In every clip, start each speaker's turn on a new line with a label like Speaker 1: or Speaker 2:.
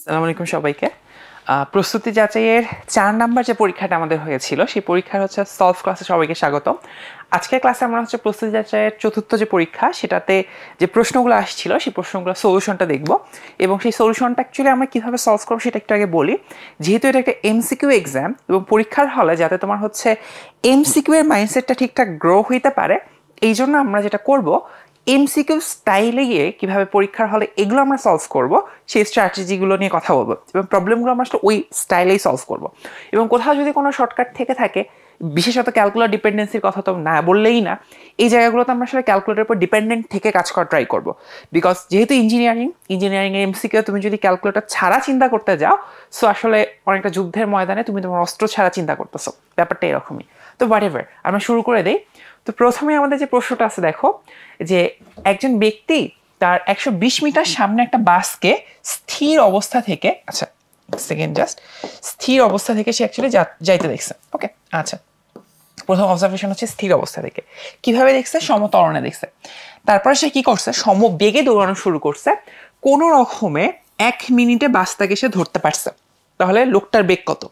Speaker 1: আসসালামু আলাইকুম সবাইকে। প্রস্তুতি যাচাইয়ের 4 নাম্বার যে পরীক্ষাটা আমাদের হয়েছিল সেই পরীক্ষার হচ্ছে সলভ ক্লাসে সবাইকে স্বাগতম। আজকের ক্লাসে আমরা হচ্ছে প্রস্তুতি যাচাইয়ের চতুর্থ যে পরীক্ষা সেটাতে যে প্রশ্নগুলো আসছিল সেই প্রশ্নগুলো সলিউশনটা দেখব এবং সেই সলিউশনটা অ্যাকচুয়ালি আমরা কীভাবে সলভ করবো সেটা একটু আগে বলি। যেহেতু এটা একটা এমসিকিউ এক্সাম এবং পরীক্ষার হলে যাতে তোমার হচ্ছে এমসিকিউ এর মাইন্ডসেটটা ঠিকঠাক গ্রো হইতে পারে এই জন্য আমরা যেটা করব এমসিকিউ স্টাইলে গিয়ে কীভাবে পরীক্ষার হলে এগুলো আমরা সলভ করব সেই স্ট্র্যাটেজিগুলো নিয়ে কথা বলবো এবং প্রবলেমগুলো আমরা আসলে ওই স্টাইলেই সলভ করব এবং কোথাও যদি কোনো শর্টকাট থেকে থাকে বিশেষত ক্যালকুলার ডিপেন্ডেন্সির কথা তো না বললেই না, এই জায়গাগুলোতে আমরা আসলে ক্যালকুলেটারের উপর ডিপেন্ডেন্ট থেকে কাজ করা ট্রাই করবো। বিকজ যেহেতু ইঞ্জিনিয়ারিংয়ের এমসিকিউ তুমি যদি ক্যালকুলেটর ছাড়া চিন্তা করতে যাও সো আসলে অনেকটা যুদ্ধের ময়দানে তুমি তোমার অস্ত্র ছাড়া চিন্তা করতেছো, ব্যাপারটা এরকমই। তো হোয়াটএভার আমরা শুরু করে দেই। তো প্রথমে আমাদের যে প্রশ্নটা আছে দেখো যে একজন ব্যক্তি তার 120 মিটার সামনে একটা বাসকে স্থির অবস্থা থেকে স্থির অবস্থা থেকে সে অ্যাকচুয়ালি যাইতে দেখছে। ওকে, আচ্ছা, প্রথম অবজারভেশন হচ্ছে স্থির অবস্থা থেকে কিভাবে দেখছে, সমত্বরণে দেখছে। তারপরে সে কি করছে, সমবেগে দৌড়ানো শুরু করছে, কোনো রকমে 1 মিনিটে বাসটাকে সে ধরতে পারছে। তাহলে লোকটার বেগ কত?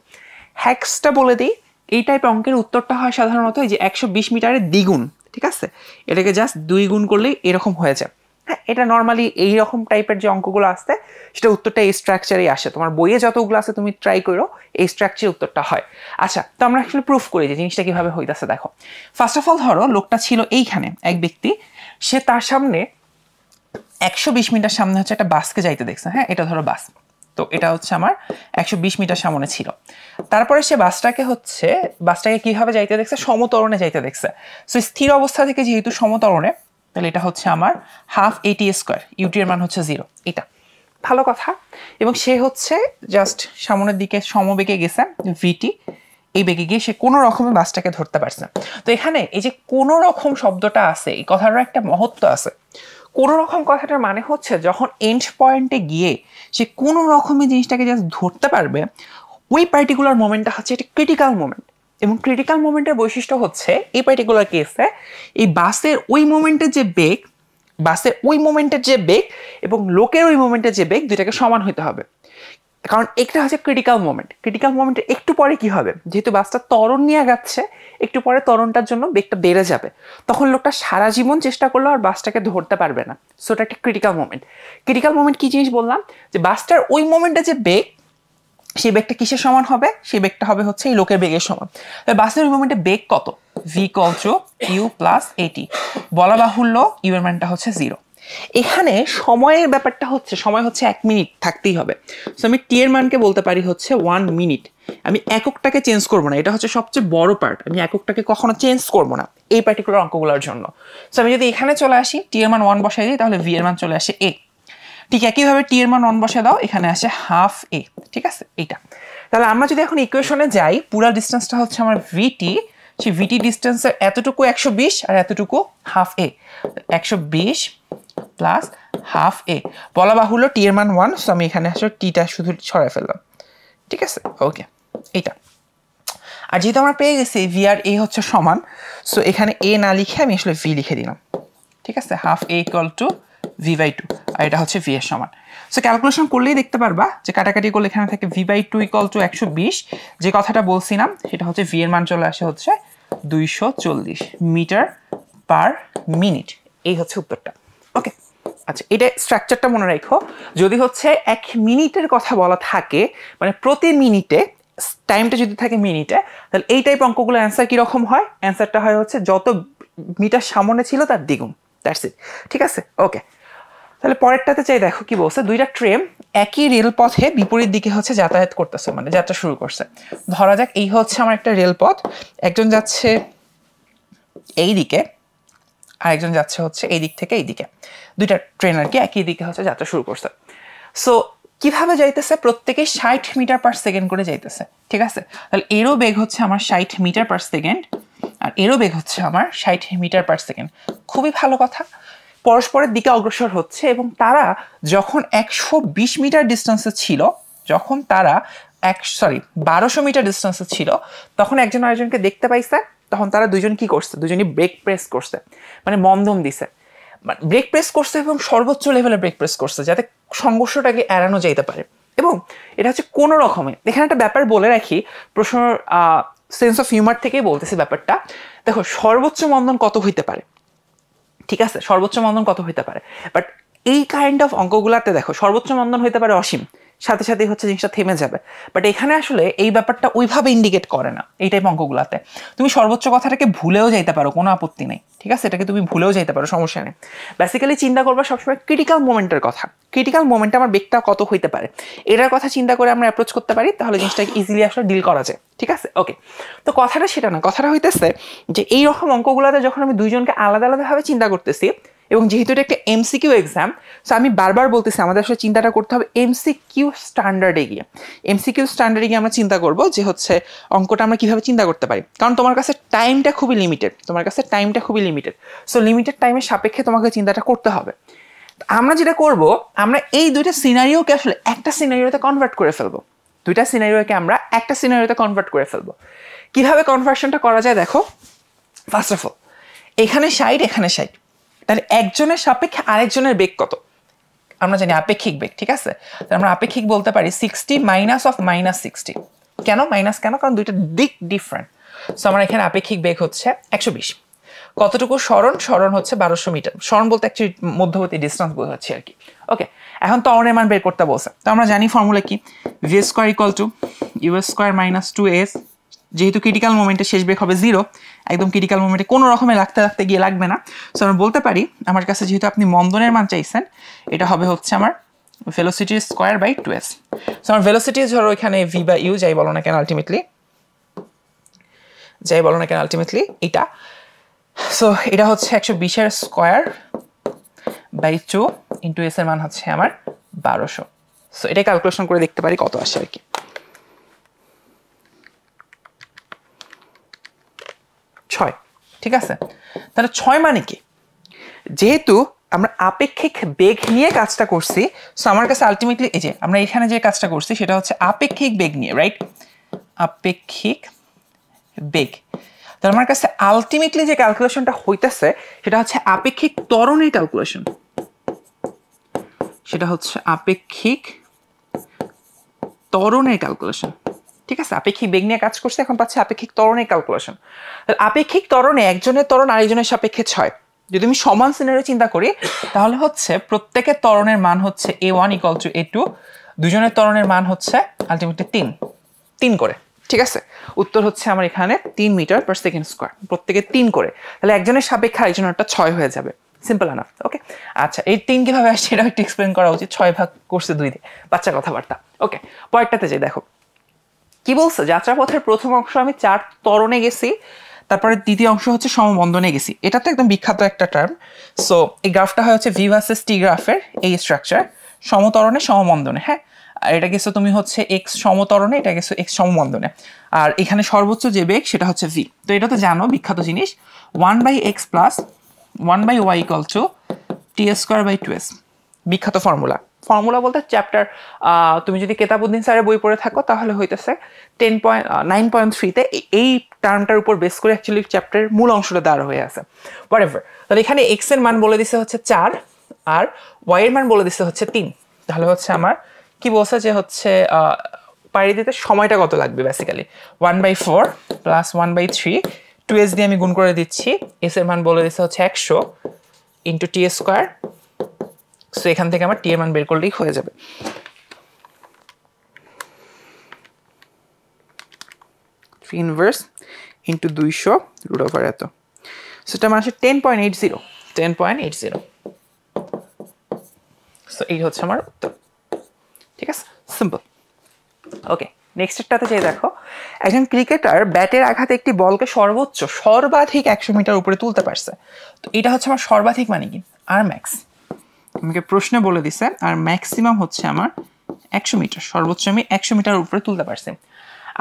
Speaker 1: হ্যাক্সটা বলে দিই, এই টাইপের অঙ্কের উত্তরটা হয় সাধারণত এই যে 120 মিটারের দ্বিগুণ, ঠিক আছে, এটাকে জাস্ট 2 গুণ করলেই এরকম হয়ে যায়। হ্যাঁ, এটা নর্মালি এইরকম টাইপের যে অঙ্কগুলো আসছে সেটা উত্তরটা এই স্ট্রাকচারেই আসে। তোমার বইয়ে যতগুলো আছে তুমি ট্রাই করো, এই স্ট্রাকচারে উত্তরটা হয়। আচ্ছা, তো আমরা আসলে প্রুফ করি যে জিনিসটা কিভাবে হইতেছে। দেখো, ফার্স্ট অফ অল ধরো লোকটা ছিল এইখানে, এক ব্যক্তি, সে তার সামনে 120 মিটার সামনে হচ্ছে একটা বাসকে যাইতে দেখছে। হ্যাঁ, এটা ধরো বাস, তো এটা হচ্ছে আমার 120 মিটার সামনে ছিল। তারপরে সে বাসটাকে কিভাবে যাইতে দেখছে, সমতরণে যাইতে দেখছে। সো স্থির অবস্থা থেকে যেহেতু সমতরণে, তাহলে এটা হচ্ছে আমার হাফ এটি স্কোয়ার, ইউটি এর মান হচ্ছে 0। এটা ভালো কথা। এবং সে হচ্ছে জাস্ট সামনের দিকে সমবেগে গেছে ভিটি, এই বেগে গিয়ে সে কোনো রকমে বাসটাকে ধরতে পারছে। তো এখানে এই যে কোনো রকম শব্দটা আছে, এই কথাটার একটা মহত্ব আছে। কোনো রকম কথাটার মানে হচ্ছে যখন এন্ড পয়েন্টে গিয়ে সে কোনো রকমের জিনিসটাকে জাস্ট ধরতে পারবে, ওই পার্টিকুলার মোমেন্টটা হচ্ছে একটা ক্রিটিক্যাল মোমেন্ট। এবং ক্রিটিক্যাল মোমেন্টের বৈশিষ্ট্য হচ্ছে এই পার্টিকুলার কেসে এই বাসের ওই মোমেন্টের যে বেগ এবং লোকের ওই মোমেন্টের যে বেগ দুইটাকে সমান হতে হবে। কারণ একটা হচ্ছে ক্রিটিক্যাল মোমেন্টের একটু পরে কি হবে, যেহেতু বাসটা ত্বরণ নিয়ে যাচ্ছে, একটু পরে ত্বরণটার জন্য বেগটা বেড়ে যাবে, তখন লোকটা সারা জীবন চেষ্টা করলেও আর বাসটাকে ধরতে পারবে না। সো এটা একটা ক্রিটিক্যাল মোমেন্ট কি জিনিস বললাম, যে বাসটার ওই মোমেন্টে যে বেগ, সেই বেগটা কিসের সমান হবে, সেই বেগটা হবে হচ্ছে এই লোকের বেগের সমান। বাসের ওই মোমেন্টে বেগ কত, v = u + at, বলা বাহুল্য ইউ এর মানটা হচ্ছে 0। এখানে সময়ের ব্যাপারটা হচ্ছে, সময় হচ্ছে 1 মিনিট থাকতেই হবে। সো আমি টি এর মানকে বলতে পারি হচ্ছে 1 মিনিট। আমি এককটাকে চেঞ্জ করবো না, এটা হচ্ছে সবচেয়ে বড় পার্ট, আমি এককটাকে কখনো চেঞ্জ করবো না এই পার্টিকুলার অঙ্কগুলোর জন্য। সো আমি যদি এখানে চলে আসি, টি এর মান 1 বসাই দিই, তাহলে ভি এর মান চলে আসে a। ঠিক একইভাবে টি এর মান 1 বসে দাও, এখানে আসে হাফ a, ঠিক আছে। এইটা তাহলে আমরা যদি এখন ইকুয়েশনে যাই, পুরো ডিস্টেন্সটা হচ্ছে আমার ভিটি, সেই ভিটি ডিস্টেন্সের এতটুকু 120 আর এতটুকু half a, 120 plus half a, বলা বাহুল্য টি এর মান 1, সো আমি এখানে আসলে টিটা শুধু ছড়াই ফেললাম, ঠিক আছে। ওকে, এইটা। আর যেহেতু আমরা পেয়ে গেছি ভি আর এ হচ্ছে সমান, সো এখানে এ না লিখে আমি আসলে ভি লিখে দিলাম, ঠিক আছে। হাফ a = v/2, আর এটা হচ্ছে v এর সমান। সো ক্যালকুলেশন করলেই দেখতে পারবা যে কাটাকাটি করলে এখানে থাকে v/2 = 120, যে কথাটা বলছিলাম সেটা হচ্ছে v এর মান চলে আসে হচ্ছে 240 মিটার পার মিনিট। এই হচ্ছে উত্তরটা। ওকে, আচ্ছা, এটা স্ট্রাকচারটা মনে রাখো। যদি হচ্ছে 1 মিনিটের কথা বলা থাকে, মানে প্রতি মিনিটে টাইমটা যদি থাকে মিনিটে, তাহলে এই টাইপ অঙ্কগুলো অ্যান্সার কীরকম হয়, অ্যান্সারটা হয় হচ্ছে যত মিটার সামনে ছিল তার দ্বিগুণ। দ্যাটস ইট, ঠিক আছে। ওকে, তাহলে পরেরটাতে চাই, দেখো কি বলছে, দুইটা ট্রেন একই রেলপথে বিপরীত দিকে হচ্ছে যাতায়াত করতেছে, মানে যাত্রা শুরু করছে। ধরা যাক এই হচ্ছে আমার একটা রেলপথ, একজন যাচ্ছে এই দিকে আর একজন যাচ্ছে হচ্ছে এই দিক থেকে এই দিকে। দুইটা ট্রেন আর কি একই দিকে হচ্ছে যাত্রা শুরু করছে। সো কিভাবে যাইতেছে, প্রত্যেকেই 60 মিটার পার সেকেন্ড করে যাইতেছে, ঠিক আছে। তাহলে এরও বেগ হচ্ছে আমার 60 মিটার পার সেকেন্ড আর এরও বেগ হচ্ছে আমার 60 মিটার পার সেকেন্ড। খুবই ভালো কথা, পরস্পরের দিকে অগ্রসর হচ্ছে এবং তারা যখন 120 মিটার ডিস্টেন্সে ছিল, যখন তারা 1200 মিটার ডিস্টেন্সে ছিল, তখন একজন আরেকজনকে দেখতে পাইছে, তখন তারা দুজন কি করছে, দুজনই ব্রেক প্রেস করছে, মানে মন্দম দিছে, ব্রেক প্রেস করছে এবং সর্বোচ্চ লেভেলে ব্রেক প্রেস করছে যাতে সংঘর্ষটাকে এড়ানো যেতে পারে। এবং এটা হচ্ছে কোনো রকমে, এখানে একটা ব্যাপার বলে রাখি, প্রশ্নর সেন্স অফ হিউমার থেকেই বলতেছি ব্যাপারটা। দেখো সর্বোচ্চ মন্দন কত হইতে পারে, ঠিক আছে, সর্বোচ্চ মন্দন কত হইতে পারে, বাট এই কাইন্ড অফ অঙ্কগুলাতে দেখো সর্বোচ্চ মন্দন হইতে পারে অসীম, সাথে সাথেই হচ্ছে জিনিসটা থেমে যাবে, বাট এখানে আসলে এই ব্যাপারটা ওইভাবে ইন্ডিকেট করে না এই টাইপ অঙ্কগুলাতে। তুমি সর্বোচ্চ কথাটাকে ভুলেও যাইতে পারো, কোনো আপত্তি নেই, ঠিক আছে, এটাকে তুমি ভুলেও যাইতে পারো, সমস্যা নেই। বেসিক্যালি চিন্তা করবা সবসময় ক্রিটিক্যাল মোমেন্টের কথা, ক্রিটিক্যাল মোমেন্টে আমার বেগটা কত হইতে পারে, এটার কথা চিন্তা করে আমরা অ্যাপ্রোচ করতে পারি, তাহলে জিনিসটাকে ইজিলি আসলে ডিল করা যায়, ঠিক আছে। ওকে, তো কথাটা সেটা না, কথাটা হইতেছে যে এই রকম অঙ্কগুলোতে যখন আমি দুইজনকে আলাদা আলাদাভাবে চিন্তা করতেছি, এবং যেহেতু এটা একটা এমসিকিউ এক্সাম, সো আমি বারবার বলতেছি আমাদের আসলে চিন্তাটা করতে হবে এমসিকিউ স্ট্যান্ডার্ডে গিয়ে। এমসিকিউ স্ট্যান্ডার্ডে গিয়ে আমরা চিন্তা করব যে হচ্ছে অঙ্কটা আমরা কিভাবে চিন্তা করতে পারি, কারণ তোমার কাছে টাইমটা খুবই লিমিটেড, তোমার কাছে টাইমটা খুবই লিমিটেড, সো লিমিটেড টাইমের সাপেক্ষে তোমাকে চিন্তাটা করতে হবে। আমরা যেটা করব, আমরা এই দুইটা সিনারিওকে আসলে একটা সিনারিওতে কনভার্ট করে ফেলবো, দুইটা সিনারিওকে আমরা একটা সিনারিওতে কনভার্ট করে ফেলবো। কিভাবে কনভার্সনটা করা যায় দেখো, ফার্স্ট অফ অল এখানে 60 এখানে 60, তাহলে একজনের সাপেক্ষে আরেকজনের বেগ কত, আমরা জানি আপেক্ষিক বেগ, ঠিক আছে, তাহলে আমরা আপেক্ষিক বলতে পারি 60 মাইনাস অফ মাইনাস 60। কেন মাইনাস, কেন, কারণ দুইটা দিক ডিফারেন্ট, সো আমার এখানে আপেক্ষিক বেগ হচ্ছে 120। কতটুকু সরণ, সরণ হচ্ছে 1200 মিটার, সরণ বলতে অ্যাকচুয়ালি মধ্যবর্তী ডিস্টেন্স বোঝাচ্ছি আর কি। ওকে, এখন ত্বরণের মান বের করতে বলছে, তো আমরা জানি ফর্মুলা কি, V square equal to U square minus 2s, যেহেতু ক্রিটিক্যাল মোমেন্টে শেষ বেগ হবে 0, একদম ক্রিটিক্যাল মোমেন্টে কোনো রকমে লাগতে গিয়ে লাগবে না, সো আমরা বলতে পারি আমার কাছে যেহেতু আপনি মন্দনের মান চাইছেন, এটা হবে হচ্ছে আমার velocity square by 2s। So আমার ভেলোসিটি ধরো এখানে ভি বা ইউ যাই বলো না কেন আলটিমেটলি, এটা, সো এটা হচ্ছে 120 স্কোয়ার বাই 2 ইন্টু এস এর মান হচ্ছে আমার 1200। সো এটা ক্যালকুলেশন করে দেখতে পারি কত আসে আর কি। 6, ঠিক আছে, তাহলে 6 মানে কি, যেহেতু আমরা আপেক্ষিক বেগ নিয়ে কাজটা করছি, সো আমার কাছে আলটিমেটলি এই যে আমরা এখানে যে কাজটা করছি সেটা হচ্ছে আপেক্ষিক বেগ নিয়ে, রাইট, আপেক্ষিক বেগ, তাহলে আমার কাছে আলটিমেটলি যে ক্যালকুলেশনটা হইতেছে সেটা হচ্ছে আপেক্ষিক ত্বরণের ক্যালকুলেশন, সেটা হচ্ছে আপেক্ষিক ত্বরণের ক্যালকুলেশন, ঠিক আছে, আপেক্ষিক বেগ নিয়ে কাজ করছে, এখন পাচ্ছে আপেক্ষিক ত্বরণের ক্যালকুলেশন। তাহলে আপেক্ষিক ত্বরণে একজনের ত্বরণ আরেকজনের সাপেক্ষে 6, যদি আমি সমান সিনারিও চিন্তা করি তাহলে হচ্ছে প্রত্যেকের ত্বরণের মান হচ্ছে a1 ইকুয়াল টু a2, দুজনের ত্বরণের মান হচ্ছে আলটিমেটলি 3 করে, ঠিক আছে, উত্তর হচ্ছে আমার এখানে 3 মিটার পার সেকেন্ড স্কোয়ার, প্রত্যেকে 3 করে, তাহলে একজনের সাপেক্ষে আরেকজনেরটা 6 হয়ে যাবে, সিম্পল এনাফ। ওকে, আচ্ছা এই 3 কিভাবে আসছে এটা একটু এক্সপ্লেন করা উচিত, 6 ভাগ করছে 2 দিয়ে, বাচ্চা কথাবার্তা। ওকে, পরেরটাতে যাই, দেখো কি বলছে, যাত্রাপথের প্রথম অংশ আমি 4 ত্বরণে গেছি, তারপরে দ্বিতীয় অংশ হচ্ছে সমবন্ধনে গেছি, এটা তো একদম বিখ্যাত একটা টার্ম। সো এই গ্রাফটা হয় হচ্ছে ভি ভার্সেস টি গ্রাফের এই স্ট্রাকচার, সমতরণে সমবন্ধনে, হ্যাঁ, আর এটা গেছো তুমি হচ্ছে এক্স সমতরণে, এটা গেছো এক্স সমবন্ধনে, আর এখানে সর্বোচ্চ যে বেগ সেটা হচ্ছে ভি। তো এটা তো জানো বিখ্যাত জিনিস, 1/x plus 1/y equal to T square by 2s, বিখ্যাত ফর্মুলা। ফর্মুলা বলতে চ্যাপ্টার, তুমি যদি কেতাবুদ্দিন স্যারের বই পড়ে থাকো তাহলে হইতেছে 9.3-তে এই টার্মটার উপর বেস করে অ্যাকচুয়ালি চ্যাপ্টারের মূল অংশটা দাঁড় হয়ে আছে। হোয়াটএভার, তাহলে এখানে এক্স এর মান বলে দিছে হচ্ছে 4 আর ওয়াই এর মান বলে দিছে হচ্ছে 3, তাহলে হচ্ছে আমার কি বলছে যে হচ্ছে পাড়ি দিতে সময়টা কত লাগবে, বেসিক্যালি 1/4 প্লাস 1/3, 2s দিয়ে আমি গুণ করে দিচ্ছি, এস এর মান বলে দিছে হচ্ছে 100 ইন্টু টি স্কোয়ার, সো এখান থেকে আমার টি এর মান বের করলেই হয়ে যাবে। ইনভার্স ইন্টু 200 রুট ওভার এত, সেটা মানে 10.80, সো এই হচ্ছে আমার উত্তর, ঠিক আছে, সিম্পল। ওকে, নেক্সটটাতে যাই, দেখো একজন ক্রিকেটার ব্যাটের আঘাতে একটি বলকে সর্বাধিক 100 মিটার উপরে তুলতে পারছে, তো এটা হচ্ছে আমার সর্বাধিক মানে কি, আর ম্যাক্স, আমাকে প্রশ্নে বলে দিছে আর ম্যাক্সিমাম হচ্ছে আমার 100 মিটার, সর্বোচ্চ আমি 100 মিটার উপরে তুলতে পারছি,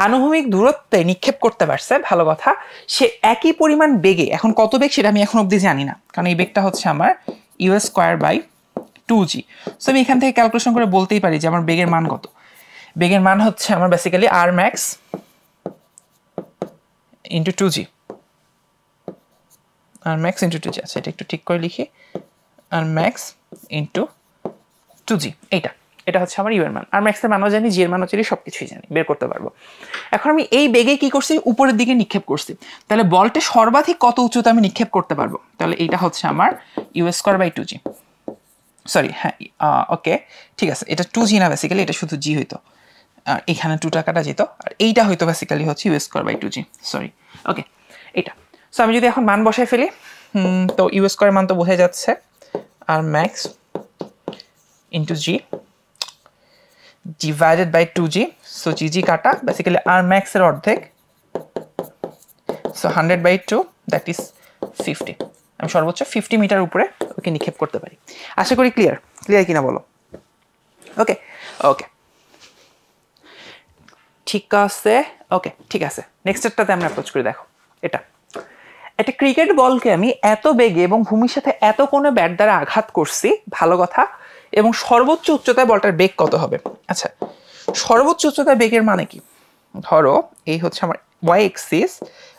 Speaker 1: আনুভূমিক দূরত্বে নিক্ষেপ করতে পারছে, ভালো কথা, সে একই পরিমাণ বেগে, এখন কত বেগ সেটা আমি এখন অবধি জানি না, কারণ এই বেগটা হচ্ছে আমার you square by 2g, so আমি এখান থেকে ক্যালকুলেশন করে বলতেই পারি যে আমার বেগের মান কত, বেগের মান হচ্ছে আমার বেসিক্যালি আর ম্যাক্স ইন্টু 2g, আর ম্যাক্স ইন্টু 2g, আচ্ছা এটা একটু ঠিক করে লিখি, আর ম্যাক্স ইন্টু 2g, এইটা এটা হচ্ছে আমার ইউ এর মান। আর ম্যাক্সের মানও জানি, জি এর মানও জানি, সবকিছুই জানি, বের করতে পারবো। এখন আমি এই বেগে কি করছি, উপরের দিকে নিক্ষেপ করছি, তাহলে বলটা সর্বাধিক কত উচ্চতা আমি নিক্ষেপ করতে পারবো, তাহলে এইটা হচ্ছে আমার you square by 2g। Sorry, হ্যাঁ ওকে ঠিক আছে, এটা 2g না বেসিক্যালি, এটা শুধু জি হইতো, আর এখানে 2 টাকাটা যেত, আর এইটা হয়তো বেসিক্যালি হচ্ছে U square by 2g, sorry okay এটা। সো আমি যদি এখন মান বসায় ফেলি, তো ইউ স্কোয়ার মান তো বোঝা যাচ্ছে, আর max into G divided by 2g, so G কাটা, বেসিক্যালি আর ম্যাক্সের অর্ধেক, সো 100/2, দ্যাট ইজ 50। আমি সর্বোচ্চ 50 মিটার উপরে ওকে নিক্ষেপ করতে পারি। আশা করি ক্লিয়ার কিনা বলো। ওকে ওকে ঠিক আছে, ওকে ঠিক আছে। নেক্সটটাতে আমরা অ্যাপ্রোচ করে দেখো। এটা একটা ক্রিকেট বলকে আমি এত বেগে এবং ভূমির সাথে এত কোণে ব্যাট দ্বারা আঘাত করছি, ভালো কথা, এবং সর্বোচ্চ উচ্চতায় বলটার বেগ কত হবে। আচ্ছা, সর্বোচ্চ উচ্চতায় বেগের মানে কি, ধরো এই হচ্ছে আমার ওয়াই এক্সিস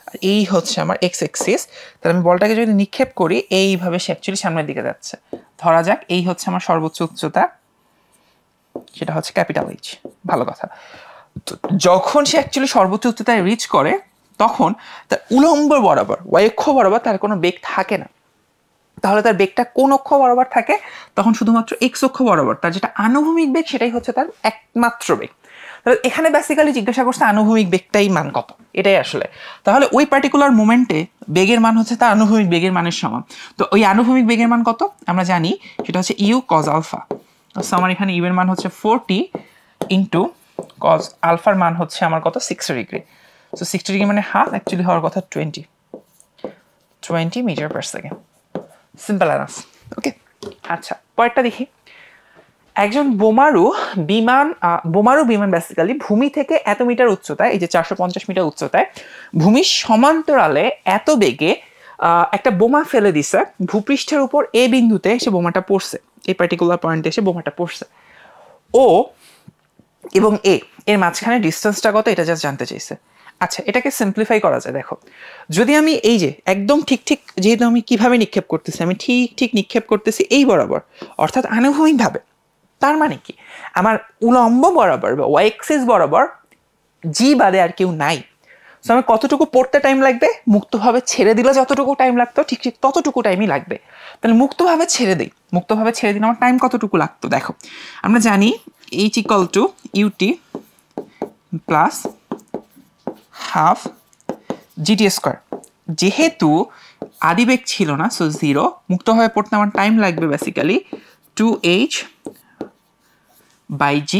Speaker 1: আর এই হচ্ছে আমার এক্স এক্সিস, তাহলে আমি বলটাকে যদি নিক্ষেপ করি এইভাবে সে অ্যাকচুয়ালি সামনের দিকে যাচ্ছে। ধরা যাক এই হচ্ছে আমার সর্বোচ্চ উচ্চতা, সেটা হচ্ছে ক্যাপিটাল এইচ, ভালো কথা। তো যখন সে অ্যাকচুয়ালি সর্বোচ্চ উচ্চতায় রিচ করে, তখন তার উলম্ব বরাবর ওয়াই অক্ষ বরাবর তার কোনো বেগ থাকে না। তাহলে তার বেগটা কোন অক্ষ বরাবর থাকে, তখন শুধুমাত্র এক্স অক্ষ বরাবর তার যেটা আনুভূমিক বেগ, সেটাই হচ্ছে তার একমাত্র বেগ। তাহলে এখানে বেসিক্যালি জিজ্ঞাসা করছে আনুভূমিক বেগটাই মান কত, এটাই আসলে। তাহলে ওই পার্টিকুলার মোমেন্টে বেগের মান হচ্ছে তার আনুভূমিক বেগের মানের সমান। তো ওই আনুভূমিক বেগের মান কত আমরা জানি, সেটা হচ্ছে ইউ কজ আলফা। আমার এখানে ইউ এর মান হচ্ছে 40 ইন্টু কজ আলফার মান হচ্ছে আমার কত, 60 ডিগ্রি। সো 60 ডিগ্রি মানে হাফ, অ্যাকচুয়ালি হওয়ার কথা 20 metre per second. Simple enough. Okay আচ্ছা, পরেরটা দেখি। একজন বোমারু বিমান বেসিক্যালি ভূমি থেকে এত মিটার উচ্চতায়, এই যে 450 মিটার উচ্চতায় ভূমির সমান্তরালে এত বেগে একটা বোমা ফেলে দিছে, ভূপৃষ্ঠের উপর এ বিন্দুতে এসে বোমাটা পড়ছে, এই পার্টিকুলার পয়েন্টে এসে বোমাটা পড়ছে। ও এবং এর মাঝখানে ডিস্টেন্সটা কত, এটা জাস্ট জানতে চাইছে। আচ্ছা, এটাকে সিম্পলিফাই করা যায়। দেখো, যদি আমি এই যে একদম ঠিক যেহেতু আমি কিভাবে নিক্ষেপ করতেছি, আমি ঠিক নিক্ষেপ করতেছি এই বরাবর, অর্থাৎ আনুভূমিকভাবে, তার মানে কি আমার উলম্ব বরাবর বা ওয়াই এক্সিস বরাবর জি বাদে আর কেউ নাই। সো আমি কতটুকু পড়তে টাইম লাগবে, মুক্তভাবে ছেড়ে দিলে যতটুকু টাইম লাগতো ঠিক ততটুকু টাইমই লাগবে। তাহলে মুক্তভাবে ছেড়ে দিলে আমার টাইম কতটুকু লাগতো। দেখো, আমরা জানি H equal to UT plus half GT square. যেহেতু আদিবেগ ছিল না, সো 0, মুক্তভাবে পড়তে আমার টাইম লাগবে বেসিক্যালি 2h/g,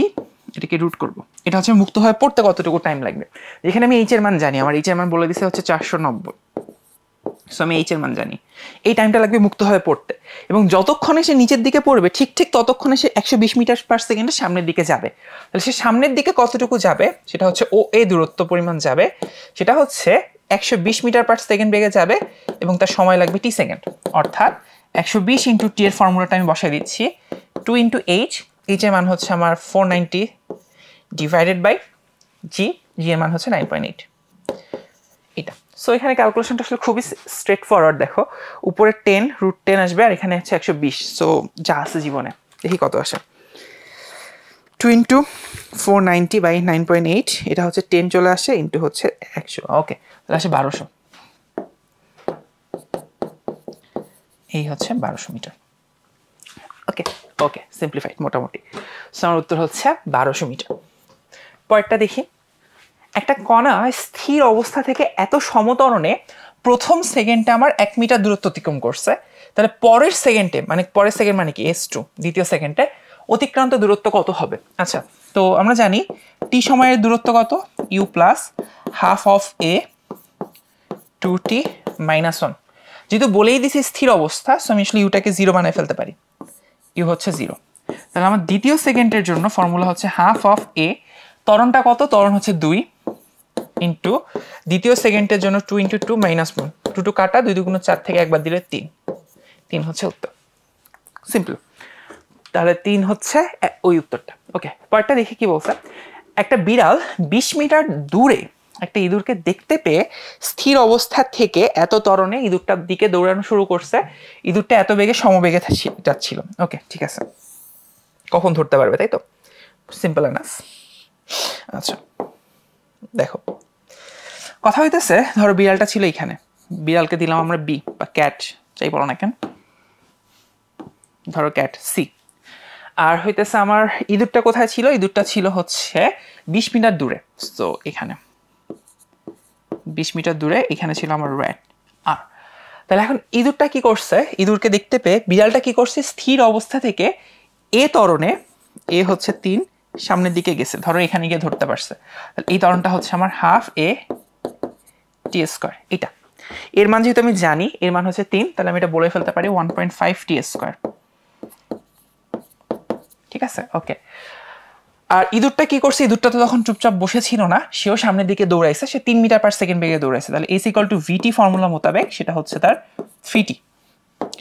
Speaker 1: এটাকে রুট করব। এটা হচ্ছে মুক্তভাবে পড়তে কতটুকু টাইম লাগবে। যেখানে আমি এইচ এর মান জানি, আমার এইচ এর মান বলে দিছে হচ্ছে 490, সো আমি এইচ এর মান জানি, এই টাইমটা লাগবে মুক্তভাবে পড়তে। এবং যতক্ষণে সে নিচের দিকে পড়বে ঠিক ততক্ষণে সে 120 মিটার পার সেকেন্ডে সামনের দিকে যাবে। তাহলে সে সামনের দিকে কতটুকু যাবে, সেটা হচ্ছে ও এ দূরত্ব পরিমাণ যাবে, সেটা হচ্ছে 120 মিটার পার সেকেন্ড বেগে যাবে, এবং তার সময় লাগবে টি সেকেন্ড। অর্থাৎ 120 ইন্টু টি এর ফর্মুলাটা আমি বসাই দিচ্ছি, 2 ইন্টু এইচ এর মান হচ্ছে আমার 490 ডিভাইডেড বাই জি এর মান হচ্ছে 9.8, এটা। সো এখানে ক্যালকুলেশনটা আসলে খুবই স্ট্রেট ফরওয়ার্ড। দেখো, উপরে 10 √10 আসবে, আর এখানে হচ্ছে 120, সো যা আছে জীবনে, দেখি কত আসে। 2 ইন্টু 490 বাই 9.8, এটা হচ্ছে 10 চলে আসে, ইন্টু হচ্ছে 100, ওকে, তাহলে আসে 1200। এই হচ্ছে 1200 মিটার। ওকে সিম্পলিফাইড মোটামুটি। সো আমার উত্তর হচ্ছে 1200 মিটার। পরেরটা দেখি। একটা কণা স্থির অবস্থা থেকে এত সমতরণে প্রথম সেকেন্ডে আমার 1 মিটার দূরত্ব অতিক্রম করছে, তাহলে পরের সেকেন্ড মানে কি S2, দ্বিতীয় সেকেন্ডে অতিক্রান্ত দূরত্ব কত হবে। আচ্ছা, তো আমরা জানি টি সময়ের দূরত্ব কত, U plus half of A 2t - 1। যেহেতু বলেই দিছি স্থির অবস্থা, সো আমি আসলে ইউটাকে 0 বানায় ফেলতে পারি, ইউ হচ্ছে 0। তাহলে আমার দ্বিতীয় সেকেন্ডের জন্য ফর্মুলা হচ্ছে হাফ অফ এ, ত্বরণটা কত, ত্বরণ হচ্ছে 2, ইন্টু দ্বিতীয় সেকেন্ডের জন্য 2 ইন্টু 2 - 1, 2 কাটা, 2 2 4 থেকে একবার দিলে 3 হচ্ছে উত্তর। সিম্পল। তাহলে 3 হচ্ছে ওই উত্তরটা। ওকে, পরেরটা দেখি কি বলছে। একটা বিড়াল 20 মিটার দূরে একটা ইঁদুরকে দেখতে পেয়ে স্থির অবস্থা থেকে এত ত্বরণে ইঁদুরটার দিকে দৌড়ানো শুরু করছে, ইঁদুরটা এত বেগে সমবেগে যাচ্ছিল। ওকে ঠিক আছে, কখন ধরতে পারবে, তাই তো। Simple enough. আচ্ছা দেখো কথা হইতেছে, ধরো বিড়ালটা ছিল এইখানে, বিড়ালকে দিলাম আমরা বি বা ক্যাট যাই বলো না কেন, ধরো ক্যাট সি। আর হইতেছে আমার ইঁদুরটা কোথায় ছিল, ইঁদুরটা ছিল হচ্ছে 20 মিটার দূরে, তো এখানে 20 মিটার দূরে, এখানে ছিল আমার র্যাট আর। তাহলে এখন ইঁদুরটা কি করছে, ইঁদুরকে দেখতে পেয়ে বিড়ালটা কি করছে, স্থির অবস্থা থেকে এ ত্বরণে, এ হচ্ছে 3 সামনের দিকে গেছে, ধরো এখানে গিয়ে ধরতে পারছে, তাহলে এই ত্বরণটা হচ্ছে আমার হাফ এ টি স্কোয়ার। এটা এর মান যেহেতু আমি জানি, এর মান হচ্ছে 3, তাহলে আমি এটা বলে ফেলতে পারি 1.5 টি স্কোয়ার। ঠিক আছে, ওকে। আর ইঁদুরটা কি করছে, ইঁদুরটা তো তখন চুপচাপ বসে ছিল না, সেও সামনের দিকে দৌড়াইছে, সে 3 মিটার পার সেকেন্ড বেগে দৌড়াইছে, তাহলে S equal to VT formula মোতাবেক সেটা হচ্ছে তার 3t।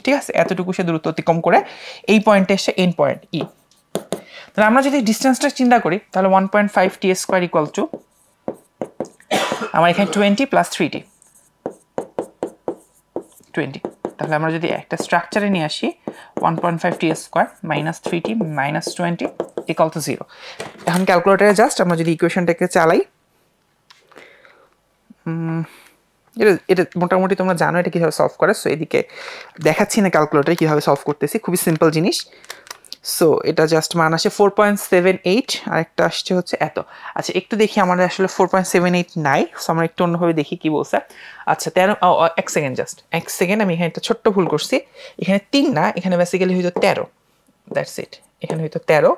Speaker 1: ঠিক আছে, এতটুকু সে দূরত্ব অতিক্রম করে এই পয়েন্টে এসে এন্ড পয়েন্ট ই। তাহলে আমরা যদি ডিস্টেন্সটা চিন্তা করি, তাহলে 1.5 টি স্কোয়ার ইকুয়াল টু আমার এখানে 20 প্লাস 3t 20। তাহলে আমরা যদি একটা স্ট্রাকচারে নিয়ে আসি 1.5 T square minus 3t minus 20 equal to 0। এখন ক্যালকুলেটারে জাস্ট আমরা যদি ইকুয়েশনটাকে চালাই, এটা মোটামুটি তোমরা জানো এটা কীভাবে সলভ করে, সো এদিকে দেখাচ্ছি না ক্যালকুলেটারে কীভাবে সলভ করতেছি, খুবই সিম্পল জিনিস। সো এটা জাস্ট মান আসে 4.78 আর একটা আসছে হচ্ছে এত। আচ্ছা একটু দেখি আমাদের আসলে 4.78 নাই, সো আমরা একটু অন্যভাবে দেখি কি বলছে। আচ্ছা 13, এক সেকেন্ড, জাস্ট এক সেকেন্ড, আমি এখানে একটা ছোট্ট ভুল করছি, এখানে 3 না, এখানে বেসিক্যালি হয়তো 13, দ্যাটস ইট, এখানে হয়তো 13।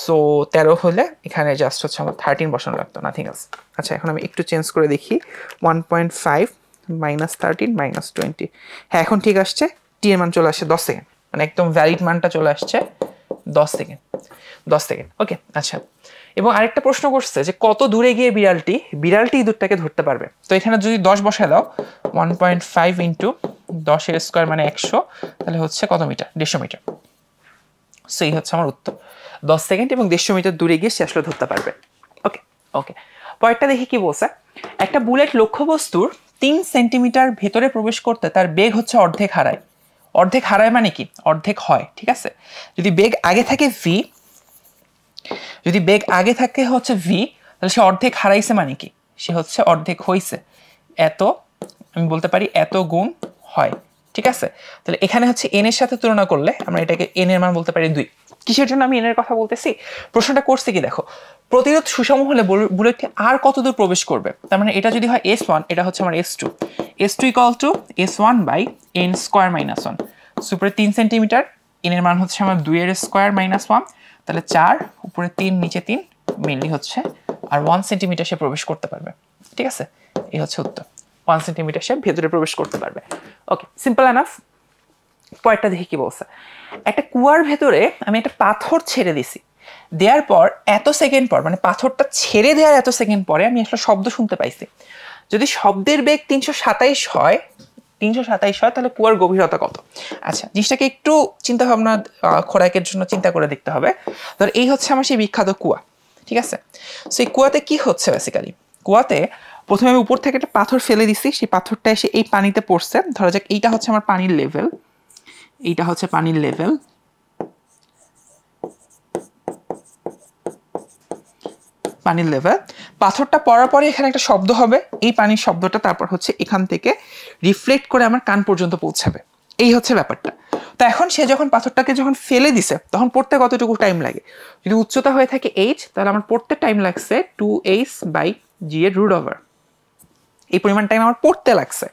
Speaker 1: সো 13 হলে এখানে জাস্ট হচ্ছে আমার 13 বসানো লাগতো, নাথিং এলস। আচ্ছা এখন আমি একটু চেঞ্জ করে দেখি, 1.5 মাইনাস 13 মাইনাস 20, হ্যাঁ এখন ঠিক আসছে, টি এর মান চলে আসছে 10 সেকেন্ড, মানে একদম ভ্যালিড মানটা চলে আসছে 10 সেকেন্ড, 10 সেকেন্ড, ওকে। আচ্ছা এবং আরেকটা প্রশ্ন করছে যে কত দূরে গিয়ে বিড়ালটি ইঁদুরটাকে ধরতে পারবে, তো এখানে যদি 10 বসায় দাও, 1.5 ইন্টু 10 স্কোয়ার মানে 100, তাহলে হচ্ছে কত মিটার, 150 মিটার। সো এই হচ্ছে আমার উত্তর, 10 সেকেন্ড এবং 150 মিটার দূরে গিয়ে সে আসলে ধরতে পারবে। ওকে ওকে, পরেরটা দেখি কি বলছে। একটা বুলেট লক্ষ্যবস্তুর 3 সেন্টিমিটার ভেতরে প্রবেশ করতে তার বেগ হচ্ছে অর্ধেক হারায়। অর্ধেক হারায় মানে কি, অর্ধেক হয়, ঠিক আছে। যদি বেগ আগে থাকে ভি, যদি বেগ আগে থাকে হচ্ছে ভি, তাহলে সে অর্ধেক হারাইছে মানে কি, সে হচ্ছে অর্ধেক হইছে, এত আমি বলতে পারি এত গুণ হয়, ঠিক আছে। তাহলে এখানে হচ্ছে এন এর সাথে তুলনা করলে আমরা এটাকে এন এর মান বলতে পারি 2। কিসের জন্য আমি এন এর কথা বলতেছি, প্রশ্নটা করছে কি দেখো, প্রতিরোধ সুষম হলে বুলেটটি আর কত দূর প্রবেশ করবে, তার মানে এটা যদি হয় S1, এটা হচ্ছে আমার S2, S2 equal to S1 by N square minus 1, উপরে 3 সেন্টিমিটার, এন এর মান হচ্ছে আমার 2 এর স্কোয়ার মাইনাস 1, তাহলে 4, উপরে 3 নিচে 3 মেনলি হচ্ছে, আর 1 সেন্টিমিটার সে প্রবেশ করতে পারবে, ঠিক আছে। এই হচ্ছে উত্তর, 1 সেন্টিমিটার সে ভেতরে প্রবেশ করতে পারবে। ওকে, সিম্পল এনাফ। পরেরটা দেখি কি বলছে। একটা কুয়ার ভেতরে আমি একটা পাথর ছেড়ে দিছি, দেওয়ার পর এত সেকেন্ড পর, মানে পাথরটা ছেড়ে দেওয়ার এত সেকেন্ড পরে আমি একটা শব্দ শুনতে পাইছি। যদি শব্দের বেগ 327 হয়, 327 হয়, তাহলে কুয়ার গভীরতা কত? আচ্ছা জিনিসটাকে একটু চিন্তা ভাবনা খোরাকের জন্য চিন্তা করে দেখতে হবে। ধর এই হচ্ছে আমার সেই বিখ্যাত কুয়া, ঠিক আছে। সেই কুয়াতে কি হচ্ছে, বেসিক্যালি কুয়াতে প্রথমে আমি উপর থেকে একটা পাথর ফেলে দিছি, সেই পাথরটা এসে এই পানিতে পড়ছে, ধরা যাক এইটা হচ্ছে আমার পানির লেভেল, এইটা হচ্ছে পানির লেভেল, পানির লেভেল। পাথরটা পড়ার পরে এখানে একটা শব্দ হবে, এই পানির শব্দটা তারপর হচ্ছে এখান থেকে রিফ্লেক্ট করে আমার কান পর্যন্ত পৌঁছাবে, এই হচ্ছে ব্যাপারটা। তো এখন সে যখন পাথরটাকে যখন ফেলে দিছে, তখন পড়তে কতটুকু টাইম লাগে, যদি উচ্চতা হয়ে থাকে h, তাহলে আমার পড়তে টাইম লাগছে 2h বাই জি এর রুট ওভার, এই পরিমাণ টাইম আমার পড়তে লাগছে।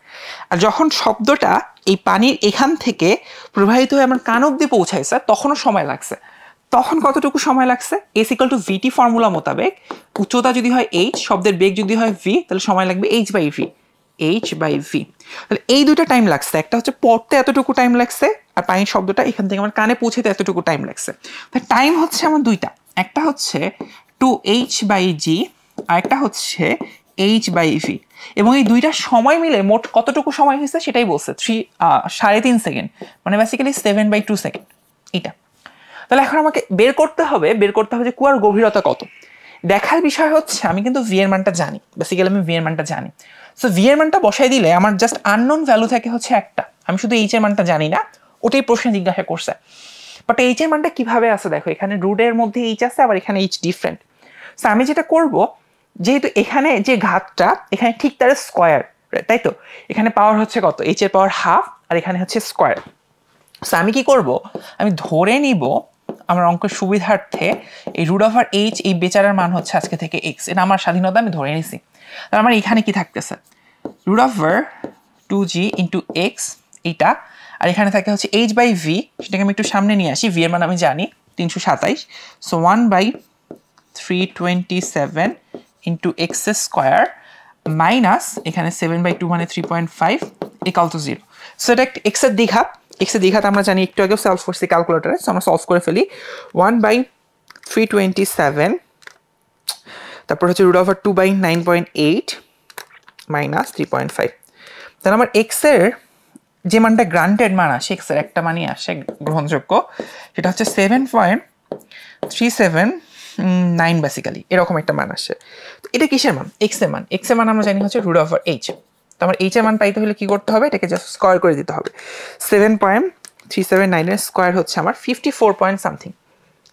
Speaker 1: আর যখন শব্দটা এই পানির এখান থেকে প্রবাহিত হয়ে আমার কান অব্দি পৌঁছাইছে, তখনও সময় লাগছে। তখন কতটুকু সময় লাগছে, S equal to VT formula মোতাবেক উচ্চতা যদি হয় h, শব্দের বেগ যদি হয় v, তাহলে সময় লাগবে h by v, h by v। তাহলে এই দুটো টাইম লাগছে, একটা হচ্ছে পড়তে এতটুকু টাইম লাগছে, আর পানির শব্দটা এখান থেকে আমার কানে পৌঁছাতে এতটুকু টাইম লাগছে। তাহলে টাইম হচ্ছে আমার দুইটা, একটা হচ্ছে 2h বাই g, আর একটা হচ্ছে h বাই v, এবং এই দুইটা সময় মিলে মোট কতটুকু সময় হয়েছে সেটাই বলছে, 3.5 সেকেন্ড, মানে বেসিক্যালি 7/2 সেকেন্ড এটা। তাহলে এখন আমাকে বের করতে হবে যে কুয়ার গভীরতা কত। দেখার বিষয় হচ্ছে আমি কিন্তু ভি এর মানটা জানি, বেসিক্যালি আমি ভি এর মানটা জানি। সো ভি এর মানটা বসাই দিলে আমার জাস্ট আননোন ভ্যালু থাকে হচ্ছে একটা, আমি শুধু এইচ এর মানটা জানি না, ওটাই প্রশ্নে জিজ্ঞাসা করছে। বাট এইচ এর মানটা কিভাবে আছে দেখো, এখানে রুটের মধ্যে এইচ আছে, আবার এখানে এইচ ডিফারেন্ট। সো আমি যেটা করব, যেহেতু এখানে যে ঘাতটা এখানে ঠিক তার স্কোয়ার, তাই তো, এখানে পাওয়ার হচ্ছে কত, এইচ এর পাওয়ার হাফ, আর এখানে হচ্ছে স্কোয়ার। সো আমি কি করব, আমি ধরে নিব আমার অঙ্কের সুবিধার্থে এই রুট ওভার এইচ, এই বেচারার মান হচ্ছে আজকে থেকে এক্স, এটা আমার স্বাধীনতা, আমি ধরে নিছি। তাহলে আমার এখানে কি থাকতেছে, root over 2g into x এইটা, আর এখানে থাকে হচ্ছে এইচ বাই ভি, সেটাকে আমি একটু সামনে নিয়ে আসি, ভি এর মান আমি জানি 327, so 1/327 into x square minus এখানে 7/2 মানে 3.5 ইকুয়াল টু 0। সো এটা এক্স এর দ্বিঘাত, এক্স এর দ্বিঘাত আমরা জানি, একটু আগেও সলভ করছি ক্যালকুলেটরে, সো আমরা সলভ করে ফেলি। 1/327 তারপর হচ্ছে রুট ওভার 2/9.8 মাইনাস 3.5। তাহলে আমার এক্স এর যে মানটা গ্রান্টেড মান আসে, এক্স এর একটা মানই আসে গ্রহণযোগ্য, সেটা হচ্ছে 7.379 বেসিক্যালি, এরকম একটা মান আসে। তো এটা কিসের মান, এক্স এর মান। এক্স এর মান আমরা জানি হচ্ছে রুট ওভার এইচ। তো আমার এইচ এর মান পাইতে হলে কি করতে হবে, এটাকে জাস্ট স্কোয়ার করে দিতে হবে। 7.379 এর স্কোয়ার হচ্ছে আমার 54 পয়েন্ট সামথিং,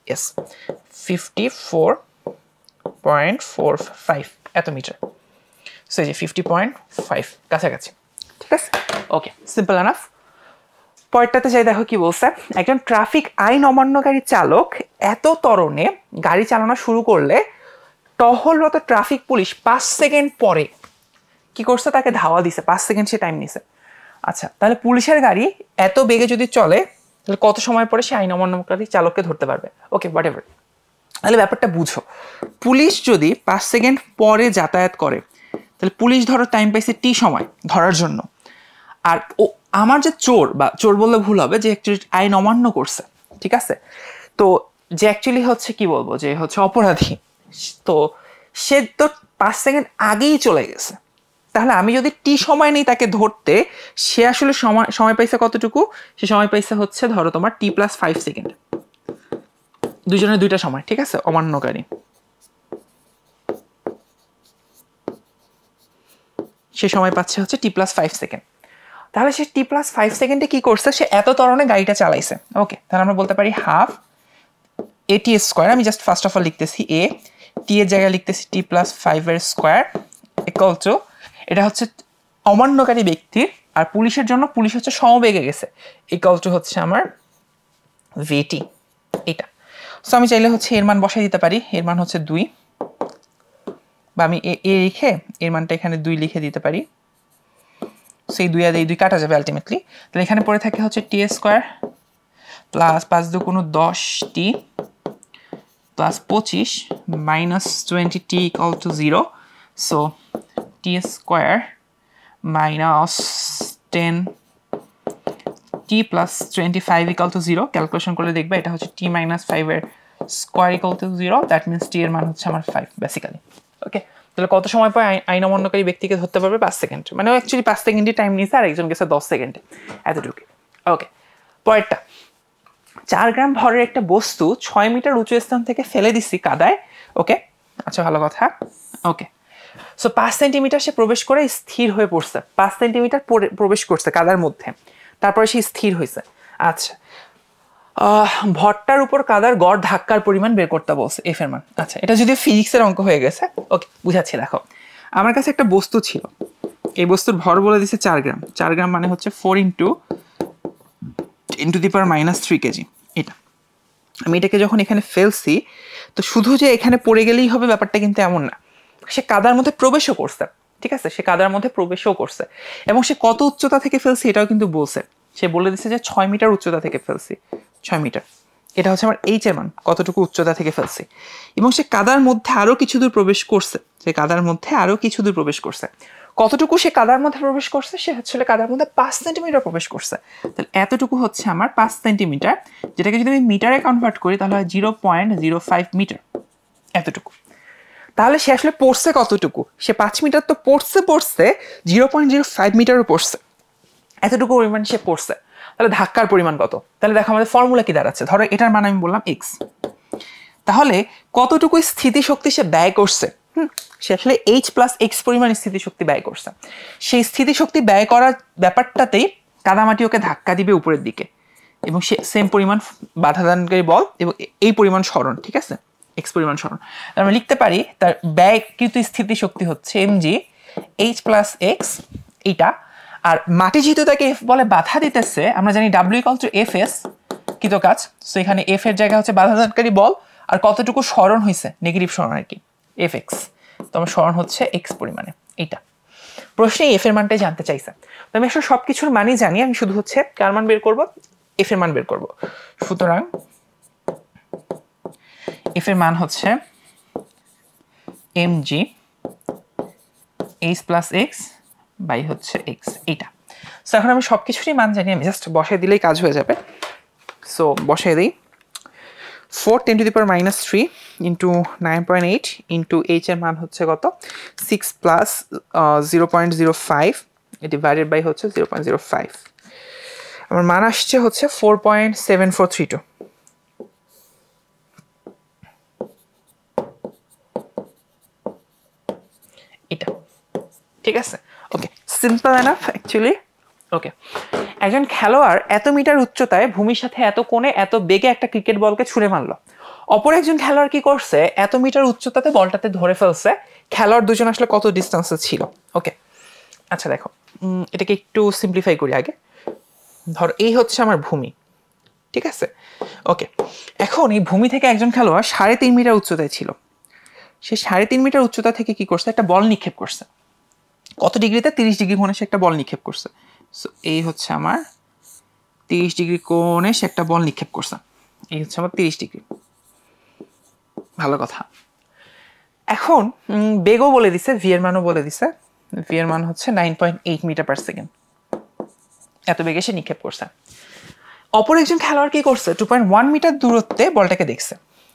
Speaker 1: ইয়েস 54.45 এত মিটার। সো এই যে 50.5 কাছাকাছি, ঠিক আছে, ওকে, সিম্পল এনাফ। পরেরটাতে যাই, দেখো কি বলছে, একজন ট্রাফিক আইন অমান্যকারী চালক এত ত্বরণে গাড়ি চালানো শুরু করলে টহলরত ট্রাফিক পুলিশ 5 সেকেন্ড পরে কি করছে, তাকে ধাওয়া দিছে, 5 সেকেন্ড সে টাইম নিছে। আচ্ছা, তাহলে পুলিশের গাড়ি এত বেগে যদি চলে, তাহলে কত সময় পরে সে আইন অমান্যকারী চালককে ধরতে পারবে। ওকে, হোয়াট এভার। তাহলে ব্যাপারটা বুঝো, পুলিশ যদি 5 সেকেন্ড পরে যাতায়াত করে, তাহলে পুলিশ ধরো টাইম পাইছে টি সময় ধরার জন্য, আর ও আমার যে চোর, বা চোর বললে ভুল হবে, যে অ্যাকচুয়ালি আইন অমান্য করছে, ঠিক আছে, তো যে অ্যাকচুয়ালি হচ্ছে কি বলবো, যে হচ্ছে অপরাধী, তো সে তো 5 সেকেন্ড আগেই চলে গেছে। তাহলে আমি যদি টি সময় নেই তাকে ধরতে, সে আসলে সময় পাইছে কতটুকু, সে সময় পাইছে হচ্ছে ধরো তোমার t+5 সেকেন্ড, দুজনের দুইটা সময়, ঠিক আছে, অমান্যকারী সে সময় পাচ্ছে হচ্ছে t+5 সেকেন্ড। তাহলে সে t+5 সেকেন্ডে কি করছে, সে এত ত্বরণে গাড়িটা চালাইছে। ওকে, তাহলে আমরা বলতে পারি হাফ at স্কোয়ার, আমি জাস্ট ফার্স্ট অফ অল লিখতেছি a, টি এর জায়গায় লিখতেছি t+5 এর স্কোয়ার ইকুয়াল টু, এটা হচ্ছে অমান্যকারী ব্যক্তির, আর পুলিশের জন্য পুলিশ হচ্ছে সমবেগে গেছে, ইকুয়াল টু হচ্ছে আমার vt এটা। সো আমি চাইলে হচ্ছে এর মান বসাই দিতে পারি, এর মান হচ্ছে 2, বা আমি এ লিখে এর মানটা এখানে 2 লিখে দিতে পারি। সেই 2 আর এই 2 কাটা যাবে আলটিমেটলি। তাহলে এখানে পড়ে থাকে হচ্ছে T square plus 5 × 10t plus 25 minus 20t equal to 0। So T square minus 10t plus 25 equal to 0। Calculation করে দেখবে এটা হচ্ছে t - 5 এর square equal to 0, that means t এর মান হচ্ছে আমার 5 বেসিক্যালি। ওকে, তাহলে কত সময় পর আইন অমান্যকারী ব্যক্তিকে ধরতে পারবে, 5 সেকেন্ড, মানে অ্যাকচুয়ালি 5 সেকেন্ডই টাইম নিয়েছে, আর একজন গেছে 10 সেকেন্ডে, এতটুকু। ওকে, পরেরটা, 4 গ্রাম ভরের একটা বস্তু 6 মিটার উঁচু স্থান থেকে ফেলে দিছি কাদায়। ওকে, আচ্ছা, ভালো কথা। ওকে, সো 5 সেন্টিমিটার সে প্রবেশ করে স্থির হয়ে পড়ছে, 5 সেন্টিমিটার প্রবেশ করছে কাদার মধ্যে, তারপরে সে স্থির হয়েছে। আচ্ছা, ভরটার উপর কাদার গড় ধাক্কার পরিমাণ বের করতে বলছে, এফ এর মান। আচ্ছা, এটা যদি ফিজিক্সের অঙ্ক হয়ে গেছে। ওকে, বুঝাচ্ছি, দেখো আমার কাছে একটা বস্তু ছিল, এই বস্তুর ভর বলে দিছে 4 গ্রাম, 4 গ্রাম মানে হচ্ছে 4 × 10⁻³ কেজি। এটা আমি এটাকে যখন এখানে ফেলছি, তো শুধু যে এখানে পড়ে গেলেই হবে ব্যাপারটা কিন্তু এমন না, সে কাদার মধ্যে প্রবেশও করছে, ঠিক আছে, সে কাদার মধ্যে প্রবেশও করছে, এবং সে কত উচ্চতা থেকে ফেলছে এটাও কিন্তু বলছে, সে বলে দিচ্ছে যে 6 মিটার উচ্চতা থেকে ফেলছি, 6 মিটার, এটা হচ্ছে আমার এইচ এর মান, কতটুকু উচ্চতা থেকে ফেলছি, এবং সে কাদার মধ্যে আরো কিছু দূর প্রবেশ করছে, সে কাদার মধ্যে আরো কিছু দূর প্রবেশ করছে। কতটুকু সে কাদার মধ্যে প্রবেশ করছে, সে হচ্ছে কাদার মধ্যে 5 সেন্টিমিটার প্রবেশ করছে, তাহলে এতটুকু হচ্ছে আমার 5 সেন্টিমিটার, যেটাকে যদি আমি মিটারে কনভার্ট করি তাহলে হয় 0.05 মিটার, এতটুকু। তাহলে সে আসলে পড়ছে কতটুকু, সে 5 মিটার তো পড়ছে 0.05 মিটারও পড়ছে, এতটুকু পরিমাণ সে পড়ছে। তাহলে ধাক্কার পরিমাণ কত, তাহলে দেখো আমাদের ফর্মুলা কি দাঁড়াচ্ছে, ধরো এটার মান আমি বললাম x, তাহলে কতটুকু স্থিতিশক্তি সে ব্যয় করছে, সে আসলে h+x পরিমাণ স্থিতিশক্তি ব্যয় করছে। সেই স্থিতিশক্তি ব্যয় করার ব্যাপারটাতেই কাদামাটি ওকে ধাক্কা দিবে উপরের দিকে, এবং সেম পরিমাণ বাধাদানকারী বল এবং এই পরিমাণ সরণ, ঠিক আছে, এক্স পরিমাণ সরণ। আমরা লিখতে পারি তার ব্যয়কৃত স্থিতিশক্তি হচ্ছে mg h প্লাস এক্স এইটা। আর মাটি যেহেতু তাকে এফ বলে বাধা দিতেছে, আমরা জানি W equal to F S কৃত কাজ। সো এখানে এফ এর জায়গা হচ্ছে বাধাদানকারী বল আর কতটুকু সরণ হয়েছে, নেগেটিভ সরণ আর কি, এফ এক্স। তো আমার সরণ হচ্ছে এক্স পরিমাণে এইটা। প্রশ্নে এফ এর মানটাই জানতে চাইছে। তো আমি আসলে সব কিছুর মানই জানি, আমি শুধু হচ্ছে কার মান বের করবো, এফ এর মান বের করবো। সুতরাং এফ এর মান হচ্ছে mg h plus X by হচ্ছে এক্স এইটা। সো এখন আমি সব কিছুরই মান জানি, আমি জাস্ট বসাই দিলেই কাজ হয়ে যাবে। সো বসাই দিই 4 × 10⁻³ ইন্টু 9.8 ইন্টু এইচ এর মান হচ্ছে কত 6 প্লাস 0.05 ডিভাইডেড বাই হচ্ছে 0.05। আমার মান আসছে হচ্ছে 4.7432। এটা ঠিক আছে, ওকে, সিম্পল এনাফ অ্যাকচুয়ালি। ওকে, একজন খেলোয়াড় এত মিটার উচ্চতায় ভূমির সাথে এত কোণে এত বেগে একটা ক্রিকেট বলকে ছুঁড়ে মারলো। অপর একজন খেলোয়াড় কি করছে, এত মিটার উচ্চতাতে বলটাতে ধরে ফেলছে। খেলোয়াড় দুজন আসলে কত ডিস্টেন্সে ছিল? ওকে, আচ্ছা দেখো, এটাকে একটু সিম্পলিফাই করি আগে। ধরো এই হচ্ছে আমার ভূমি, ঠিক আছে, ওকে। এখন এই ভূমি থেকে একজন খেলোয়াড় 3.5 মিটার উচ্চতায় ছিল। সে 3.5 মিটার উচ্চতা থেকে কি করছে, একটা বল নিক্ষেপ করছে। কত ডিগ্রিতে? 30 ডিগ্রি কোণে সে একটা বল নিক্ষেপ করছে। সো এই হচ্ছে আমার 30 ডিগ্রি কোণে সে একটা বল নিক্ষেপ করছে। এই হচ্ছে আমার 30 ডিগ্রি। ভালো কথা। এখন বেগও বলে দিছে, ভি এর মানও বলে দিছে। ভি এর মান হচ্ছে 9.8 মিটার পার সেকেন্ড। এত বেগে সে নিক্ষেপ করছে। অপর একজন খেলোয়াড় কি করছে, 2.1 মিটার দূরত্বে বলটাকে দেখছে,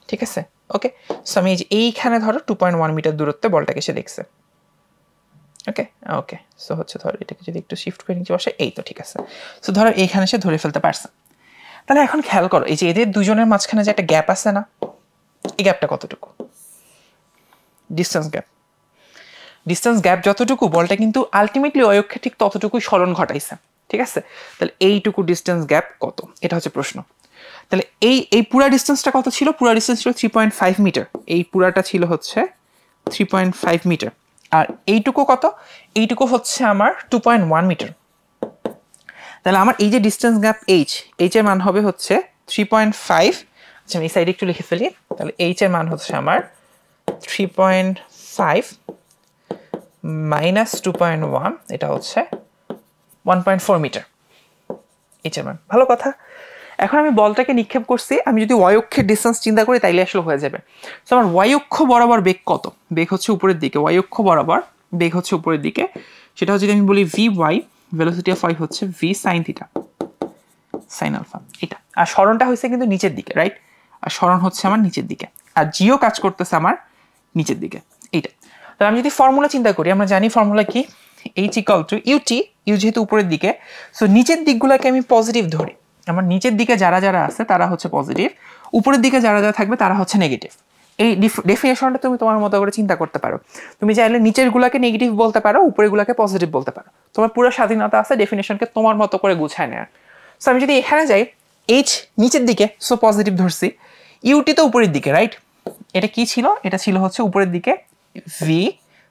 Speaker 1: ঠিক আছে, ওকে। সো আমি এইখানে ধরো 2.1 মিটার দূরত্বে বলটাকে সে দেখছে, ওকে ওকে। সো হচ্ছে ধরো এটাকে যদি একটু শিফট করে নিচে বসে, এই তো ঠিক আছে। সো ধরো এইখানে সে ধরে ফেলতে পারছে। তাহলে এখন খেয়াল করো, এই যে এদের দুজনের মাঝখানে যে একটা গ্যাপ আছে না, এই গ্যাপটা কতটুকু? Distance gap. ডিস্টেন্স গ্যাপ যতটুকু, বলটা কিন্তু আলটিমেটলি অয়ক্ষে ঠিক ততটুকুই সরণ ঘটাইছে, ঠিক আছে। তাহলে এইটুকু ডিস্টেন্স গ্যাপ কত, এটা হচ্ছে প্রশ্ন। তাহলে এই পুরা ডিস্টেন্সটা কত ছিল? পুরা ডিস্টেন্স ছিল 3.5 মিটার। এই পুরাটা ছিল হচ্ছে 3.5 মিটার। আর এইটুকু কত? এইটুকু হচ্ছে আমার 2.1 মিটার। তাহলে আমার এই যে ডিস্টেন্স গ্যাপ এইচ এর মান হবে হচ্ছে 3.5। আচ্ছা আমি এই সাইডে একটু লিখে ফেলি। তাহলে এইচ এর মান হচ্ছে আমার 3.5 মাইনাস 2.1, এটা হচ্ছে 1.4 মিটার এইচ এর মান। ভালো কথা। এখন আমি বলটাকে নিক্ষেপ করছি, আমি যদি ওয়াই অক্ষের ডিস্টেন্স চিন্তা করি তাইলে আসলে হয়ে যাবে। তো আমার ওয়াই অক্ষ বরাবর বেগ কত? বেগ হচ্ছে উপরের দিকে, ওয়াই অক্ষ বরাবর বেগ হচ্ছে উপরের দিকে। সেটা যদি আমি বলি V Y, velocity of Y হচ্ছে V sine theta, sine alpha, এটা। আর সরণটা হচ্ছে কিন্তু নিচের দিকে, রাইট? আর সরণ হচ্ছে আমার নিচের দিকে, আর জিও কাজ করতেছে আমার নিচের দিকে, এইটা। তাহলে আমি যদি ফর্মুলা চিন্তা করি, আমরা জানি ফর্মুলা কি, H equal to UT, U যেহেতু উপরের দিকে, সো নিচের দিকগুলোকে আমি পজিটিভ ধরি। আমার নিচের দিকে যারা যারা আছে তারা হচ্ছে পজিটিভ, উপরের দিকে যারা যারা থাকবে তারা হচ্ছে নেগেটিভ। এই ডেফিনেশনটা তুমি তোমার মতো করে চিন্তা করতে পারো। তুমি চাইলে নিচের গুলাকে নেগেটিভ বলতে পারো, উপরের গুলাকে পজিটিভ বলতে পারো। তোমার পুরো স্বাধীনতা আছে ডেফিনেশনকে তোমার মতো করে গুছায় নেওয়ার। সো আমি যদি এখানে যাই, এইচ নিচের দিকে, সো পজিটিভ ধরছি। ইউটি তো উপরের দিকে, রাইট? এটা কি ছিল? এটা ছিল হচ্ছে উপরের দিকে ভি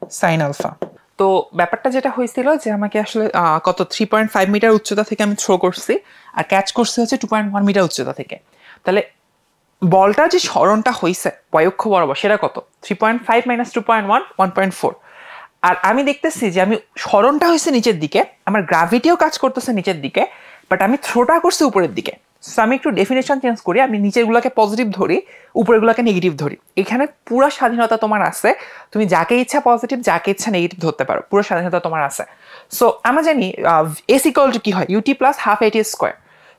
Speaker 1: সাইন আলফা। তো ব্যাপারটা যেটা হয়েছিল যে আমাকে আসলে কত 3.5 মিটার উচ্চতা থেকে আমি থ্রো করছি, আর ক্যাচ করছি হচ্ছে 2.1 মিটার উচ্চতা থেকে। তাহলে বলটা যে সরণটা হয়েছে পয়ক্ষ বরাবর, সেটা কত? 3.5 মাইনাস 2.1, 1.4। আর আমি দেখতেছি যে আমি সরণটা হয়েছে নিচের দিকে, আমার গ্রাভিটিও কাজ করতেছে নিচের দিকে, বাট আমি থ্রোটা করছি উপরের দিকে। সো আমি একটু ডেফিনেশন চেঞ্জ করি, আমি নিচেরগুলোকে পজিটিভ ধরি, উপরেরগুলোকে নেগেটিভ ধরি। এখানে পুরো স্বাধীনতা তোমার আছে, তুমি যাকে ইচ্ছা পজিটিভ, যাকে ইচ্ছা নেগেটিভ ধরতে পারো, পুরো স্বাধীনতা তোমার আছে। সো আমরা জানি এস ইকুয়াল টু কি হয়, ইউটি প্লাস হাফ এটি স্কোয়ার।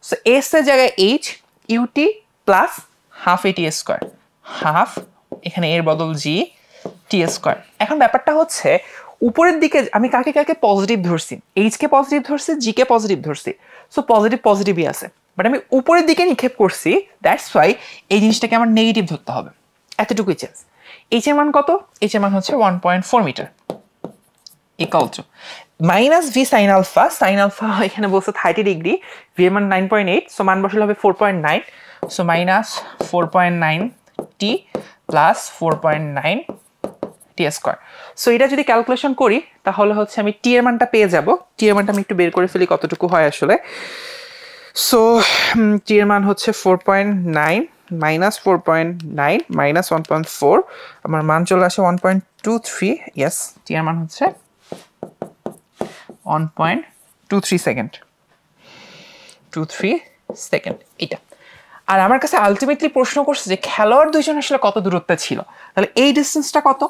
Speaker 1: সো এস এর জায়গায় এইচ, ইউটি প্লাস হাফ এটি স্কোয়ার, হাফ এখানে এর বদল জি টি স্কোয়ার। এখন ব্যাপারটা হচ্ছে উপরের দিকে আমি কাকে কাকে পজিটিভ ধরছি, এইচ কে পজিটিভ ধরছি, জি কে পজিটিভ ধরছি। সো পজিটিভ পজিটিভই আছে, বাট আমি উপরের দিকে নিক্ষেপ করছি, দ্যাটস ওয়াই এই জিনিসটাকে আমার নেগেটিভ ধরতে হবে। এতটুকুই চেঞ্জ। এইচ এর মান কত? এইচ এর মান হচ্ছে 1.4 metre. Equal to minus V sine alpha এখানে বলছে 30 ডিগ্রি, ভি এর মান 9.8, সো মান বসালে হবে 4.9, সো মাইনাস 4.9 টি প্লাস 4.9 টি স্কোয়ার। সো এটা যদি ক্যালকুলেশন করি তাহলে হচ্ছে আমি টি এর মানটা পেয়ে যাব। টি এর মানটা আমি একটু বের করে ফেলি কতটুকু হয় আসলে। সো টি এর মান হচ্ছে 4.9 মাইনাস 4.9 মাইনাস 1.4, আমার মান চলে আসে 1.23। ইয়েস, টি এর মান হচ্ছে 1.23 সেকেন্ড, 23 সেকেন্ড এটা। আর আমার কাছে আলটিমেটলি প্রশ্ন করছে যে খেলোয়াড় দুইজন আসলে কত দূরত্বে ছিল, তাহলে এই ডিস্টেন্সটা কত?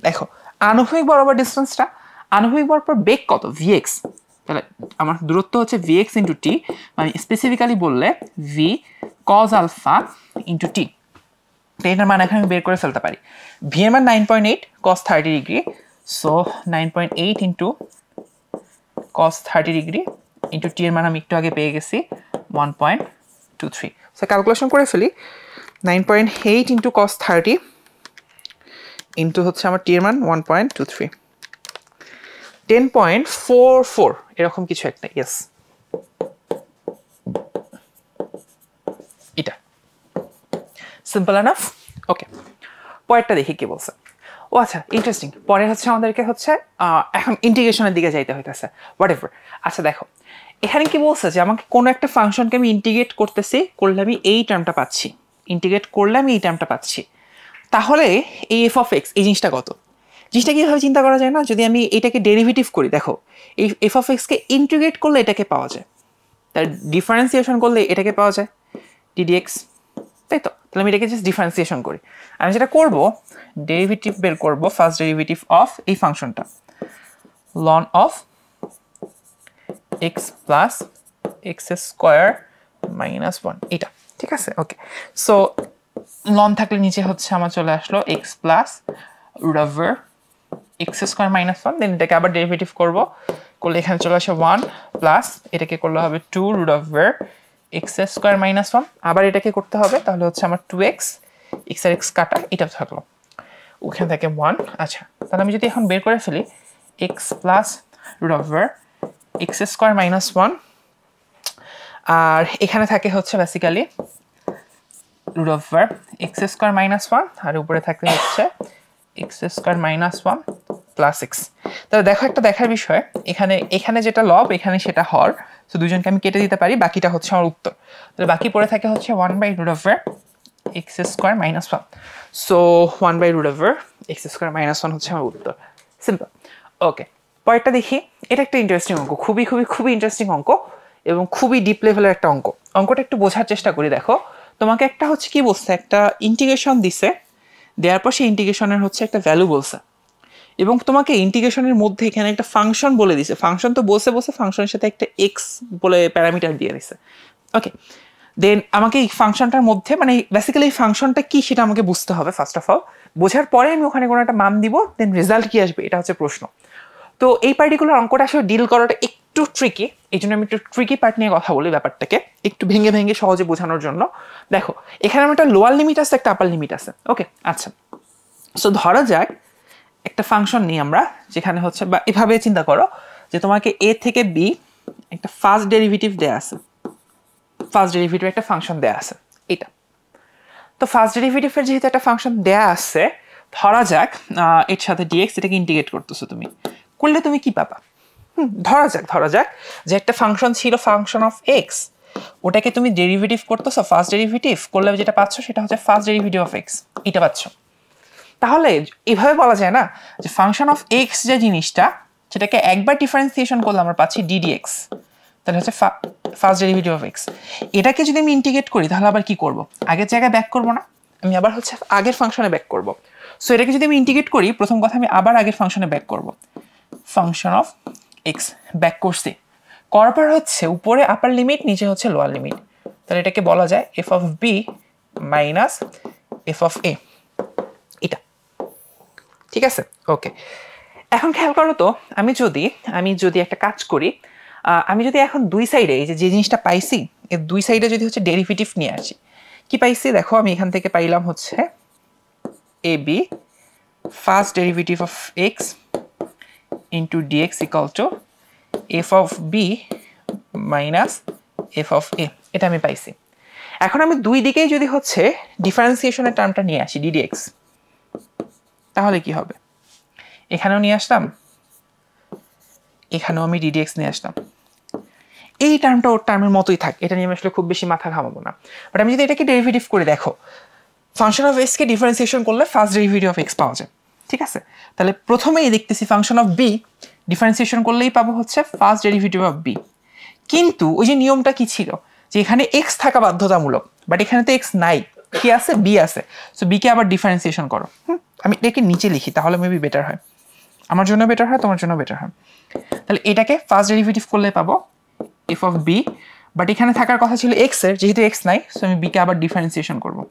Speaker 1: দেখো আনুভূমিক বরাবর ডিস্টেন্সটা, আনুভূমিক বরাবর বেগ কত? ভিএক্স, তাহলে আমার দূরত্ব হচ্ছে ভিএক্স ইন্টু টি, মানে স্পেসিফিক্যালি বললে V cos alpha into T. এটার মান এখন আমি বের করে ফেলতে পারি। ভি এর মান 9.8 cos 30 degree, so 9.8 into cos 30 degree into T এর মান আমি একটু আগে পেয়ে গেছি 1.23। সো ক্যালকুলেশন করে ফেলি, 9.8 ইন্টু কস 30 ইন্টু হচ্ছে আমার টি এর মান 1.23, 10.44 এরকম কিছু একটা। ইয়েস, এটা সিম্পল এনাফ। ওকে, পরেরটা দেখি কি বলছে। ও আচ্ছা, ইন্টারেস্টিং। পরে হচ্ছে আমাদেরকে হচ্ছে এখন ইন্টিগ্রেশনের দিকে যাইতে হইতেছে, হোয়াট এভার। আচ্ছা দেখো এখানে কি বলছে যে আমাকে কোনো একটা ফাংশনকে আমি ইন্টিগ্রেট করতেছি, করলে আমি এই টার্মটা পাচ্ছি, ইন্টিগ্রেট করলে আমি এই টার্মটা পাচ্ছি। তাহলে এই এফ অফ এক্স এই জিনিসটা কত? জিনিসটা কীভাবে চিন্তা করা যায় না, যদি আমি এটাকে ডেরিভেটিভ করি, দেখো এই এফ অফ এক্সকে ইন্টিগ্রেট করলে এটাকে পাওয়া যায়, তার ডিফারেন্সিয়েশন করলে এটাকে পাওয়া যায় ডিডিএক্স, তাই তো? তাহলে আমি এটাকে জাস্ট ডিফারেন্সিয়েশন করি। আমি যেটা করব, ডেরিভেটিভ বের করব, ফার্স্ট ডেরিভেটিভ অফ এই ফাংশনটা ln of X plus X square minus 1, এটা ঠিক আছে। ওকে, সো লন থাকলে নিচে হচ্ছে আমার চলে আসলো X plus root over X square minus 1, then এটাকে আবার ডেরিভেটিভ করব, করলে এখানে চলে আসে 1 প্লাস এটাকে করলে হবে 2 root over X square minus 1, আবার এটাকে করতে হবে, তাহলে হচ্ছে আমার 2x, এক্স আর এক্স কাটা, এটা থাকলো, ওখানে থাকে 1। আচ্ছা, তাহলে আমি যদি এখন বের করে ফেলি X plus root over X square minus 1, আর এখানে থাকে হচ্ছে basically root over X square minus 1, আর উপরে থাকে হচ্ছে X square minus 1 plus X. তাহলে দেখো একটা দেখার বিষয়, এখানে যেটা লব এখানে সেটা হর, তো দুজনকে আমি কেটে দিতে পারি, বাকিটা হচ্ছে আমার উত্তর। তাহলে বাকি পড়ে থাকে হচ্ছে 1 by root over X square minus 1, so 1 by root over X square minus 1 হচ্ছে আমার উত্তর। সিম্পল। ওকে, পরেরটা দেখি। এটা একটা ইন্টারেস্টিং অঙ্ক, খুবই খুবই খুবই ইন্টারেস্টিং অঙ্ক এবং খুবই ডিপ লেভেলের একটা অঙ্ক। অঙ্কটা একটু বোঝার চেষ্টা করি। দেখো তোমাকে একটা হচ্ছে কি বলছে, একটা ইন্টিগ্রেশন দিছে, দেওয়ার পর সেই ইন্টিগ্রেশনের হচ্ছে একটা ভ্যালু বলছে, এবং তোমাকে ইন্টিগ্রেশনের মধ্যে এখানে একটা ফাংশন বলে দিছে। ফাংশন তো বসে ফাংশনের সাথে একটা এক্স বলে প্যারামিটার দিয়ে দিছে। ওকে, দেন আমাকে এই ফাংশনটার মধ্যে মানে বেসিক্যালি এই ফাংশনটা কি সেটা আমাকে বুঝতে হবে ফার্স্ট অফ অল। বোঝার পরে আমি ওখানে কোনো একটা মান দিব, দেন রেজাল্ট কি আসবে এটা হচ্ছে প্রশ্ন। তো এই পার্টিকুলার অঙ্কটা আসলে ডিল করাটা একটু ট্রিকি, এই জন্য আমি একটু ট্রিকি পার্ট নিয়ে কথা বলি, ব্যাপারটাকে একটু ভেঙে ভেঙে সহজে বোঝানোর জন্য। দেখো এখানে আমার একটা লোয়ার লিমিট আছে, একটা আপার লিমিট আছে। ওকে, আচ্ছা, সো ধরা যাক একটা ফাংশন নিই আমরা, যেখানে হচ্ছে বা এভাবে চিন্তা করো যে তোমাকে এ থেকে বি একটা ফার্স্ট ডেরিভেটিভ দেয়া আছে, ফার্স্ট ডেরিভেটিভ একটা ফাংশন দেয়া আছে এটা। তো ফার্স্ট ডেরিভেটিভের যেহেতু একটা ফাংশন দেয়া আছে, ধরা যাক এর সাথে ডিএক্স, এটাকে ইন্টিগ্রেট করতেছো তুমি, করলে তুমি কি পাবা? ধরা যাক যে একটা ফাংশন ছিল ফাংশন অফ এক্স, ওটাকে তুমি ডেরিভেটিভ করতেছো, ফার্স্ট ডেরিভেটিভ করলে যেটা পাচ্ছ সেটা হচ্ছে ফার্স্ট ডেরিভেটিভ অফ এক্স, এটা পাচ্ছ। তাহলে এভাবে বলা যায় না যে ফাংশন অফ এক্স যে জিনিসটা, সেটাকে একবার ডিফারেন্সিয়েশন করলে আমরা পাচ্ছি ডিডিএক্স, তাহলে হচ্ছে ফার্স্ট ডেরিভেটিভ অফ এক্স। এটাকে যদি আমি ইন্টিগ্রেট করি তাহলে আবার কি করব? আগের জায়গায় ব্যাক করব না, আমি আবার হচ্ছে আগের ফাংশনে ব্যাক করব। সো এটাকে যদি আমি ইন্টিগ্রেট করি, প্রথম কথা আমি আবার আগের ফাংশনে ব্যাক করব, ফাংশন অফ এক্স ব্যাক করছি, করার পর হচ্ছে উপরে আপার লিমিট, নিচে হচ্ছে লোয়ার লিমিট, তাহলে এটাকে বলা যায় F of B minus F of A, এটা ঠিক আছে। ওকে, এখন খেয়াল করো তো, আমি যদি একটা কাজ করি, আমি যদি এখন দুই সাইডে এই যে জিনিসটা পাইছি, এর দুই সাইডে যদি হচ্ছে ডেরিভেটিভ নিয়ে আসি, কি পাইছি দেখো, আমি এখান থেকে পাইলাম হচ্ছে A B first derivative of X into DX equal to F of B minus F of A, এটা আমি পাইছি। এখন আমি দুই দিকেই যদি হচ্ছে ডিফারেন্সিয়েশনের টার্মটা নিয়ে আসি ডিডিএক্স, তাহলে কি হবে? এখানেও নিয়ে আসলাম, এখানেও আমি ডিডিএক্স নিয়ে আসলাম, এই টার্মটা ওর টার্মের মতোই থাক, এটা নিয়ে আমি আসলে খুব বেশি মাথা ঘামাবো না। বাট আমি যদি এটাকে ডেরিভেটিভ করে দেখো, ফাংশন অফ এক্সকে ডিফারেন্সিয়েশন করলে ফার্স্ট ডেরিভেটিভ অফ এক্স পাওয়া যায়, ঠিক আছে? তাহলে প্রথমেই দেখতেছি ফাংশন অফ বি ডিফারেন্সিয়েশন করলেই পাবো হচ্ছে ফার্স্ট ডেরিভেটিভ অফ বি। কিন্তু ওই যে নিয়মটা কি ছিল যে এখানে এক্স থাকা বাধ্যতামূলক, বাট এখানে তো এক্স নাই, কি আছে? বি আছে। সো বিকে আবার ডিফারেন্সিয়েশন করো। আমি এটাকে নিচে লিখি, তাহলে মেবি বেটার হয়, আমার জন্য বেটার হয়, তোমার জন্য বেটার হয়। তাহলে এটাকে ফার্স্ট ডেরিভেটিভ করলে পাবো এফ অফ বি, বাট এখানে থাকার কথা ছিল এক্স এর, যেহেতু এক্স নাই সো আমি বিকে আবার ডিফারেন্সিয়েশন করবো,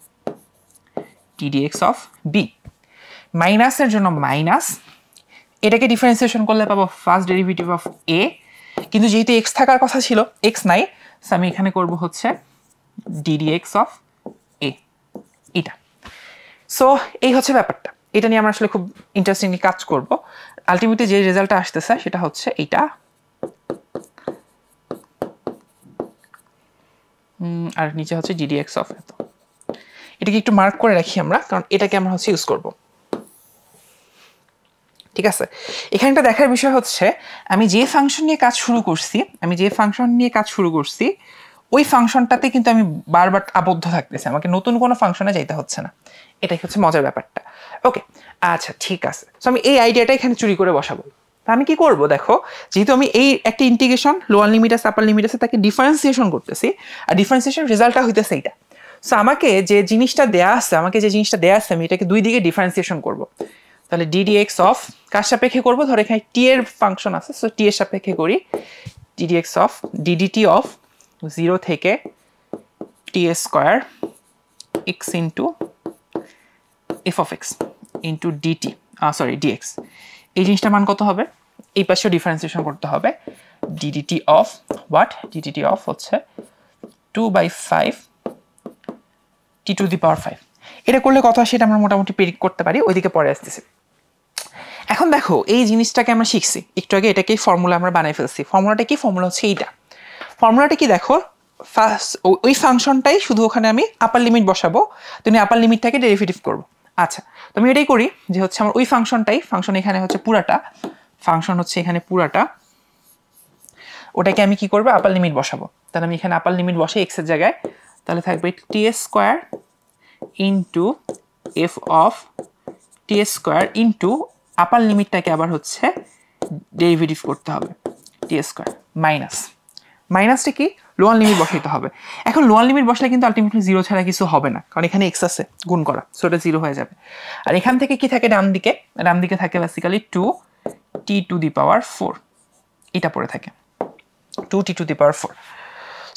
Speaker 1: টিডিএক্স অফ বি। মাইনাসের জন্য মাইনাস, এটাকে ডিফারেন্সিয়েশন করলে পাবো ফার্স্ট ডেরিভেটিভ অফ এ, কিন্তু যেহেতু এক্স থাকার কথা ছিল এক্স নাই, সো আমি এখানে করব হচ্ছে ডিডিএক্স অফ এ, এটা। সো এই হচ্ছে ব্যাপারটা, এটা নিয়ে আমরা আসলে খুব ইন্টারেস্টিংলি কাজ করব। আলটিমেটলি যে রেজাল্টটা আসতেছে সেটা হচ্ছে এইটা, আর নিচে হচ্ছে ডিডিএক্স অফ এ। এটাকে একটু মার্ক করে রাখি আমরা, কারণ এটাকে আমরা হচ্ছে ইউজ করব, ঠিক আছে? এখানটা দেখার বিষয় হচ্ছে আমি যে ফাংশন নিয়ে কাজ শুরু করছি ওই ফাংশনটাতে কিন্তু আমি বারবার আবদ্ধ থাকতেছি, আমাকে নতুন কোনো ফাংশনে যাইতে হচ্ছে না, এটাই হচ্ছে মজার ব্যাপারটা। ওকে, আচ্ছা ঠিক আছে। সো আমি এই আইডিয়াটা এখানে চুরি করে বসাবো। তা আমি কি করব দেখো, যেহেতু আমি এই একটা ইন্টিগ্রেশন লোয়ার লিমিট আছে আপার লিমিট আছে তাকে ডিফারেন্সিয়েশন করতেছি, আর ডিফারেন্সিয়েশন রেজাল্টটা হইতেছে এইটা। সো আমাকে যে জিনিসটা দেয়া আছে আমি এটাকে দুই দিকে ডিফারেন্সিয়েশন করব। তাহলে ডিডিএক্স অফ কার সাপেক্ষে করবো? ধর এখানে টি এর ফাংশন আছে, সো টি এর সাপেক্ষে করি। ডিডিএক্স অফ ডিডিটি অফ 0 থেকে T square X into F of X into DT, sorry DX. এই জিনিসটার মান কত হবে? এই পাশেও ডিফারেন্সিয়েশন করতে হবে। DDT of what? DDT of হচ্ছে 2/5 টি টু দি পাওয়ার 5। এটা করলে কত আসে এটা আমরা মোটামুটি প্রেডিক্ট করতে পারি, ওইদিকে পরে আসতেছি। এখন দেখো এই জিনিসটাকে আমরা শিখছি একটু আগে, এটাকেই ফর্মুলা আমরা বানাই ফেলছি। ফর্মুলাটা কি? ফর্মুলা হচ্ছে এইটা। ফর্মুলাটা কি দেখো, ফার্স্ট ওই ফাংশনটাই শুধু ওখানে আমি আপার লিমিট বসাবো, তুমি আপার লিমিটটাকে ডেরিভেটিভ করবো। আচ্ছা, তো আমি এটাই করি যে হচ্ছে আমার ওই ফাংশন এখানে হচ্ছে পুরাটা, ওটাকে আমি কি করবো? আপার লিমিট বসাবো। তাহলে আমি এখানে আপার লিমিট বসে এক্স এর জায়গায়, তাহলে থাকবে T square into F of T square into upper লিমিটটাকে আবার হচ্ছে ডেরিভেটিভ করতে হবে টি স্কোয়ার মাইনাসটা কি? লোয়ার লিমিট বসাইতে হবে। এখন লোয়ার লিমিট বসলে কিন্তু আলটিমেটলি 0 ছাড়া কিছু হবে না, কারণ এখানে এক্স আছে গুণ করা, সো এটা 0 হয়ে যাবে। আর এখান থেকে কি থাকে ডান দিকে থাকে বেসিক্যালি 2 টি টু দি পাওয়ার 4, এটা পড়ে থাকে 2 টি টু দি পাওয়ার 4।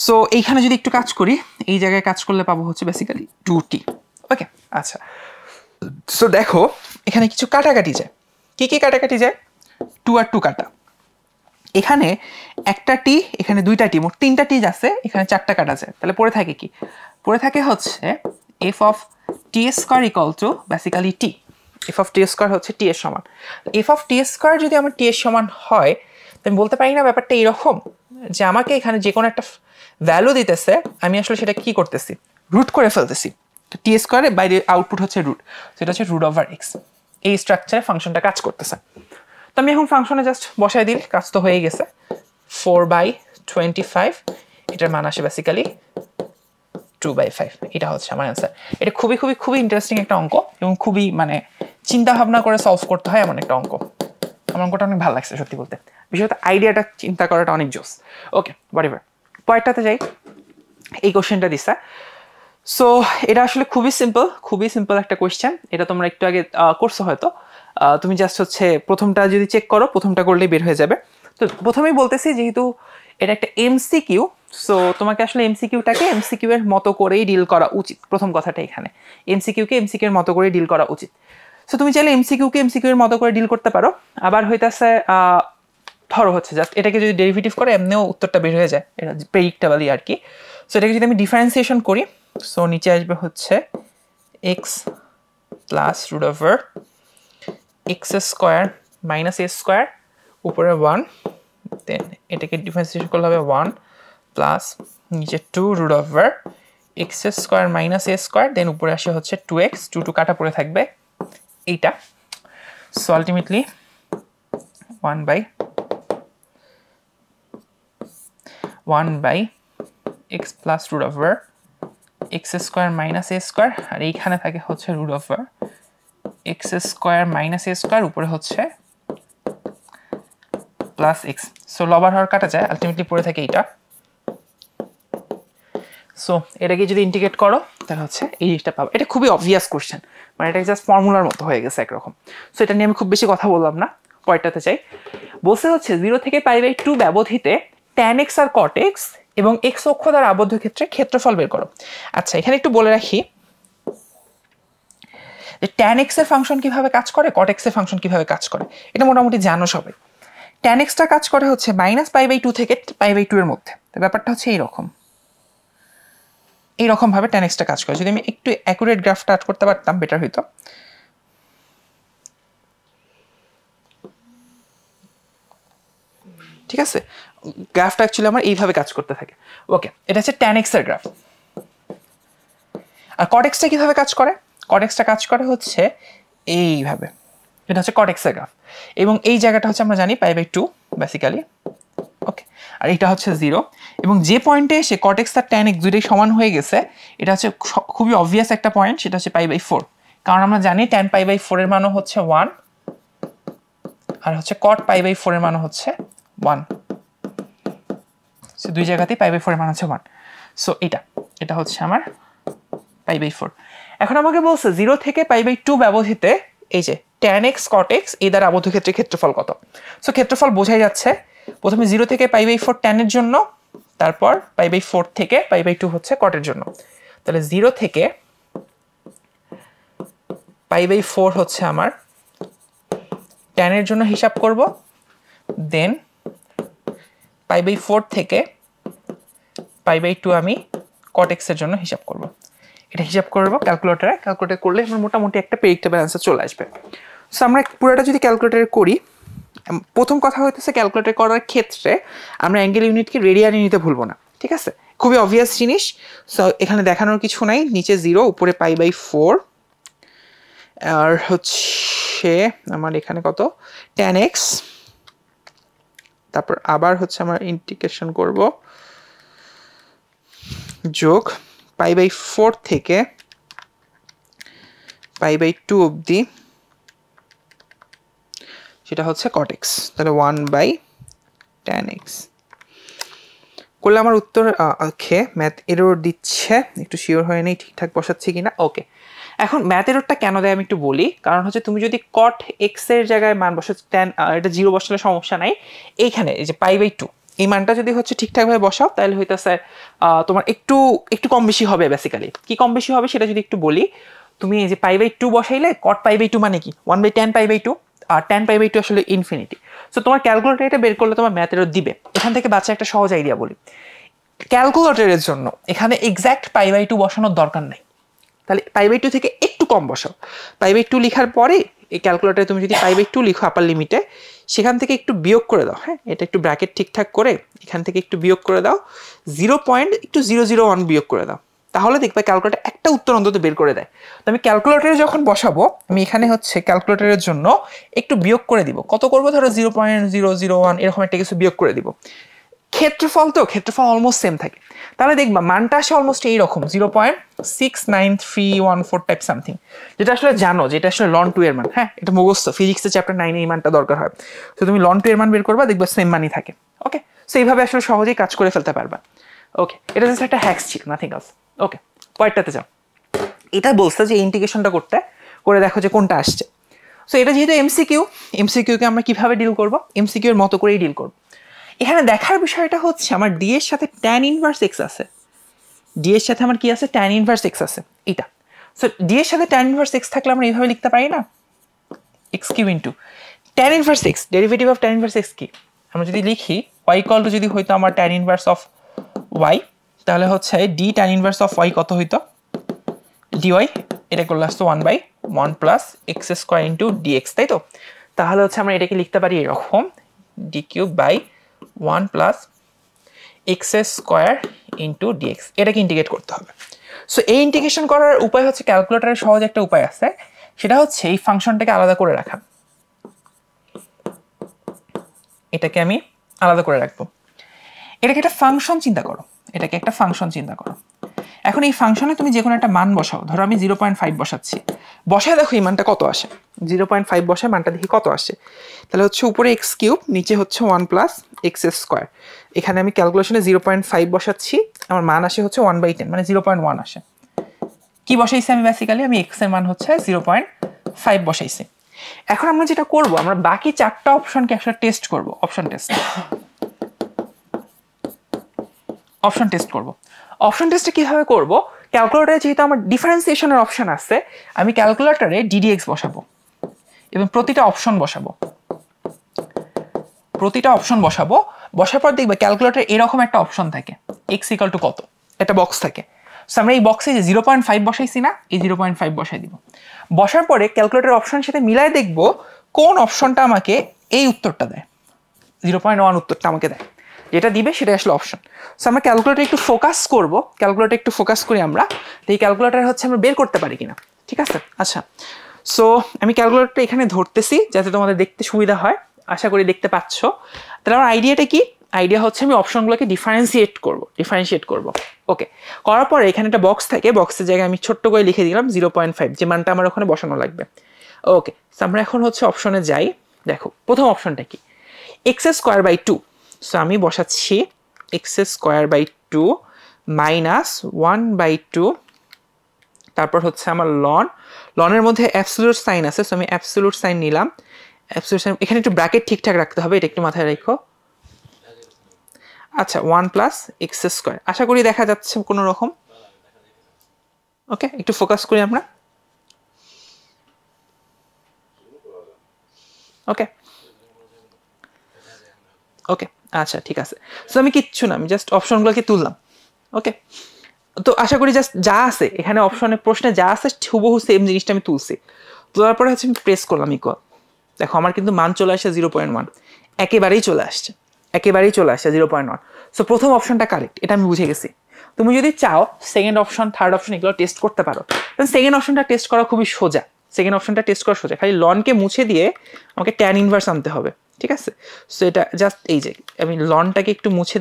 Speaker 1: সো এইখানে যদি একটু কাজ করি, এই জায়গায় কাজ করলে পাবো হচ্ছে বেসিক্যালি 2t। ওকে, আচ্ছা। সো দেখো এখানে কিছু কাটাকাটি যায়। কি কাটাকাটি যায়? 2 আর 2 কাটা, এখানে একটা টি, এখানে দুইটা টি, মোট 3টা টি আছে, এখানে 4টা কাটা যায়। তাহলে পড়ে থাকে কি? পড়ে থাকে হচ্ছে F of T square equal two basically T. F of T square হচ্ছে টি এর সমান। এফ অফ টি স্কোয়ার যদি আমার টি এর সমান হয়, তো আমি বলতে পারি না ব্যাপারটা এইরকম যে আমাকে এখানে যে কোনো একটা ভ্যালু দিতেছে, আমি আসলে সেটা কি করতেছি? রুট করে ফেলতেছি। টি স্কোয়ারে বাইরে আউটপুট হচ্ছে রুট, সেটা হচ্ছে রুট ওভার এক্স। এই স্ট্রাকচারে ফাংশনটা কাজ করতেছে। তো আমি এখন ফাংশনে জাস্ট বসাই দিই, কাজ তো হয়ে গেছে। 4/25, এটার মান আসে বেসিক্যালি 2/5, এটা হচ্ছে আমার অ্যান্সার। এটা খুবই খুবই খুবই ইন্টারেস্টিং একটা অঙ্ক এবং খুবই মানে চিন্তা ভাবনা করে সলভ করতে হয় এমন একটা অঙ্ক। আমার অঙ্কটা অনেক ভালো লাগছে সত্যি বলতে, বিশেষত আইডিয়াটা চিন্তা করাটা অনেক জোস। ওকে, হোয়াটএভার, পরেরটাতে যাই। এই কোশ্চেনটা দিছে। সো এটা আসলে খুবই সিম্পল একটা কোয়েশ্চেন। এটা তোমরা একটু আগে করছো হয়তো। তুমি জাস্ট হচ্ছে প্রথমটা যদি চেক করো, প্রথমটা করলেই বের হয়ে যাবে। তো প্রথমেই বলতেছি যেহেতু এটা একটা এমসিকিউ, সো তোমাকে আসলে এমসিকিউটাকে এমসিকিউ এর মতো করেই ডিল করা উচিত। প্রথম কথাটা এখানে, এমসিকিউকে এমসিকিউ এর মতো করে ডিল করা উচিত। সো তুমি চাইলে এমসিকিউকে এমসিকিউ এর মতো করে ডিল করতে পারো। আবার হইতাছে ধরো হচ্ছে জাস্ট এটাকে যদি ডেরিভেটিভ করে এমনিও উত্তরটা বের হয়ে যায়, এটা প্রেডিক্টেবলই আর কি। সো এটাকে যদি আমি ডিফারেন্সিয়েশন করি, সো নিচে আসবে হচ্ছে X plus root over X square minus A square উপরে 1, দেন এটাকে ডিফারেন্সিয়েট করলে হবে 1 প্লাস নিচে 2 root over x square minus a square, then উপরে আসে হচ্ছে 2x, 2 কাটা পড়ে থাকবে এইটা। So ultimately 1 by x plus root over x square minus a square, আর এইখানে থাকে হচ্ছে root over x square minus a square, উপরে হচ্ছে প্লাস x। সো লবার হওয়ার কাটা যায়, আলটিমেটলি পড়ে থাকে এইটা। সো এটাকে যদি ইন্টিগ্রেট করো তাহলে হচ্ছে এই জিনিসটা পাবো। এটা খুবই অবভিয়াস কোশ্চেন, মানে এটা জাস্ট ফর্মুলার মতো হয়ে গেছে একরকম। সো এটা নিয়ে আমি খুব বেশি কথা বললাম না, পরেরটাতে চাই। বলতে হচ্ছে 0 থেকে π/2 ব্যবধিতে tan x আর cot x এবং x অক্ষ দ্বারা আবদ্ধ ক্ষেত্রে ক্ষেত্রফল বের করো। আচ্ছা, এখানে একটু বলে রাখি যে tan x এর ফাংশন কিভাবে কাজ করে, cot x এর ফাংশন কিভাবে কাজ করে, এটা মোটামুটি জানো সবাই। tan x টা কাজ করে হচ্ছে -π/2 থেকে π/2 এর মধ্যে। তো ব্যাপারটা হচ্ছে এইরকম ভাবে tan x টা কাজ করে। যদি আমি একটু অ্যাকুরেট গ্রাফটা আর্ট করতে পারতাম বেটার হইতো। ঠিক আছে, গ্রাফটা অ্যাকচুয়ালি আমার এইভাবে কাজ করতে থাকে। ওকে, এটা হচ্ছে tan x এর গ্রাফ। আর cot x টা কিভাবে কাজ করে? cot x টা কাজ করে হচ্ছে এইভাবে। এটা হচ্ছে cot x এর গ্রাফ, এবং এই জায়গাটা হচ্ছে আমরা জানি π/2 বেসিক্যালি। ওকে, আর এটা হচ্ছে 0, এবং যে পয়েন্টে এসে cot x আর tan x দুটোই সমান হয়ে গেছে, এটা হচ্ছে খুবই অবভিয়াস একটা পয়েন্ট, সেটা হচ্ছে π/4। কারণ আমরা জানি tan π/4 এর মানও হচ্ছে 1, আর হচ্ছে cot π/4 এর মানও হচ্ছে 1। সো দুই জায়গাতেই π/4 এর মান হচ্ছে 1। সো এটা হচ্ছে আমার π/4। এখন আমাকে বলছে 0 থেকে π/2 ব্যবধিতে এই যে tan x cot x এই দ্বারা আবদ্ধ ক্ষেত্রে ক্ষেত্রফল কত। সো ক্ষেত্রফল বোঝাই যাচ্ছে, প্রথমে 0 থেকে π/4 tan এর জন্য, তারপর π/4 থেকে π/2 হচ্ছে cot এর জন্য। তাহলে 0 থেকে π/4 হচ্ছে আমার tan এর জন্য হিসাব করব, দেন π/4 থেকে π/2 আমি cot x এর জন্য হিসাব করব। এটা হিসাব করব ক্যালকুলেটরে, ক্যালকুলেট করলে আমার মোটামুটি একটা প্রেডিক্টেবল অ্যান্সার চলে আসবে। সো আমরা পুরোটা যদি ক্যালকুলেটরে করি, প্রথম কথা হইতেছে ক্যালকুলেটর করার ক্ষেত্রে আমরা অ্যাঙ্গেল ইউনিটকে রেডিয়ানে নিতে ভুলবো না। ঠিক আছে, খুবই অবভিয়াস জিনিস। সো এখানে দেখানোর কিছু নাই, নিচে 0, উপরে π/4, আর হচ্ছে আমার এখানে কত tan x, তারপর আবার হচ্ছে আমার ইন্টিগ্রেশন করব যোগ π/4 থেকে π/2 অবধি, সেটা হচ্ছে cot x। তাহলে 1/tan x করলে আমার উত্তর। ওকে, ম্যাথ এরর দিচ্ছে, একটু শিওর হয়ে নেই ঠিকঠাক বসাচ্ছি কিনা। ওকে, এখন ম্যাথ এররটা কেন দেয় আমি একটু বলি। কারণ হচ্ছে তুমি যদি cot x এর জায়গায় মান বসাচ্ছ, tan এটা 0 বসালে সমস্যা নাই। এইখানে এই যে π/2 এই মানটা যদি হচ্ছে ঠিকঠাকভাবে বসাও, তাহলে হইতেছে তোমার একটু কম বেশি হবে। বেসিক্যালি কি কম বেশি হবে সেটা যদি একটু বলি, তুমি এই যে π/2 বসাইলে cot π/2 মানে কি 1/tan π/2, আর tan π/2 আসলে ইনফিনিটি। সো তোমার ক্যালকুলেটর এটা বের করলে তোমার ম্যাথ এরর দিবে। এখান থেকে বাচ্চা একটা সহজ আইডিয়া বলি, ক্যালকুলেটরের জন্য এখানে এক্স্যাক্ট π/2 বসানোর দরকার নাই। তাহলে π/2 থেকে একটু কম বসাও। π/2 লেখার পরে এই ক্যালকুলেটরে তুমি যদি π/2 লিখো আপার লিমিটে, সেখান থেকে একটু বিয়োগ করে দাও। হ্যাঁ, এটা একটু ব্র্যাকেট ঠিকঠাক করে এখান থেকে একটু বিয়োগ করে দাও, 0.001 বিয়োগ করে দাও, তাহলে দেখবে ক্যালকুলেটর একটা উত্তর অন্তত বের করে দেয়। তো আমি ক্যালকুলেটরে যখন বসাবো, আমি এখানে হচ্ছে ক্যালকুলেটরের জন্য একটু বিয়োগ করে দিব। কত করবো, ধরো 0.001 এরকম একটা কিছু বিয়োগ করে দিব। ক্ষেত্রফল তো ক্ষেত্রফল অলমোস্ট সেম থাকে, তাহলে দেখবা মানটা আসে অলমোস্ট এইরকম 0.69314 টাইপ সামথিং, যেটা আসলে জানো যেটা আসলে ln 2 এর মান। হ্যাঁ, এটা মুখস্থ, ফিজিক্সের চ্যাপ্টার 9 এই মানটা দরকার হয়। তো তুমি ln 2 এর মান বের করবা, দেখবা সেম মানই থাকে। ওকে, সো এইভাবে আসলে সহজেই কাজ করে ফেলতে পারবা। ওকে, এটা জাস্ট একটা হ্যাক্স ছিল, নাথিং এলস। ওকে, পরেরটাতে যাও। এটা বলছে যে ইন্টিগ্রেশনটা করে দেখো যে কোনটা আসছে। সো এটা যেহেতু এমসিকিউকে আমরা কিভাবে ডিল করব, এমসিকিউ এর মতো করেই ডিল করব। এখানে দেখার বিষয়টা হচ্ছে আমার ডি এর সাথে tan ইনভার্স x আছে, ডি এর সাথে আমার কি আছে, tan ইনভার্স x আছে এটা। সো ডি এর সাথে tan ইনভার্স x থাকলে আমরা এইভাবে লিখতে পারি না, x³ into tan inverse x, derivative of tan inverse x কি, আমরা যদি লিখি y ইকুয়াল টু, যদি হইতো আমার tan ইনভার্স অফ y, তাহলে হচ্ছে d tan inverse of y কত হইতো, dy, এটা করলে আসতো 1/1 প্লাস x² ইনটু dx, তাই তো। তাহলে হচ্ছে আমরা এটাকে লিখতে পারি এরকম, D cube by 1 plus X square into DX, এটাকে ইন্টিগ্রেট করতে হবে। সো এই ইন্টিগ্রেশন করার উপায় হচ্ছে, ক্যালকুলেটরের সহজ একটা উপায় আছে, সেটা হচ্ছে এই ফাংশনটাকে আলাদা করে রাখা। এটাকে আমি আলাদা করে রাখবো। এটাকে একটা ফাংশন চিন্তা করো, এটাকে একটা ফাংশন চিন্তা করো। এখন এই ফাংশনে তুমি যে কোনো একটা মান বসাও, ধরো আমি 0.5 বসাচ্ছি, বসায় দেখো এই মানটা কত আসে। 0.5 বসায় মানটা দেখি কত আসে। তাহলে হচ্ছে উপরে এক্স কিউব, নিচে হচ্ছে 1 প্লাস এক্স স্কোয়ার। এখানে আমি ক্যালকুলেশনে 0.5 বসাচ্ছি, আমার মান আসে হচ্ছে 1/10, মানে 0.1 আসে। কি বসাইছি আমি? বেসিক্যালি আমি এক্স এর মান হচ্ছে 0.5 বসাইছি। এখন আমরা যেটা করব, আমরা বাকি 4টা অপশনকে আসলে টেস্ট করব, অপশন টেস্ট করব। অপশন টেস্টে কিভাবে করব? ক্যালকুলেটরে যেহেতু আমার ডিফারেন্সিয়েশনের অপশন আছে, আমি ক্যালকুলেটরে ডিডিএক্স বসাবো এবং প্রতিটা অপশন বসাবো। বসার পর দেখবে ক্যালকুলেটরে এরকম একটা অপশন থাকে, এক্স ইকুয়াল টু কত, একটা বক্স থাকে। সো আমরা এই বক্সে যে 0.5 বসাইছি না, এই 0.5 বসাই দিব। বসার পরে ক্যালকুলেটর অপশনের সাথে মিলাই দেখব কোন অপশনটা আমাকে এই উত্তরটা দেয়, 0.1 উত্তরটা আমাকে দেয়। যেটা দিবে সেটা আসলে অপশন। সো আমরা ক্যালকুলেটর একটু ফোকাস করব, করি আমরা, তো এই ক্যালকুলেটর হচ্ছে আমরা বের করতে পারি কিনা, ঠিক আছে? আচ্ছা, সো আমি ক্যালকুলেটরটা এখানে ধরতেছি যাতে তোমাদের দেখতে সুবিধা হয়, আশা করি দেখতে পাচ্ছ। তাহলে আমার আইডিয়াটা কি? আইডিয়া হচ্ছে আমি অপশনগুলোকে ডিফারেন্সিয়েট করব। ওকে, করার পরে এখানে একটা বক্স থাকে, বক্সের জায়গায় আমি ছোট্ট করে লিখে দিলাম 0.5, যে মানটা আমার ওখানে বসানো লাগবে। ওকে, আমরা এখন হচ্ছে অপশনে যাই। দেখো প্রথম অপশনটা কি? X square by 2। সো আমি বসাচ্ছি এক্স স্কোয়ার বাই 2 মাইনাস 1/2, তারপর হচ্ছে আমার লনের মধ্যে অ্যাবসলিউট সাইন আছে, সো আমি অ্যাবসলিউট সাইন নিলাম। অ্যাবসলিউট সাইন, এখানে একটু ব্র্যাকেট ঠিকঠাক রাখতে হবে, এটা একটু মাথায় রাখো। আচ্ছা, 1 প্লাস এক্স স্কোয়ার, আশা করি দেখা যাচ্ছে কোনো রকম। ওকে, একটু ফোকাস করি আমরা। ওকে, আচ্ছা ঠিক আছে। সো আমি কিচ্ছু না, আমি জাস্ট অপশনগুলোকে তুললাম। ওকে, তো আশা করি জাস্ট যা আছে এখানে অপশনে, প্রশ্নে যা আছে হুবহু সেম জিনিসটা আমি তুলছি। তোলার পরে হচ্ছে আমি প্রেস করলাম ইকুয়াল। দেখো আমার কিন্তু মান চলে আসছে 0.1, একেবারেই চলে আসছে 0.1। সো প্রথম অপশনটা কারেক্ট, এটা আমি বুঝে গেছি। তুমি যদি চাও সেকেন্ড অপশন, থার্ড অপশন এগুলো টেস্ট করতে পারো। সেকেন্ড অপশনটা টেস্ট করা খুবই সোজা, খালি লনকে মুছে দিয়ে আমাকে ট্যান ইনভার্স আনতে হবে, ঠিক আছে? সো এটা জাস্ট এই যে আমি লনটাকে একটু মুছে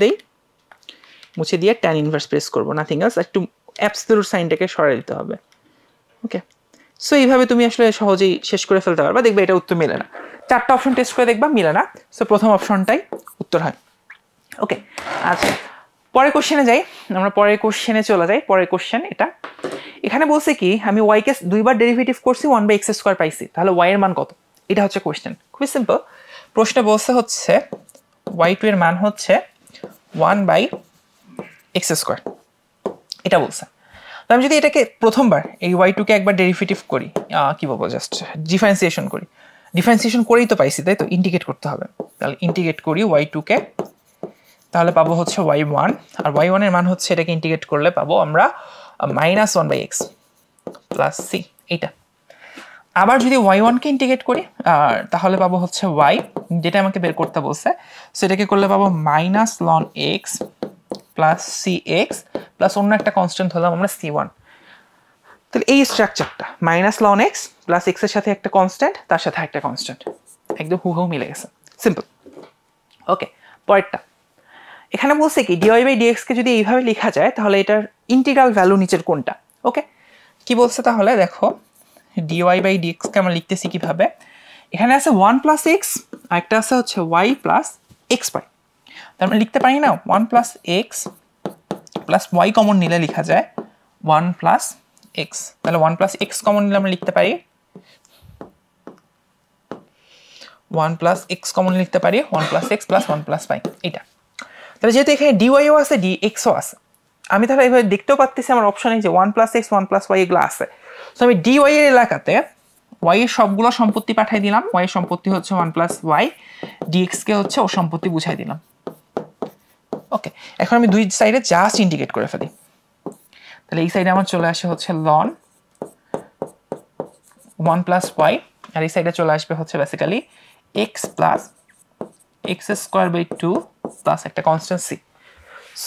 Speaker 1: দিয়ে ট্যান ইনভার্স প্রেস করবো, নাথিং এলস। একটু অ্যাবসলিউট সাইনটাকে সরাই দিতে হবে। ওকে, সো এইভাবে তুমি আসলে সহজেই শেষ করে ফেলতে পারবা। দেখবে এটা উত্তর মেলে না, 4টা অপশন টেস্ট করে দেখবা মিলে না। সো প্রথম অপশনটাই উত্তর হয়। ওকে, আচ্ছা পরের কোশ্চেনে যাই আমরা, পরের কোশ্চেন এটা। এখানে বলছে কি, আমি ওয়াইকে 2বার ডেরিভেটিভ করছি, 1/x² পাইছি, তাহলে ওয়াই এর মান কত? এটা হচ্ছে কোশ্চেন, খুবই সিম্পল। প্রশ্নে বলছে হচ্ছে y2 এর মান হচ্ছে 1/x², এটা বলছে। তো আমি যদি এটাকে প্রথমবার এই y2কে একবার ডেরিভেটিভ করি, কি বলবো, জাস্ট ডিফারেন্সিয়েশন করেই তো পাইছি, তাই তো? ইন্টিগ্রেট করতে হবে। তাহলে ইন্টিগ্রেট করি y2কে, তাহলে পাবো হচ্ছে y1, আর y1 এর মান হচ্ছে, এটাকে ইন্টিগ্রেট করলে পাবো আমরা -1/x প্লাস c, এইটা। আবার যদি y1কে ইন্টিগ্রেট করি তাহলে পাবো হচ্ছে y, যেটা আমাকে বের করতে বলছে, সেটাকে করলে পাবো -ln x plus cx plus অন্য একটা কনস্ট্যান্ট হলাম আমরা c1। তাহলে এই স্ট্রাকচারটা -ln x প্লাস x এর সাথে একটা কনস্ট্যান্ট, তার সাথে একটা কনস্ট্যান্ট, একদম হুবহু মিলে গেছে, সিম্পল। ওকে, পরেরটা এখানে বলছে কি, dy/dx কে যদি এইভাবে লেখা যায় তাহলে এটার ইন্টিগ্রাল ভ্যালু নিচের কোনটা? ওকে, কি বলছে তাহলে দেখো, dy/dx কে আমরা লিখতেছি কিভাবে? এখানে আছে 1 প্লাস এক্স, আর একটা আছে হচ্ছে y প্লাস এক্স পাই। তার মানে লিখতে পারি না 1 plus x plus y common নিলে লেখা যায় 1 প্লাস এক্স। তাহলে 1 প্লাস এক্স কমন নিলে আমরা লিখতে পারি 1 প্লাস এক্স কমন লিখতে পারি 1 plus x plus 1 plus y, এটা। তাহলে যেহেতু এখানে dy ও আছে dx ও আছে, আমি তাহলে এইভাবে দেখতেও পাচ্ছি আমার অপশনে যে 1 প্লাস এক্স 1 প্লাস y এগুলো আছে। তো আমি dy এর এলাকাতে y এর সবগুলো সম্পত্তি পাঠিয়ে দিলাম, y এর সম্পত্তি হচ্ছে 1 প্লাস y, dx কে হচ্ছে ও সম্পত্তি বুঝাই দিলাম। ওকে, এখন আমি দুই সাইডে জাস্ট ইন্টিগ্রেট করে ফেলি। তাহলে এই সাইডে আমার চলে আসে হচ্ছে ln 1 প্লাস y, আর এই সাইডে চলে আসবে হচ্ছে basically x plus X square by 2 plus একটা কনস্ট্যান্ট সি।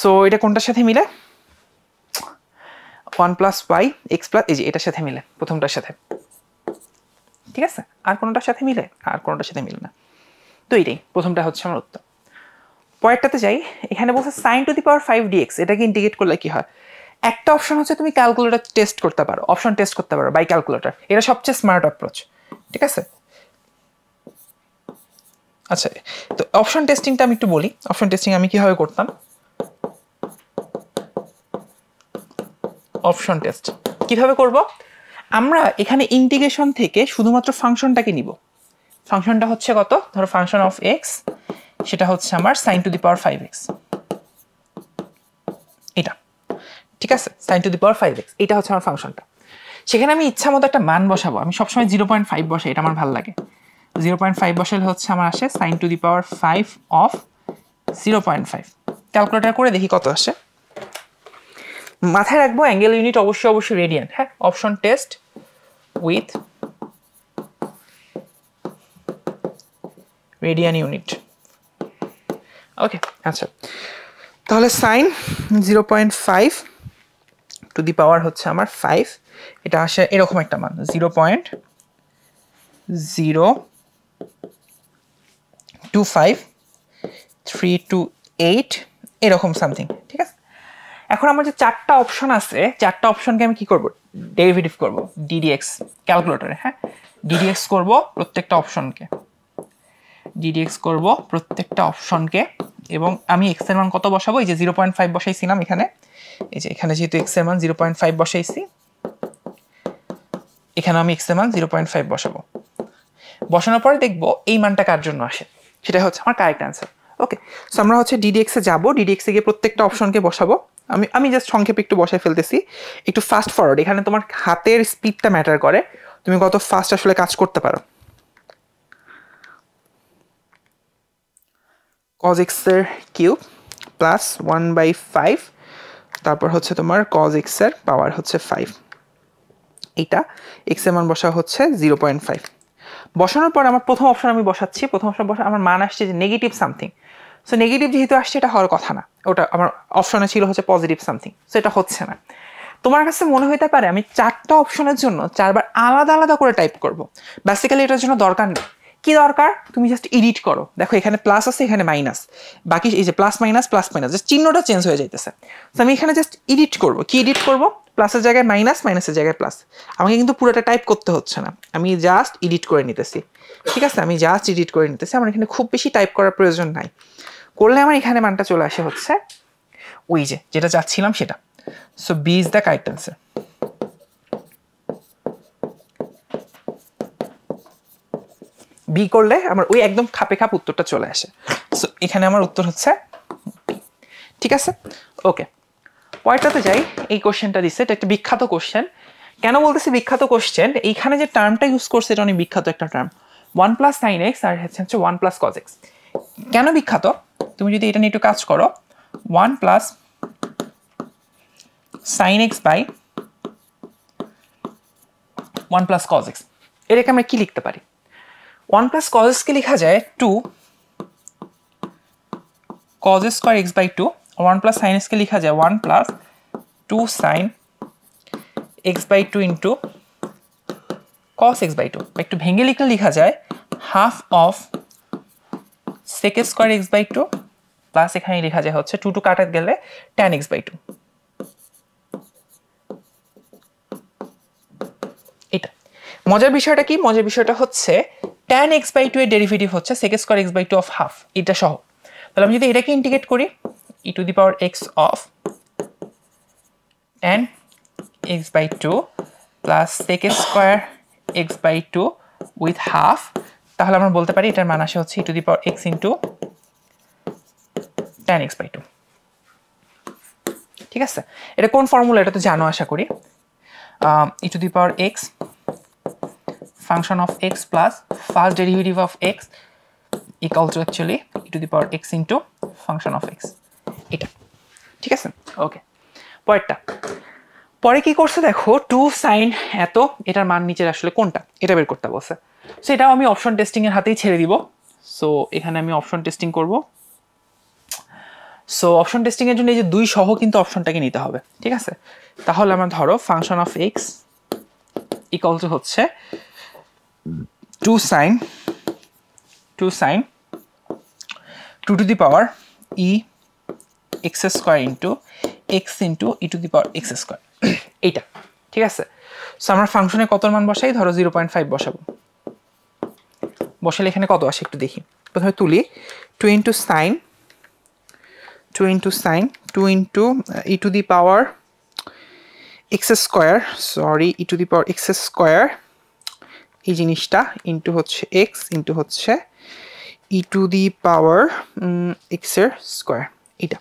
Speaker 1: সো এটা কোনটার সাথে মিলে 1 প্লাস ওয়াই এক্স প্লাস, এই যে এটার সাথে মিলে প্রথমটার সাথে, ঠিক আছে? আর কোনটার সাথে মিলে? আর কোনটার সাথে মিলে না। তো এইটাই প্রথমটা হচ্ছে আমার উত্তর। পরেরটাতে যাই। এখানে বলছে sin to the power 5 dx, এটাকে ইন্টিগ্রেট করলে কি হয়? একটা অপশন হচ্ছে তুমি ক্যালকুলেটর টেস্ট করতে পারো, অপশন টেস্ট করতে পারো বাই ক্যালকুলেটর, এটা সবচেয়ে স্মার্ট অ্যাপ্রোচ, ঠিক আছে? আচ্ছা, তো অপশন টেস্টিংটা আমি একটু বলি। অপশন টেস্টিং আমি কিভাবে করতাম। অপশন টেস্ট কিভাবে করব? আমরা এখানে ইন্টিগ্রেশন থেকে শুধুমাত্র ফাংশনটাকে নিব। ফাংশনটা হচ্ছে কত? ধরো ফাংশন অফ এক্স, সেটা হচ্ছে আমার sin to the power 5x, এটা, ঠিক আছে? sin to the power 5x, এটা হচ্ছে আমার ফাংশনটা। সেখানে আমি ইচ্ছা মতো একটা মান বসাবো। আমি সবসময় 0.5 বসাই, এটা আমার ভালো লাগে। 0.5 বসালে হচ্ছে আমার আসে sin to the power 5 of 0.5। Calculator করে দেখি কত আসে। মাথায় রাখবো অ্যাঙ্গেল ইউনিট অবশ্যই রেডিয়ান। হ্যাঁ, option test with radian unit. Okay, আচ্ছা, তাহলে সাইন 0.5 টু দি পাওয়ার হচ্ছে আমার 5, এটা আসে এরকম একটা মান 0.02538 এরকম সামথিং, ঠিক আছে? এখন আমার যে চারটা অপশন আছে, চারটা অপশনকে আমি কি করব? ডেরিভেটিভ করব, ডিডিএক্স ক্যালকুলেটরে। হ্যাঁ, ডিডিএক্স করব প্রত্যেকটা অপশনকে, ডিডিএক্স করব প্রত্যেকটা অপশনকে, এবং আমি এক্স এর মান কত বসাবো? এই যে 0.5 বসাইছিলাম এখানে, এই যে এখানে যেহেতু এক্স এর মান 0.5 বসাইছি, এখানে আমি এক্স এর মান 0.5 বসাবো। বসানোর পরে দেখবো এই মানটা কার জন্য আসে, সেটা হচ্ছে আমার কারেক্ট অ্যান্সার। ওকে, সো আমরা হচ্ছে ডিডিএক্স এ যাবো, ডিডিএক্স এ গিয়ে প্রত্যেকটা অপশনকে বসাবো। আমি জাস্ট সংক্ষেপে একটু বসাই ফেলতেছি, একটু ফাস্ট ফরওয়ার্ড। এখানে তোমার হাতের স্পিডটা ম্যাটার করে, তুমি কত ফাস্ট আসলে কাজ করতে পারো। cos x এর কিউব প্লাস 1/5, তারপর হচ্ছে তোমার cos x এর পাওয়ার হচ্ছে 5, এইটা x এর মান বসা হচ্ছে 0.5। বসানোর পর আমার প্রথম অপশন আমি বসাচ্ছি, প্রথম অপশন বসা আমার মান আসছে যে নেগেটিভ সামথিং। সো নেগেটিভ যেহেতু আসছে, এটা হওয়ার কথা না, ওটা আমার অপশনে ছিল হচ্ছে পজিটিভ সামথিং, সো এটা হচ্ছে না। তোমার কাছে মনে হতে পারে আমি চারটা অপশনের জন্য চারবার আলাদা আলাদা করে টাইপ করব, বেসিক্যালি এটার জন্য দরকার নেই। কি দরকার? তুমি জাস্ট এডিট করো। দেখো এখানে প্লাস আছে, এখানে মাইনাস, বাকি এই যে প্লাস মাইনাস জাস্ট চিহ্নটা চেঞ্জ হয়ে যাইতেছে। তো আমি এখানে জাস্ট এডিট করব। কি এডিট করব? প্লাসের জায়গায় মাইনাস, মাইনাসের জায়গায় প্লাস। আমাকে কিন্তু পুরোটা টাইপ করতে হচ্ছে না, আমি জাস্ট এডিট করে নিতেছি, ঠিক আছে? আমি জাস্ট এডিট করে নিতেছি, আমার এখানে খুব বেশি টাইপ করার প্রয়োজন নাই। করলে আমার এখানে মানটা চলে আসে হচ্ছে ওই যে যেটা চাচ্ছিলাম সেটা। So B is the correct answer. B করলে আমার ওই একদম খাপে খাপ উত্তরটা চলে আসে। সো এখানে আমার উত্তর হচ্ছে, ঠিক আছে? ওকে, পরেরটাতে যাই। এই কোশ্চেনটা দিচ্ছে, এটা একটা বিখ্যাত কোশ্চেন। কেন বলতেছি বিখ্যাত কোশ্চেন? এইখানে যে টার্মটা ইউজ করছে এটা অনেক বিখ্যাত একটা টার্ম, 1 প্লাস সাইন এক্স আর হচ্ছে 1 প্লাস কজ এক্স। কেন বিখ্যাত? তুমি যদি এটা নিয়ে একটু কাজ করো, 1 plus sine X by 1 plus cos X, এটাকে আমরা কি লিখতে পারি? 1 প্লাস কজ এক্সকে লেখা যায় 2 cos square X by 2, 1 plus sine এক্সকে লেখা যায় 1 plus 2 sine X by 2 into cos X by 2। একটু ভেঙে লিখলে লেখা যায় half of sec square X by 2 plus এখানে লেখা যায় হচ্ছে 2 কাটা গেলে tan এক্স বাই 2। এটা মজার বিষয়টা কি? মজার বিষয়টা হচ্ছে tan এক্স বাই 2 এর ডেরিভেটিভ হচ্ছে sec square X by 2 of half, এটা সহ। তাহলে আমি যদি এটাকে ইন্টিগ্রেট করি, E to the power X of tan X by 2 plus sec square X by 2 with half, তাহলে আমরা বলতে পারি এটার মান আসে হচ্ছে E to the power X into tan X by 2, ঠিক আছে? এটা কোন ফর্মুলা? এটা তো জানো আশা করি। E to the power X function of X plus first derivative of X equal to actually E to the power X into function of X, এটা, ঠিক আছে? ওকে, পরেরটা। পরে কি করছে দেখো, 2 সাইন এত, এটার মান নিচের আসলে কোনটা এটা বের করতে বলছে। সো এটাও আমি অপশন টেস্টিং এর হাতেই ছেড়ে দিব। সো এখানে আমি অপশন টেস্টিং করব। সো অপশন টেস্টিং এর জন্য এই যে 2 সহ কিন্তু অপশনটাকে নিতে হবে, ঠিক আছে? তাহলে আমরা ধরো function of X equal two হচ্ছে 2 sin 2 two the power E x square into x into E to the power x square, এইটা, ঠিক আছে? সো আমরা ফাংশনে কত মান বসাই, ধরো 0.5 বসাবো। বসালে এখানে কত আসে একটু দেখি। প্রথমে তুলি 2 into sign 2 into E to the power x square, sorry E to the power x square, এই জিনিসটা ইন্টু হচ্ছে এক্স ইন্টু হচ্ছে ই টু দি পাওয়ার এক্সের স্কোয়ার, এটা।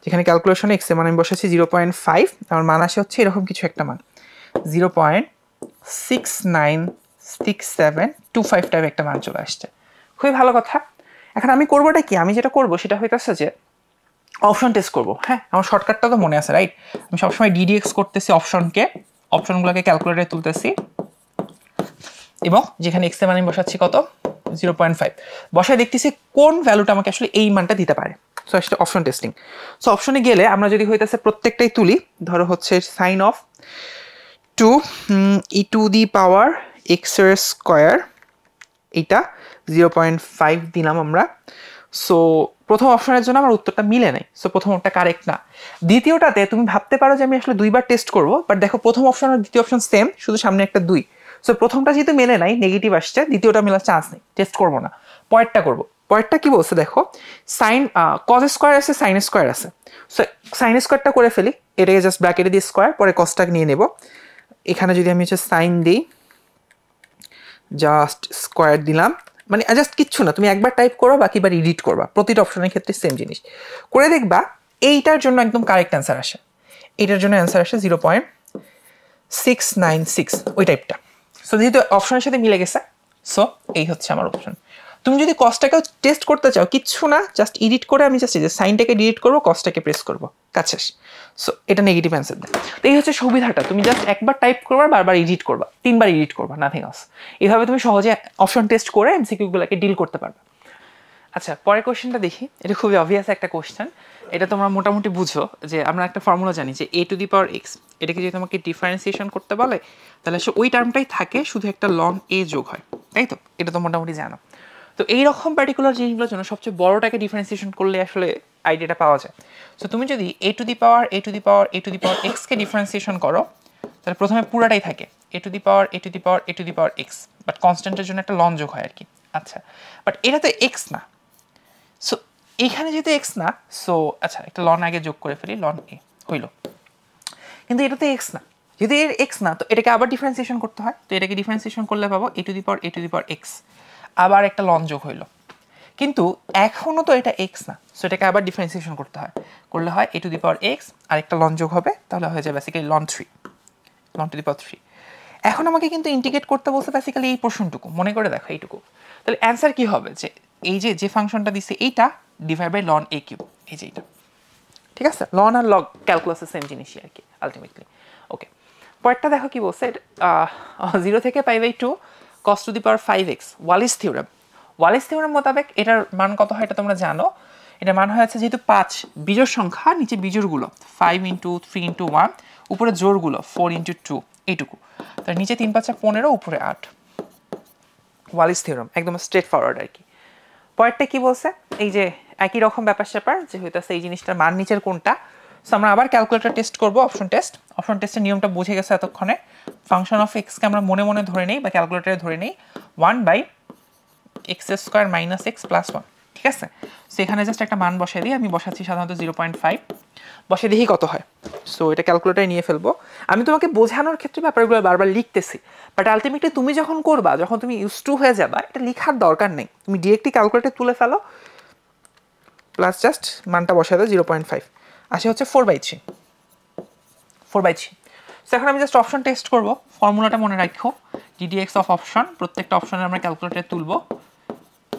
Speaker 1: যেখানে ক্যালকুলেশনে এক্সের মান আমি বসাচ্ছি 0.5, আমার মান আসে হচ্ছে এরকম কিছু একটা মান, 0.696725 টাইপ একটা মান চলে আসছে। খুবই ভালো কথা। এখন আমি করবোটা কি, আমি যেটা করবো সেটা হইতেছে যে অপশন টেস্ট করবো। হ্যাঁ, আমার শর্টকাটটা তো মনে আছে, রাইট? আমি সবসময় ডিডিএক্স করতেছি অপশনগুলোকে ক্যালকুলেটরে তুলতেছি, এবং যেখানে এক্স এর মান আমি বসাচ্ছি কত, 0.5, বসায় দেখতেছি কোন ভ্যালুটা আমাকে আসলে এই মানটা দিতে পারে। সো সেটা অপশন টেস্টিং। সো অপশনে গেলে আমরা যদি হইতেছে প্রত্যেকটাই তুলি, ধরো হচ্ছে sine of 2 E to the power X এর স্কোয়ার, এটা 0.5 দিলাম আমরা। সো প্রথম অপশনের জন্য আমার উত্তরটা মিলে নাই, সো প্রথমটা কারেক্ট না। দ্বিতীয়টাতে তুমি ভাবতে পারো যে আমি আসলে 2বার টেস্ট করব, বাট দেখো প্রথম অপশন আর দ্বিতীয় অপশন সেম, শুধু সামনে একটা 2। সো প্রথমটা যেহেতু মেলে নাই, নেগেটিভ আসছে, দ্বিতীয়টা মেলার চান্স নেই, টেস্ট করবো না, পরেরটা করবো। পরেরটা কি বলছে দেখো, সাইন কজ স্কোয়ার আছে, সাইন স্কোয়ার আছে। সো সাইন স্কোয়ারটা করে ফেলি, এটাকে জাস্ট ব্র্যাকেটে দিয়ে স্কোয়ার, পরে কজটাকে নিয়ে নেব। এখানে যদি আমি হচ্ছে সাইন দিই, জাস্ট স্কোয়ার দিলাম, মানে জাস্ট কিচ্ছু না, তুমি একবার টাইপ করো, বাকিবার এডিট করবা, প্রতিটা অপশনের ক্ষেত্রে সেম জিনিস করে দেখবা। এইটার জন্য একদম কারেক্ট অ্যান্সার আসে, এইটার জন্য অ্যান্সার আসে 0.696, ওই টাইপটা। সো যেহেতু অপশনের সাথে মিলে গেছে, সো এই হচ্ছে আমার অপশন। তুমি যদি কস্টটাকেও টেস্ট করতে চাও, কিচ্ছু না, জাস্ট এডিট করে আমি জাস্ট এই যে সাইনটাকে ডিলিট করবো, কস্টটাকে প্রেস করবো, কাজ শেষ। সো এটা নেগেটিভ অ্যান্সার দেয়। তো এই হচ্ছে সুবিধাটা, তুমি জাস্ট একবার টাইপ করবা, বারবার এডিট করবা, 3বার এডিট করবা, নাথিং এলস। এইভাবে তুমি সহজে অপশন টেস্ট করে এমসিকিউগুলোকে ডিল করতে পারবে। আচ্ছা, পরের কোশ্চেনটা দেখি। এটা খুবই অবভিয়াস একটা কোশ্চেন, এটা তোমরা মোটামুটি বুঝো যে আমরা একটা ফর্মুলা জানি যে a to the power x, এটাকে যদি তোমাকে ডিফারেন্সিয়েশন করতে বলে তাহলে সে ওই টার্মটাই থাকে, শুধু একটা লন এ যোগ হয়, তাই তো? এটা তো মোটামুটি জানো। তো এইরকম পার্টিকুলার জিনিসগুলোর জন্য সবচেয়ে বড়টাকে ডিফারেন্সিয়েশন করলে আসলে আইডিয়াটা পাওয়া যায়। সো তুমি যদি a টু দি পাওয়ার এক্সকে ডিফারেন্সিয়েশন করো, তাহলে প্রথমে পুরাটাই থাকে a to the power X, but কনস্ট্যান্টের জন্য একটা লন যোগ হয় আর কি। আচ্ছা, বাট এটা তো এক্স না, সো এইখানে যেহেতু এক্স না, সো আচ্ছা একটা লন আগে যোগ করে ফেলি, লন এ হইল, কিন্তু এটা তো এক্স না। যদি এর এক্স না, তো এটাকে আবার ডিফারেন্সিয়েশন করতে হয়। তো এটাকে ডিফারেন্সিয়েশন করলে পাবো a to the power x, আবার একটা লন যোগ হইল, কিন্তু এখনও তো এটা এক্স না, সো এটাকে আবার ডিফারেন্সিয়েশন করতে হয়, করলে হয় a to the power X আর একটা লন যোগ হবে, তাহলে হয়ে যায় basically ln to the power 3। এখন আমাকে কিন্তু ইন্টিগ্রেট করতে বলছে বেসিক্যালি এই পোর্শনটুকু, মনে করে দেখো এইটুকু। তাহলে অ্যান্সার কি হবে, যে এই যে ফাংশনটা দিচ্ছে এইটা divide by ln A cube, এই যে এইটা, ঠিক আছে? লন আর লগ ক্যালকুলাসের সেম জিনিসই আর কি আলটিমেটলি। ওকে, পরেরটা দেখো কি বলছে, 0 থেকে π/2 cos two the power 5x, Wallis theorem মোতাবেক এটার মান কত হয় এটা তোমরা জানো। এটার মান হয়েছে যেহেতু 5 বিজোড় সংখ্যা, নিচে বিজোড়গুলো 5 ইন্টু 3 ইন্টু 1, উপরে জোড়গুলো 4 ইন্টু 2, এইটুকু। তার নিচে 3 5 15, উপরে 8, ওয়ালিস থিওরেম, একদম স্ট্রেট ফরওয়ার্ড আর কি। পরেরটা কি বলছে, এই যে একই রকম ব্যাপার স্যাপার, যে হইতেছে এই জিনিসটার মান নিচের কোনটা। সো আমরা আবার ক্যালকুলেটর টেস্ট করবো, অপশন টেস্টের নিয়মটা বুঝে গেছে এতক্ষণে। ফাংশন অফ এক্সকে আমরা মনে মনে ধরে নেই বা ক্যালকুলেটরে ধরে নেই 1/x² - x + 1, ঠিক আছে? সো এখানে জাস্ট একটা মান বসাই দিই, আমি বসাচ্ছি সাধারণত 0.5, বসে দেখি কত হয়। সো এটা ক্যালকুলেটারে নিয়ে ফেলবো। আমি তোমাকে বোঝানোর ক্ষেত্রে ব্যাপারগুলো বারবার লিখতেছি, বাট আলটিমেটলি তুমি যখন করবা, যখন তুমি ইউজ টু হয়ে যাবা, এটা লেখার দরকার নেই, তুমি ডিরেক্টলি ক্যালকুলেটরে তুলে ফেলো, প্লাস জাস্ট মানটা বসাই দাও 0.5, আসে হচ্ছে 4/3। সো এখন আমি জাস্ট অপশন টেস্ট করবো, ফর্মুলাটা মনে রাখো, ডিডিএক্স অফ অপশন, প্রত্যেকটা অপশনে আমরা ক্যালকুলেটরে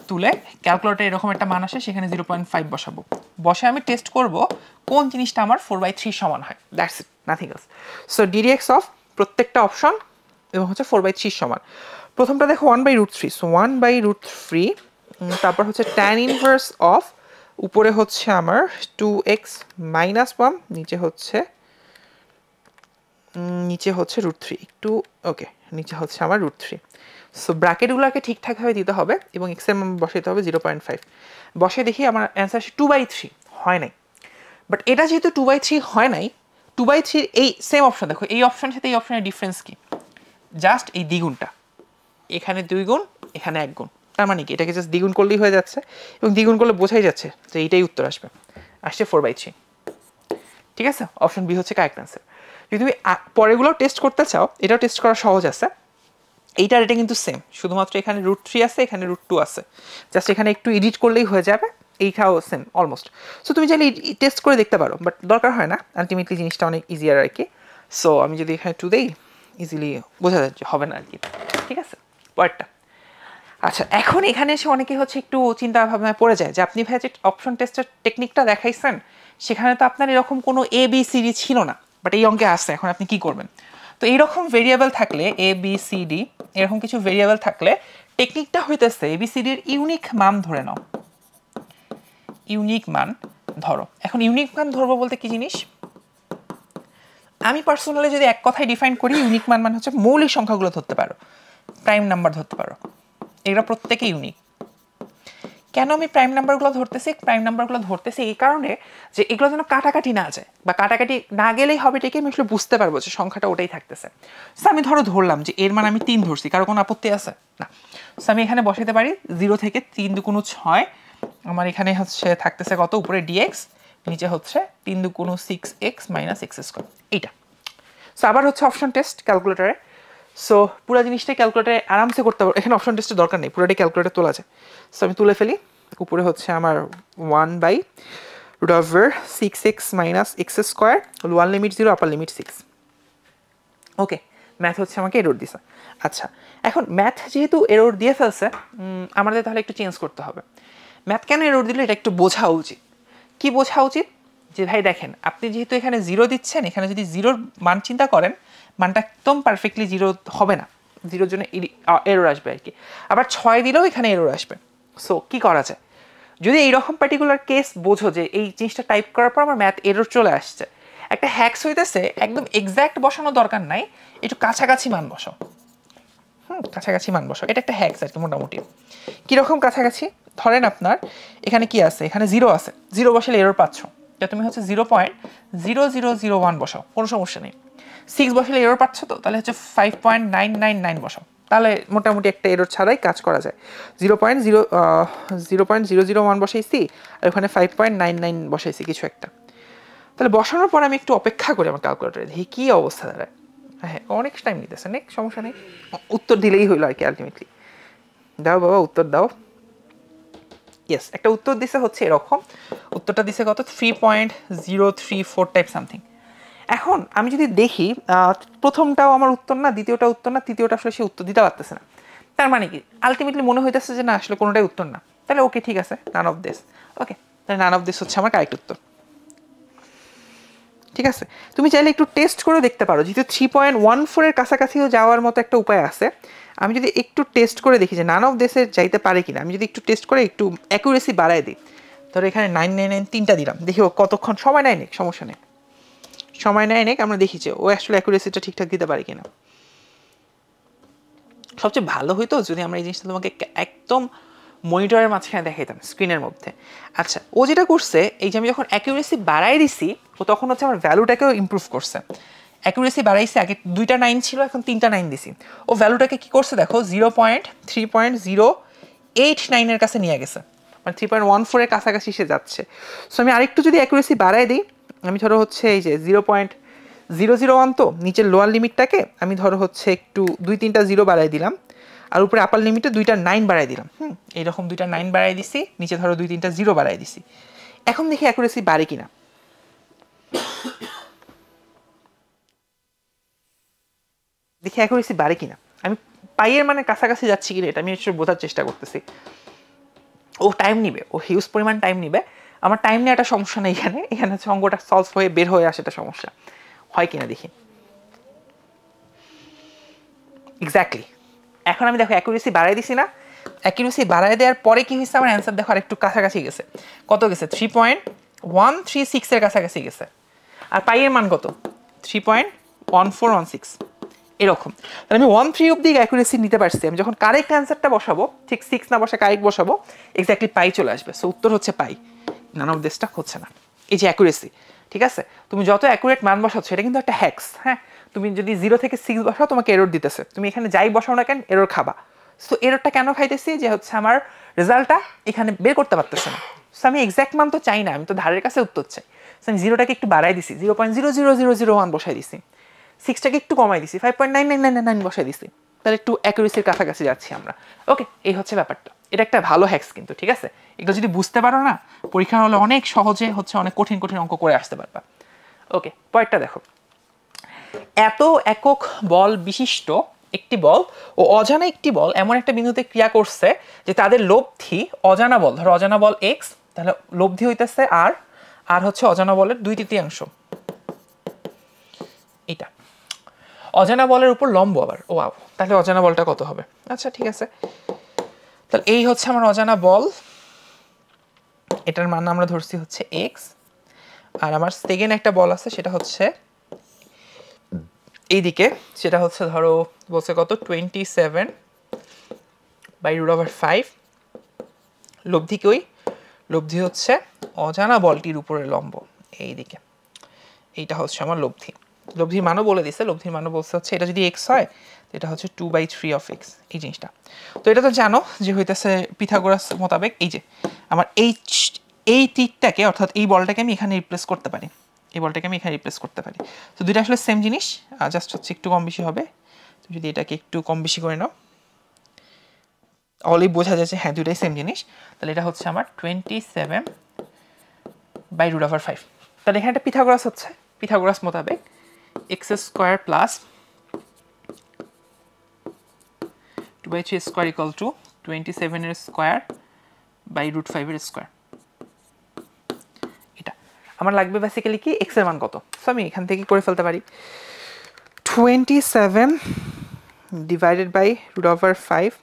Speaker 1: তুলে ক্যালকুলেটরে এরকম একটা মান আসে, সেখানে 0.5 বসাবো, বসে আমি টেস্ট করব কোন জিনিসটা আমার 4/3 সমান হয়, that's it, nothing else. So ddx of প্রত্যেকটা অপশন এবং হচ্ছে 4/3 সমান। প্রথমটা দেখো 1/√3, সো 1/√3 তারপর হচ্ছে tan ইনভার্স অফ উপরে হচ্ছে আমার 2x মাইনাস 1 নিচে হচ্ছে √3 একটু ওকে নিচে হচ্ছে আমার √3 সো ব্র্যাকেটগুলোকে ঠিকঠাকভাবে দিতে হবে এবং x এর মান বসাইতে হবে 0.5 বসে দেখি আমার অ্যান্সার 2/3 হয় নাই বাট এটা যেহেতু 2/3 হয় নাই 2/3 এই সেম অপশন দেখো এই অপশনের সাথে এই অপশনের ডিফারেন্স কি জাস্ট এই দ্বিগুণটা এখানে 2 গুণ এখানে 1 গুণ তার মানে কি এটাকে জাস্ট দ্বিগুণ করলেই হয়ে যাচ্ছে এবং দ্বিগুণ করলে বোঝাই যাচ্ছে যে এইটাই উত্তর আসবে 4/3 ঠিক আছে অপশন বি হচ্ছে কারেক্ট অ্যান্সার যদি তুমি পরেগুলো টেস্ট করতে চাও এটাও টেস্ট করা সহজ আছে এইটার এটা কিন্তু সেম শুধুমাত্র এখানে √3 আছে এখানে √2 আছে জাস্ট এখানে একটু এডিট করলেই হয়ে যাবে এইটাও সেম অলমোস্ট সো তুমি চাইলে টেস্ট করে দেখতে পারো বাট দরকার হয় না আলটিমেটলি জিনিসটা অনেক ইজিয়ার আর কি সো আমি যদি এখানে 2 দেই ইজিলি বোঝা যাচ্ছে হবে না আর কি ঠিক আছে পরেরটা আচ্ছা এখন এখানে এসে অনেকে হচ্ছে একটু চিন্তা ভাবনায় পড়ে যায় যে আপনি ভাই যে অপশন টেস্টের টেকনিকটা দেখাইছেন সেখানে তো আপনার এরকম কোনো ABCD ছিল না বাট এই অঙ্কে আসছে এখন আপনি কি করবেন তো এইরকম ভেরিয়েবল থাকলে ABCD এরকম কিছু ভেরিয়েবল থাকলে টেকনিকটা হইতেছে ABCD এর ইউনিক মান ধরে নাও ইউনিক মান ধরো এখন ইউনিক মান ধরবো বলতে কি জিনিস আমি পার্সোনালি যদি এক কথায় ডিফাইন করি ইউনিক মান মানে হচ্ছে মৌলিক সংখ্যাগুলো ধরতে পারো প্রাইম নাম্বার ধরতে পারো এগুলো প্রত্যেকে ইউনিক কেন আমি প্রাইম নাম্বারগুলো ধরতেছি এই কারণে যে এগুলো যেন কাটাকাটি না যায় বা কাটাকাটি না গেলেই হবে এটাকে আমি আসলে বুঝতে পারবো যে সংখ্যাটা ওটাই থাকতেছে সো আমি ধরলাম যে এর মানে আমি 3 ধরছি কারো কোনো আপত্তি আছে না সো আমি এখানে বসাতে পারি 0 থেকে 3 2 6 আমার এখানে হচ্ছে থাকতেছে কত উপরে dx নিচে হচ্ছে 3 2 6x - x² এইটা সো আবার হচ্ছে অপশন টেস্ট ক্যালকুলেটরে সো পুরো জিনিসটা ক্যালকুলেটরে আরামসে করতে পারবো এখানে অপশন টেস্টের দরকার নেই পুরোটাই ক্যালকুলেটর তোলা যায় সো আমি তুলে ফেলি উপরে হচ্ছে আমার 1/√6x - x² লোয়ার লিমিট 0 আপার লিমিট 6 ওকে ম্যাথ হচ্ছে আমাকে এরর দিছে আচ্ছা এখন ম্যাথ যেহেতু এরর দিয়ে ফেলছে আমাদের তাহলে একটু চেঞ্জ করতে হবে ম্যাথ কেন এরর দিলে এটা একটু বোঝা উচিত কি বোঝা উচিত যে ভাই দেখেন আপনি যেহেতু এখানে 0 দিচ্ছেন এখানে যদি 0-র মান চিন্তা করেন মানটা একদম পারফেক্টলি 0 হবে না 0-র জন্য এরর আসবে আর কি আবার 6 দিলেও এখানে এরর আসবে সো কি করা যায় যদি এইরকম পার্টিকুলার কেস বোঝো যে এই জিনিসটা টাইপ করার পর আমার ম্যাথ এরর চলে আসছে একটা হ্যাক্স হইতেছে একদম এক্স্যাক্ট বসানো দরকার নাই একটু কাছাকাছি মান বসাও কাছাকাছি মান বসাও এটা একটা হ্যাক্স আর কি মোটামুটি কীরকম কাছাকাছি ধরেন আপনার এখানে কি আছে এখানে 0 আছে 0 বসালে এরর পাচ্ছ এটা তুমি হচ্ছে 0.0001 বসাও কোনো সমস্যা নেই 6 বসালে এরর পাচ্ছ তো তাহলে হচ্ছে 5.999 বসাও তাহলে মোটামুটি একটা এরর ছাড়াই কাজ করা যায় 0.001 বসাইছি আর ওখানে 5.99 বসাইছি কিছু একটা তাহলে বসানোর পর আমি একটু অপেক্ষা করি আমার ক্যালকুলেটরে দেখি কী অবস্থা দাঁড়ায় হ্যাঁ অনেক টাইম নিতেছে নেই সমস্যা নেই উত্তর দিলেই হইলো আর কি আলটিমেটলি দাও বাবা উত্তর দাও ইয়েস একটা উত্তর দিছে হচ্ছে এরকম উত্তরটা দিছে কত 3.034 টাইপ সামথিং এখন আমি যদি দেখি প্রথমটাও আমার উত্তর না দ্বিতীয়টা উত্তর না তৃতীয়টা আসলে সে উত্তর দিতে পারতেছে না তার মানে কি আলটিমেটলি মনে হইতেছে যে না আসলে কোনোটাই উত্তর না তাহলে ওকে ঠিক আছে নান অফ দিস ওকে তাহলে নান অফ দিস হচ্ছে আমার কারেক্ট উত্তর ঠিক আছে তুমি চাইলে একটু টেস্ট করে দেখতে পারো যেহেতু 3.14 এর কাছাকাছিও যাওয়ার মতো একটা উপায় আছে আমি যদি একটু টেস্ট করে দেখি যে নান অফ দিসের যাইতে পারে কিনা আমি যদি একটু টেস্ট করে একটু অ্যাকুরেসি বাড়ায় দিই ধরো এখানে 999 তিনটা দিলাম দেখি ও কতক্ষণ সময় নেয় নেই সমস্যা নেই সময় নেয় নেই আমরা দেখি যে ও আসলে অ্যাকুরেসিটা ঠিকঠাক দিতে পারে কিনা সবচেয়ে ভালো হইতো যদি আমরা এই জিনিসটা তোমাকে একদম মনিটরের মাঝখানে দেখাইতাম স্ক্রিনের মধ্যে আচ্ছা ও যেটা করছে এই যে আমি যখন অ্যাকুরেসি বাড়াই দিছি ও তখন হচ্ছে আমার ভ্যালুটাকেও ইমপ্রুভ করছে অ্যাকুরেসি বাড়াইছে আগে 2টা 9 ছিল এখন 3টা 9 দিছি ও ভ্যালুটাকে কি করছে দেখো 0.3.089 এর কাছে নিয়ে গেছে মানে 3.14 এর কাছাকাছি সে যাচ্ছে সো আমি আরেকটু যদি অ্যাকুরেসি বাড়াই দিই আমি ধরো হচ্ছে এই যে 0.001 তো নিচের লোয়ার লিমিটটাকে আমি ধরো হচ্ছে একটু 2-3টা 0 বাড়াই দিলাম আর উপরে আপার লিমিটে 2টা 9 বাড়াই দিলাম এইরকম 2টা 9 বাড়াই দিছি নিচে ধরো 2-3টা 0 বাড়াই দিছি এখন দেখি অ্যাকুরেসি বাড়ে কিনা দেখি অ্যাকুরেসি বাড়ে কিনা আমি পাইয়ের মানে কাছাকাছি যাচ্ছি কিনা এটা আমি একটু বোঝার চেষ্টা করতেছি ও টাইম নিবে ও হিউজ পরিমাণ টাইম নিবে আমার টাইম নিয়ে একটা সমস্যা নেই এখানে হচ্ছে অঙ্কটা সলভ হয়ে বের হয়ে আসে একটা সমস্যা হয় কিনা দেখি এক্স্যাক্টলি এখন আমি দেখো অ্যাকুরেসি বাড়াই দিছি না অ্যাকিউরেসি বাড়ায় দেওয়ার পরে কি হয়েছে, আমার অ্যান্সার দেখো আরেকটু কাছাকাছি গেছে। কত গেছে? 3.136 এর কাছাকাছি গেছে। আর পাইয়ের মান কত? 3.1416 এরকম। তাহলে আমি 1.3 অব্দি অ্যাকুরেসি নিতে পারছি। আমি যখন কারেক্ট অ্যান্সারটা বসাবো, ঠিক 6 না বসে কারেক্ট বসাবো, এক্স্যাক্টলি পাই চলে আসবে। সো উত্তর হচ্ছে পাই। নান অফ দিসটা হচ্ছে না। এই যে অ্যাকুরেসি, ঠিক আছে? তুমি যত অ্যাকুরেট মান বসাচ্ছ, এটা কিন্তু একটা হ্যাক্স। হ্যাঁ, তুমি যদি 0 থেকে 6 বসাও, তোমাকে এরর দিতেছে। তুমি এখানে যাই বসাও না কেন, এরর খাবা। সো এররটা কেন খাইতেছি? যে হচ্ছে আমার রেজাল্টটা এখানে বের করতে পারতেছে না। সো আমি এক্স্যাক্ট মান তো চাই না, আমি তো ধারের কাছে উত্তর চাই। সো আমি 0টাকে একটু বাড়াই দিছি, 0.00001 বসাই দিছি। 6টাকে একটু কমাই দিছি, 5.9999 বসাই দিছি। তাহলে একটু অ্যাকুরেসির কাছাকাছি যাচ্ছি আমরা। ওকে, এই হচ্ছে ব্যাপারটা। এটা একটা ভালো হ্যাক্স কিন্তু, ঠিক আছে? এগুলো যদি বুঝতে পারো না, পরীক্ষার হলে অনেক সহজে হচ্ছে অনেক কঠিন কঠিন অঙ্ক করে আসতে পারবা। ওকে, পরেরটা দেখো। এত একক বল বিশিষ্ট একটি বল ও অজানা একটি বল এমন একটা বিন্দুতে ক্রিয়া করছে যে তাদের লব্ধি অজানা বল, ধরো অজানা বল x, তাহলে লব্ধি হইতেছে আর হচ্ছে অজানা বলের 2/3। এটা অজানা বলের উপর লম্ব আবার। ও ওয়াও, তাহলে অজানা বলটা কত হবে? আচ্ছা ঠিক আছে, তাহলে এই হচ্ছে আমার অজানা বল, এটার মান আমরা ধরছি হচ্ছে x। আর আমার সেকেন্ড একটা বল আছে, সেটা হচ্ছে এইদিকে, সেটা হচ্ছে ধরো বলছে কত, 27/√5। লব্ধি কই? লব্ধি হচ্ছে অজানা বলটির উপরে লম্ব, এইদিকে। এইটা হচ্ছে আমার লব্ধি। লব্ধির মানও বলে দিছে, লব্ধির মানও বলছে হচ্ছে এটা যদি x হয়, এটা হচ্ছে 2/3 of x, এই জিনিসটা। তো এটা তো জানো যে হইতেছে পিথাগোরাস মোতাবেক। এই যে আমার এই তীরটাকে, অর্থাৎ এই বলটাকে আমি এখানে রিপ্লেস করতে পারি, এই বলটাকে আমি এখানে রিপ্লেস করতে পারি। তো দুইটা আসলে সেম জিনিস, জাস্ট হচ্ছে একটু কম বেশি হবে। তুমি যদি এটাকে একটু কম বেশি করে নাও, অলরেডি বোঝা যাচ্ছে হ্যাঁ দুইটাই সেম জিনিস। তাহলে এটা হচ্ছে আমার 27/√5। তাহলে এখানে একটা পিথাগোরাস হচ্ছে, পিথাগোরাস মোতাবেক x² প্লাস 2/3² ইকুয়াল টু 27/√5। এটা আমার লাগবে বেসিক্যালি কি, x এর মান কত। সো আমি এখান থেকে করে ফেলতে পারি 27/√5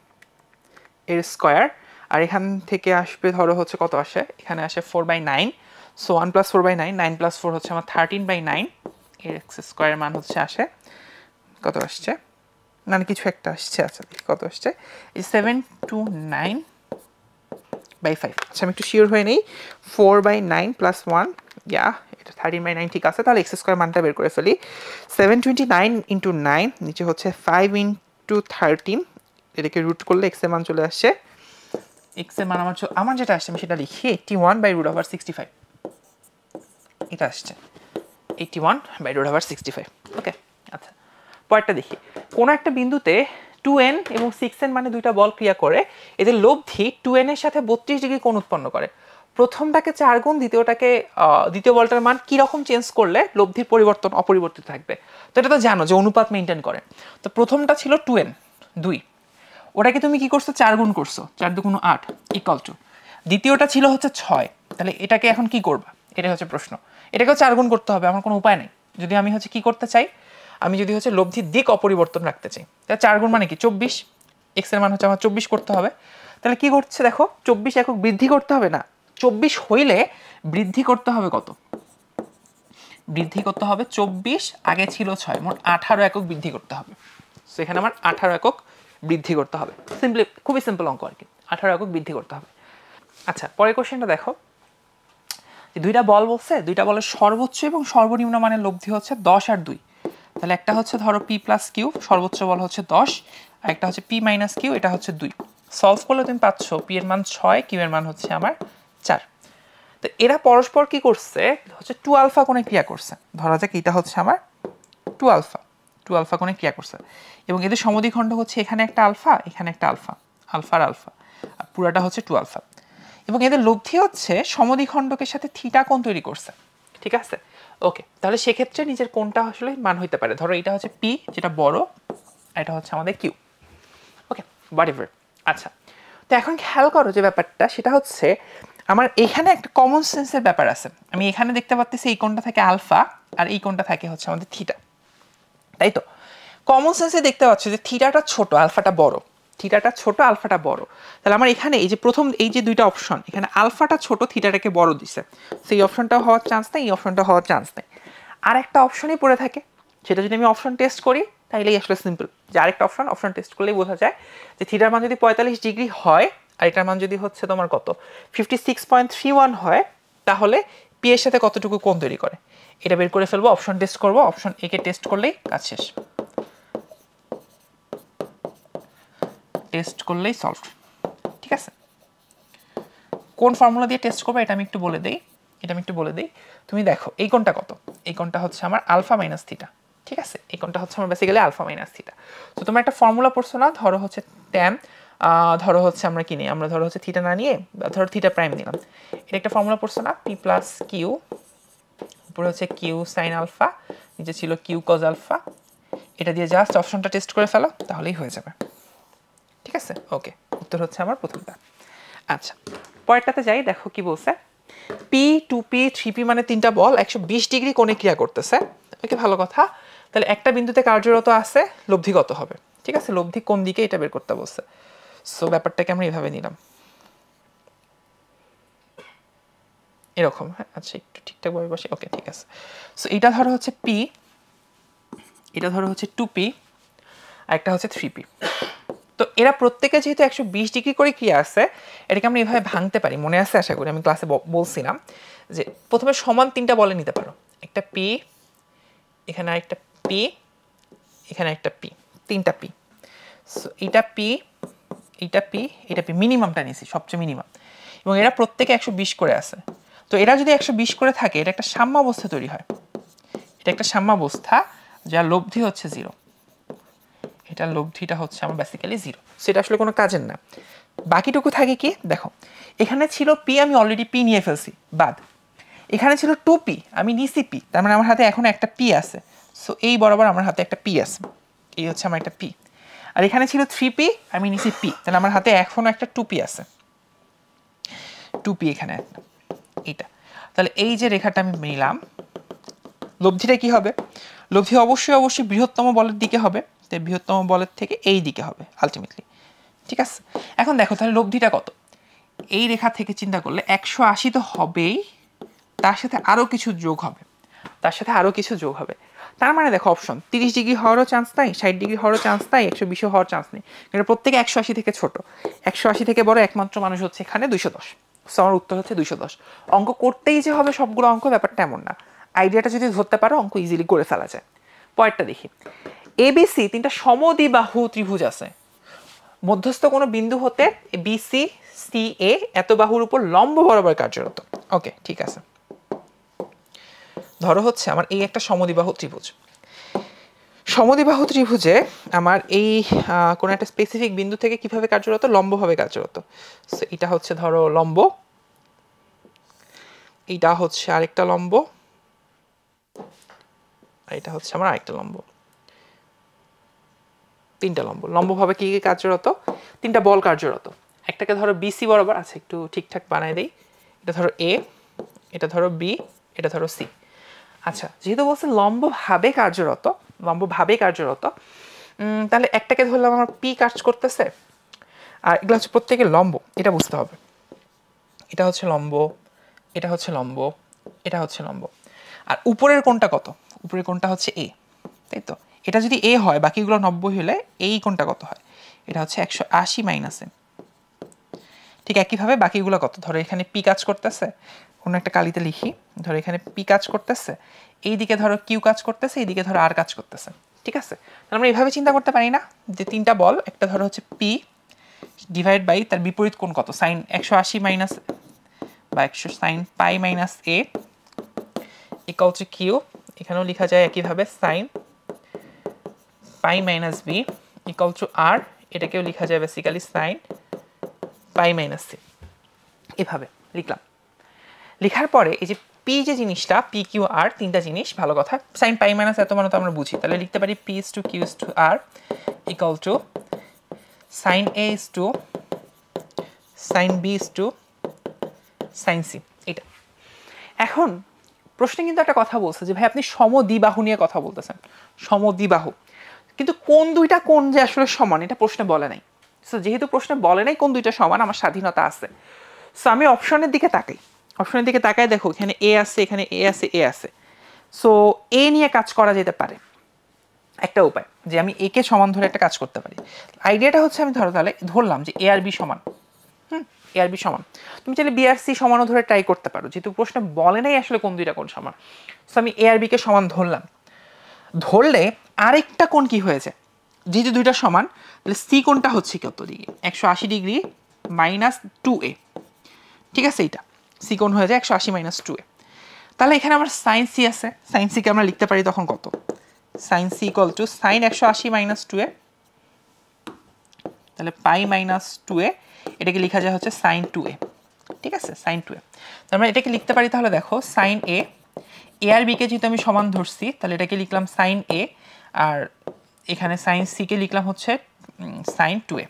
Speaker 1: এর স্কোয়ার। আর এখান থেকে আসবে ধরো হচ্ছে কত আসে, এখানে আসে 4/9। সো 1 + 4/9, 9 + 4 হচ্ছে আমার 13/9। এর x² মান হচ্ছে আসে কত আসছে, না কিছু একটা আসছে। আচ্ছা কত আসছে, 729/5। আচ্ছা আমি একটু শিওর হয়ে নেই, 4/9 + 1, এটা 13/9 ঠিক আছে। তাহলে x² মানটা বের করে ফেলি, 729 × 9, নিচে হচ্ছে 5 × 13, এটাকে রুট করলে x এর মান চলে আসছে। x এর মান আমার যেটা আসছে আমি সেটা লিখি, 81/65। এটা আসছে 81/65। ওকে, আচ্ছা পরেরটা দেখি। কোনো একটা বিন্দুতে 2n এবং 6n মানে দুইটা বল ক্রিয়া করে, এদের লব্ধি 2n এর সাথে 32 ডিগ্রি কোণ উৎপন্ন করে। প্রথমটাকে 4 গুণ, দ্বিতীয় বলটার মান কি রকম চেঞ্জ করলে লব্ধির পরিবর্তন অপরিবর্তিত থাকবে। তো এটা তো জানো যে অনুপাত মেনটেন করে। তো প্রথমটা ছিল 2n, 2, ওটাকে তুমি কি করছো, 4 গুণ করছো, 4 × 2 = 8 ইকুয়াল টু। দ্বিতীয়টা ছিল হচ্ছে 6, তাহলে এটাকে এখন কি করবা, এটাই হচ্ছে প্রশ্ন। এটাকেও 4 গুণ করতে হবে, আমার কোনো উপায় নেই। যদি আমি হচ্ছে কি করতে চাই, আমি যদি হচ্ছে লব্ধির দিক অপরিবর্তন রাখতে চাই, তাহলে 4 গুণ মানে কি 24, x এর মান হচ্ছে আমার 24 করতে হবে। তাহলে কি করছে দেখো, 24 একক বৃদ্ধি করতে হবে না, 24 হইলে বৃদ্ধি করতে হবে কত, বৃদ্ধি করতে হবে 24, আগে ছিল 6, মোট 18 একক বৃদ্ধি করতে হবে। সো এখানে আমার 18 একক বৃদ্ধি করতে হবে। সিম্পলি, খুবই সিম্পল অঙ্ক আর কি, 18 একক বৃদ্ধি করতে হবে। আচ্ছা পরের কোশ্চেনটা দেখো, দুইটা বল বলছে, দুইটা বলের সর্বোচ্চ এবং সর্বনিম্ন মানের লব্ধি হচ্ছে 10 আর 2। তাহলে একটা হচ্ছে ধরো p + q, সর্বোচ্চ বল হচ্ছে 10, আর একটা হচ্ছে p - q, এটা হচ্ছে 2। সলভ করলে তুমি পাচ্ছ p এর মান 6, q এর মান হচ্ছে আমার 4। তো এরা পরস্পর কি করছে হচ্ছে 2 আলফা কোণে ক্রিয়া করছে। ধরা যাক এটা হচ্ছে আমার 2 আলফা কোণে ক্রিয়া করছে, এবং এদের সমদ্বিখণ্ড হচ্ছে এখানে একটা আলফা, এখানে একটা আলফা, আলফার আলফা, আর পুরাটা হচ্ছে 2 আলফা। এবং এদের লব্ধি হচ্ছে সমদ্বিখণ্ডকের সাথে থিটা কোণ তৈরি করছে, ঠিক আছে। ওকে, তাহলে সেক্ষেত্রে নিজের কোণটা আসলে মান হইতে পারে, ধরো এটা হচ্ছে p যেটা বড়, এটা হচ্ছে আমাদের q। ওকে, হোয়াটএভার। আচ্ছা, তো এখন খেয়াল করো যে ব্যাপারটা, সেটা হচ্ছে আমার এখানে একটা কমন সেন্সের ব্যাপার আছে। আমি এখানে দেখতে পাচ্ছি এই কোণটা থাকে আলফা, আর এই কোণটা থাকে হচ্ছে আমাদের থিটা, তাই তো। কমন সেন্সে দেখতে পাচ্ছ যে থিটাটা ছোট, আলফাটা বড়। থিটাটা ছোট আলফাটা বড়, তাহলে আমার এখানে এই যে প্রথম এই যে দুইটা অপশন, এখানে আলফাটা ছোট থিটাটাকে বড় দিছে, সেই অপশনটাও হওয়ার চান্স নেই, এই অপশনটা হওয়ার চান্স নেই। আর একটা অপশনই পড়ে থাকে, সেটা যদি আমি অপশন টেস্ট করি তাইলেই আসলে সিম্পল, যে আরেকটা অপশন টেস্ট করলেই বোঝা যায় যে থিটার মান যদি 45 ডিগ্রি হয় আর এটার মান যদি হচ্ছে তোমার কত 56.31 হয়, তাহলে পি এর সাথে কতটুকু কোণ তৈরি করে এটা বের করে ফেলবো। অপশন টেস্ট করবো, অপশন এ কে টেস্ট করলেই কাজ শেষ, টেস্ট করলেই সলভ। ঠিক আছে, কোন ফর্মুলা দিয়ে টেস্ট করবো এটা আমি একটু বলে দেই, তুমি দেখো এই কোণটা কত, এই কোণটা হচ্ছে আমার আলফা মাইনাস থিটা। ঠিক আছে, এই কোণটা হচ্ছে আমার বেসিক্যালি আলফা মাইনাস থিটা। তো তোমরা একটা ফর্মুলা পড়ছো না, ধরো হচ্ছে ট্যান, ধরো হচ্ছে আমরা কি নিই, আমরা ধরো হচ্ছে থিটা না নিয়ে ধরো থিটা প্রাইম নিলাম, এটা একটা ফর্মুলা পড়ছো না, পি প্লাস কিউ, উপরে হচ্ছে কিউ সাইন আলফা, নিচে ছিল কিউ কজ আলফা, এটা দিয়ে জাস্ট অপশনটা টেস্ট করে ফেলো তাহলেই হয়ে যাবে। ঠিক আছে, ওকে, উত্তর হচ্ছে আমার প্রথমটা। আচ্ছা, পরেরটাতে যাই, দেখো কি বলছে, পি 2p 3p মানে তিনটা বল 120 ডিগ্রি কোণে ক্রিয়া করতেছে। ওকে, ভালো কথা, তাহলে একটা বিন্দুতে কার্যরত আছে, লব্ধি কত হবে? ঠিক আছে, লব্ধি কোন দিকে এটা বের করতে বলছে। সো ব্যাপারটাকে আমরা এইভাবে নিলাম, এরকম। হ্যাঁ, আচ্ছা, একটু ঠিকঠাক ভাবে বসে, ওকে, ঠিক আছে। সো এটা ধরো হচ্ছে পি, এটা ধরো হচ্ছে 2p, আর একটা হচ্ছে 3p। তো এরা প্রত্যেকে যেহেতু 120 ডিগ্রি করে ক্রিয়া আছে, এটাকে আমরা এইভাবে ভাঙতে পারি, মনে আছে আশা করি, আমি ক্লাসে বলছিলাম যে প্রথমে সমান তিনটা বলে নিতে পারো, একটা পি, এখানে আরেকটা পি, এখানে একটা পি, তিনটা পি। সো এটা পি, এটা পি, এটা পি, মিনিমামটা নিয়েছি, সবচেয়ে মিনিমাম, এবং এরা প্রত্যেকে 120 করে আছে। তো এরা যদি 120 করে থাকে, এটা একটা সাম্যাবস্থা তৈরি হয়, এটা একটা সাম্যাবস্থা যার লব্ধি হচ্ছে 0, এটা লব্ধিটা হচ্ছে আমার বেসিক্যালি 0। সেটা আসলে কোনো কাজের না। বাকিটুকু থাকে কি, দেখো এখানে ছিল পি, আমি অলরেডি পি নিয়ে ফেলছি বাদ, এখানে ছিল 2p, আমি নিছি পি, তার মানে আমার হাতে এখন একটা পি আছে। সো এই বরাবর আমার হাতে একটা পি আছে, এই হচ্ছে আমার একটা পি। আর এখানে ছিল 3p, আমি নিছি পি, তাহলে আমার হাতে এখনো একটা 2p আছে, 2p এখানে একটা, এইটা। তাহলে এই যে রেখাটা আমি নিলাম, লব্ধিটা কি হবে? লব্ধি অবশ্যই বৃহত্তম বলের দিকে হবে, তাই বৃহত্তম বলের থেকে এই দিকে হবে আলটিমেটলি। ঠিক আছে, এখন দেখো তাহলে লব্ধিটা কত, এই রেখা থেকে চিন্তা করলে 180 তো হবেই, তার সাথে আরও কিছু যোগ হবে, তার মানে দেখো অপশন 30 ডিগ্রি হওয়ারও চান্স নাই, 60 ডিগ্রি হওয়ারও চান্স নাই, 120 হওয়ার চান্স নেই, কারণ প্রত্যেকে 180 থেকে ছোট, 180 থেকে বড় একমাত্র মানুষ হচ্ছে এখানে 210। সো আমার উত্তর হচ্ছে 210। অঙ্ক করতেই যে হবে সবগুলো অঙ্ক, ব্যাপারটা এমন না, আইডিয়াটা যদি ধরতে পারো অঙ্ক ইজিলি করে ফেলা যায়। পরেরটা দেখি, এবিসি তিনটা সমদ্বিবাহু ত্রিভুজ আছে, মধ্যস্থ কোনো বিন্দু হতে বিসি সি এ এত বাহুর উপর লম্ব বরাবর কার্যরত। ওকে, ঠিক আছে, ধরো হচ্ছে আমার এই একটা সমদ্বিবাহু ত্রিভুজ, সমদ্বিবাহু ত্রিভুজে আমার এই কোনো একটা স্পেসিফিক বিন্দু থেকে কিভাবে কার্যরত, লম্বভাবে কার্যরত। সো এটা হচ্ছে ধরো লম্ব, এইটা হচ্ছে আরেকটা লম্ব, আর এটা হচ্ছে আমার আরেকটা লম্ব, তিনটা লম্ব। লম্বভাবে কি কি কার্যরত, তিনটা বল কার্যরত। একটাকে ধরো বিসি বরাবর আছে, একটু ঠিকঠাক বানাই দেই, এটা ধরো এ, এটা ধরো বি, এটা ধরো সি। আচ্ছা, যেহেতু বলছে লম্বভাবে কার্যরত, তাহলে একটাকে ধরলাম আমার পি কাজ করতেছে, আর এগুলো হচ্ছে প্রত্যেকে লম্ব, এটা বুঝতে হবে। এটা হচ্ছে লম্ব, এটা হচ্ছে লম্ব, এটা হচ্ছে লম্ব। আর উপরের কোণটা কত, উপরের কোণটা হচ্ছে এ, তাই তো? এটা যদি এ হয়, বাকিগুলো 90 হলে এই কোণটা কত হয়, এটা হচ্ছে 180 মাইনাস এ। ঠিক একইভাবে বাকিগুলো কত, ধরো এখানে পি কাজ করতেছে, কোনো একটা কালিতে লিখি, ধরো এখানে পি কাজ করতেছে, এইদিকে ধরো কিউ কাজ করতেছে, এইদিকে ধরো আর কাজ করতেছে। ঠিক আছে, তাহলে আমরা এইভাবে চিন্তা করতে পারি না যে তিনটা বল, একটা ধরো হচ্ছে পি ডিভাইড বাই তার বিপরীত কোণ কত, সাইন 180 মাইনাস বা 100 sine pi minus A equal to Q, এখানেও লেখা যায় একইভাবে sine pi minus B equal to R, এটাকেও লেখা যায় basically sine pi minus C. এভাবে লিখলাম, লেখার পরে এই যে পি যে জিনিসটা, পি কিউ আর তিনটা জিনিস, ভালো কথা, সাইন পাই মাইনাস এত মানে তো আমরা বুঝি, তাহলে লিখতে পারি P is to Q is to R equal to sine A is to sine B is to sine C. এটা এখন প্রশ্নে কিন্তু একটা কথা বলছে যে ভাই আপনি সমদ্বিবাহু নিয়ে কথা বলতেছেন, সমদ্বিবাহু, কিন্তু কোন দুইটা কোণ যে আসলে সমান এটা প্রশ্নে বলে নাই। সো যেহেতু প্রশ্নে বলে নাই কোন দুইটা সমান, আমার স্বাধীনতা আছে। সো আমি অপশনের দিকে তাকাই, অপশনের দিকে তাকাই, দেখো এখানে এ আছে, এখানে এ আছে, এ আছে। সো এ নিয়ে কাজ করা যেতে পারে। একটা উপায় যে আমি এ কে সমান ধরে একটা কাজ করতে পারি। আইডিয়াটা হচ্ছে আমি তাহলে ধরলাম যে এ আর বি সমান, এ আর বি সমান। তুমি চাইলে বি আর সি সমানও ধরে ট্রাই করতে পারো, যেহেতু প্রশ্নে বলে নাই আসলে কোন দুইটা কোন সমান। সো আমি এ আর বি কে সমান ধরলাম। ধরলে আরেকটা কোণ কি হয়েছে, যেহেতু দুইটা সমান, তাহলে সি কোণটা হচ্ছে কত ডিগ্রি, 180 ডিগ্রি মাইনাস 2a। ঠিক আছে, এইটা সি কোণ হয়ে যায় 180 মাইনাস 2a। তাহলে এখানে আমার সাইন সি আছে, সাইন সিকে আমরা লিখতে পারি তখন কত, sine C equal to sine 180 minus 2a, তাহলে পাই মাইনাস 2a, এটাকে লেখা যায় হচ্ছে সাইন 2a। ঠিক আছে, সাইন 2a। আমরা এটাকে লিখতে পারি তাহলে দেখো সাইন এ, এ আর বিকে যেহেতু আমি সমান ধরছি, তাহলে এটাকে লিখলাম সাইন এ, আর এখানে সাইন সিকে লিখলাম হচ্ছে সাইন 2a।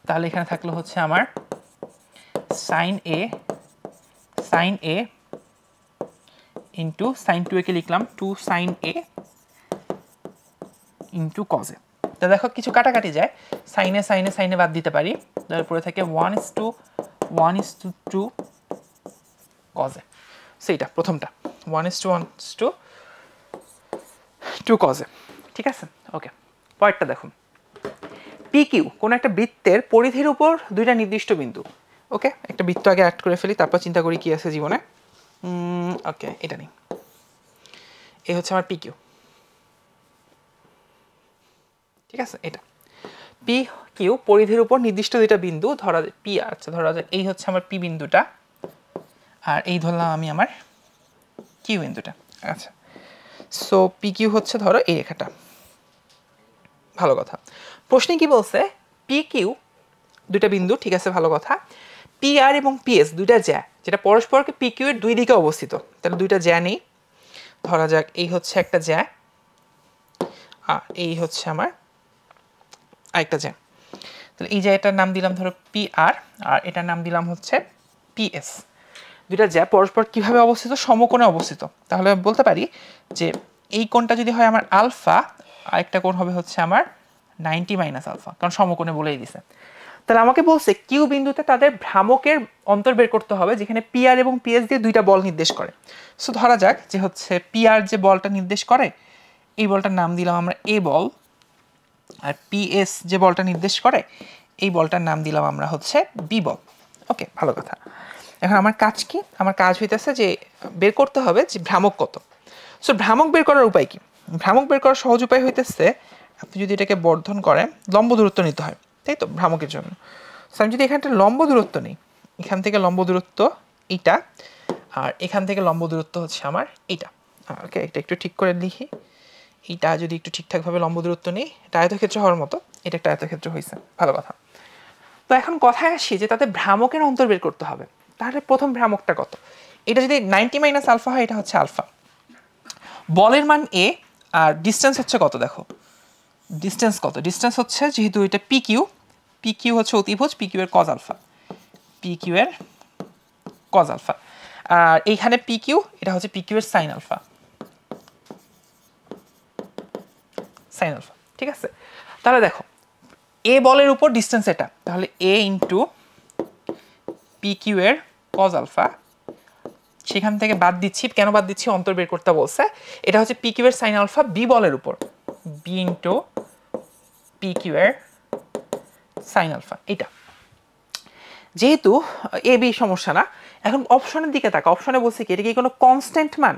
Speaker 1: তাহলে এখানে থাকলো হচ্ছে আমার sine A into sine 2a কে লিখলাম 2 sine A into cos A. তো দেখো কিছু কাটাকাটি যায়, সাইনে সাইনে সাইনে বাদ দিতে পারি, তারপরে থাকে 1:2 কজ এ। সেইটা প্রথমটা 1:1:2 কজ এ। ঠিক আছে, ওকে। পরেরটা দেখুন, পি কিউ কোনো একটা বৃত্তের পরিধির উপর দুইটা নির্দিষ্ট বিন্দু। ওকে, একটা বৃত্ত আগে অ্যাড করে ফেলি, তারপর চিন্তা করি কি আছে জীবনে। ওকে, এটা নেই, এ হচ্ছে আমার পি কিউ। ঠিক আছে, এটা পি কিউ পরিধির উপর নির্দিষ্ট দুইটা বিন্দু ধরা যায় পি, আচ্ছা ধরা যায় এই হচ্ছে আমার পি বিন্দুটা, আর এই ধরলাম আমি আমার কিউ বিন্দুটা। আচ্ছা, সো পি কিউ হচ্ছে ধরো এই রেখাটা। ভালো কথা, প্রশ্নে কি বলছে, পি কিউ দুইটা বিন্দু, ঠিক আছে ভালো কথা। পি আর এবং পি এস দুইটা জ্যা, যেটা পরস্পরকে পি কিউ এর দুই দিকে অবস্থিত। তাহলে দুইটা জ্যা নেই, ধরা যাক এই হচ্ছে একটা জ্যা, আর এই হচ্ছে আমার আরেকটা জ্যা। তাহলে এই জ্যাটার নাম দিলাম ধরো পি আর, আর এটার নাম দিলাম হচ্ছে পি এস। দুইটা জ্যা পরস্পর কিভাবে অবস্থিত, সমকোণে অবস্থিত। তাহলে বলতে পারি যে এই কোণটা যদি হয় আমার আলফা, আরেকটা কোণ হবে হচ্ছে আমার 90 মাইনাস আলফা, কারণ সমকোণে বলেই দিছে। তাহলে আমাকে বলছে কিউ বিন্দুতে তাদের ভ্রামকের অন্তর বের করতে হবে, যেখানে পি আর এবং পি এস দিয়ে দুইটা বল নির্দেশ করে। সো ধরা যাক যে হচ্ছে পি আর যে বলটা নির্দেশ করে, এই বলটার নাম দিলাম আমরা এ বল, আর পি এস যে বলটা নির্দেশ করে, এই বলটার নাম দিলাম আমরা হচ্ছে বি বল। ওকে, ভালো কথা। এখন আমার কাজ কি, আমার কাজ হইতেছে যে বের করতে হবে যে ভ্রামক কত। সো ভ্রামক বের করার উপায় কি, ভ্রামক বের করার সহজ উপায় হইতেছে আপনি যদি এটাকে বর্ধন করেন, লম্ব দূরত্ব নিতে হয়, তাই তো ভ্রামকের জন্য। সো আমি যদি এখানটা লম্ব দূরত্ব নিই, এখান থেকে লম্ব দূরত্ব এইটা, আর এখান থেকে লম্ব দূরত্ব হচ্ছে আমার এইটা। ওকে, এটা একটু ঠিক করে লিখি, এইটা যদি একটু ঠিকঠাকভাবে লম্ব দূরত্ব নিই, এটা আয়তক্ষেত্র হওয়ার মতো, এটা একটা আয়তক্ষেত্র হয়েছে, ভালো কথা। তো এখন কথায় আসি যে তাতে ভ্রামকের অন্তর বের করতে হবে। তাহলে প্রথম ভ্রামকটা কত, এটা যদি 90 মাইনাস আলফা হয়, এটা হচ্ছে আলফা। বলের মান এ, আর ডিস্টেন্স হচ্ছে কত, দেখো ডিস্টেন্স কত, ডিস্টেন্স হচ্ছে যেহেতু এটা পি কিউ, পি কিউ হচ্ছে অতিভুজ পি কিউ এর কজ আলফা, পি কিউ এর কজ আলফা। আর এইখানে পি কিউ, এটা হচ্ছে পি কিউ এর সাইন আলফা, সাইন আলফা। ঠিক আছে, তাহলে দেখো এ বলের উপর ডিস্টেন্স এটা, তাহলে এ ইন্টু পি কিউ এর কজ আলফা, সেখান থেকে বাদ দিচ্ছি, কেন বাদ দিচ্ছি, অন্তর বের করতে বলছে। এটা হচ্ছে পি কিউ এর সাইন আলফা বি বলের উপর, বি ইন্টু পি কিউ এর সাইন আলফা। এটা যেহেতু এ বি সমস্যা না, এখন অপশনের দিকে তাকা, অপশনে বলছে কি এটা কি কোনো কনস্ট্যান্ট মান,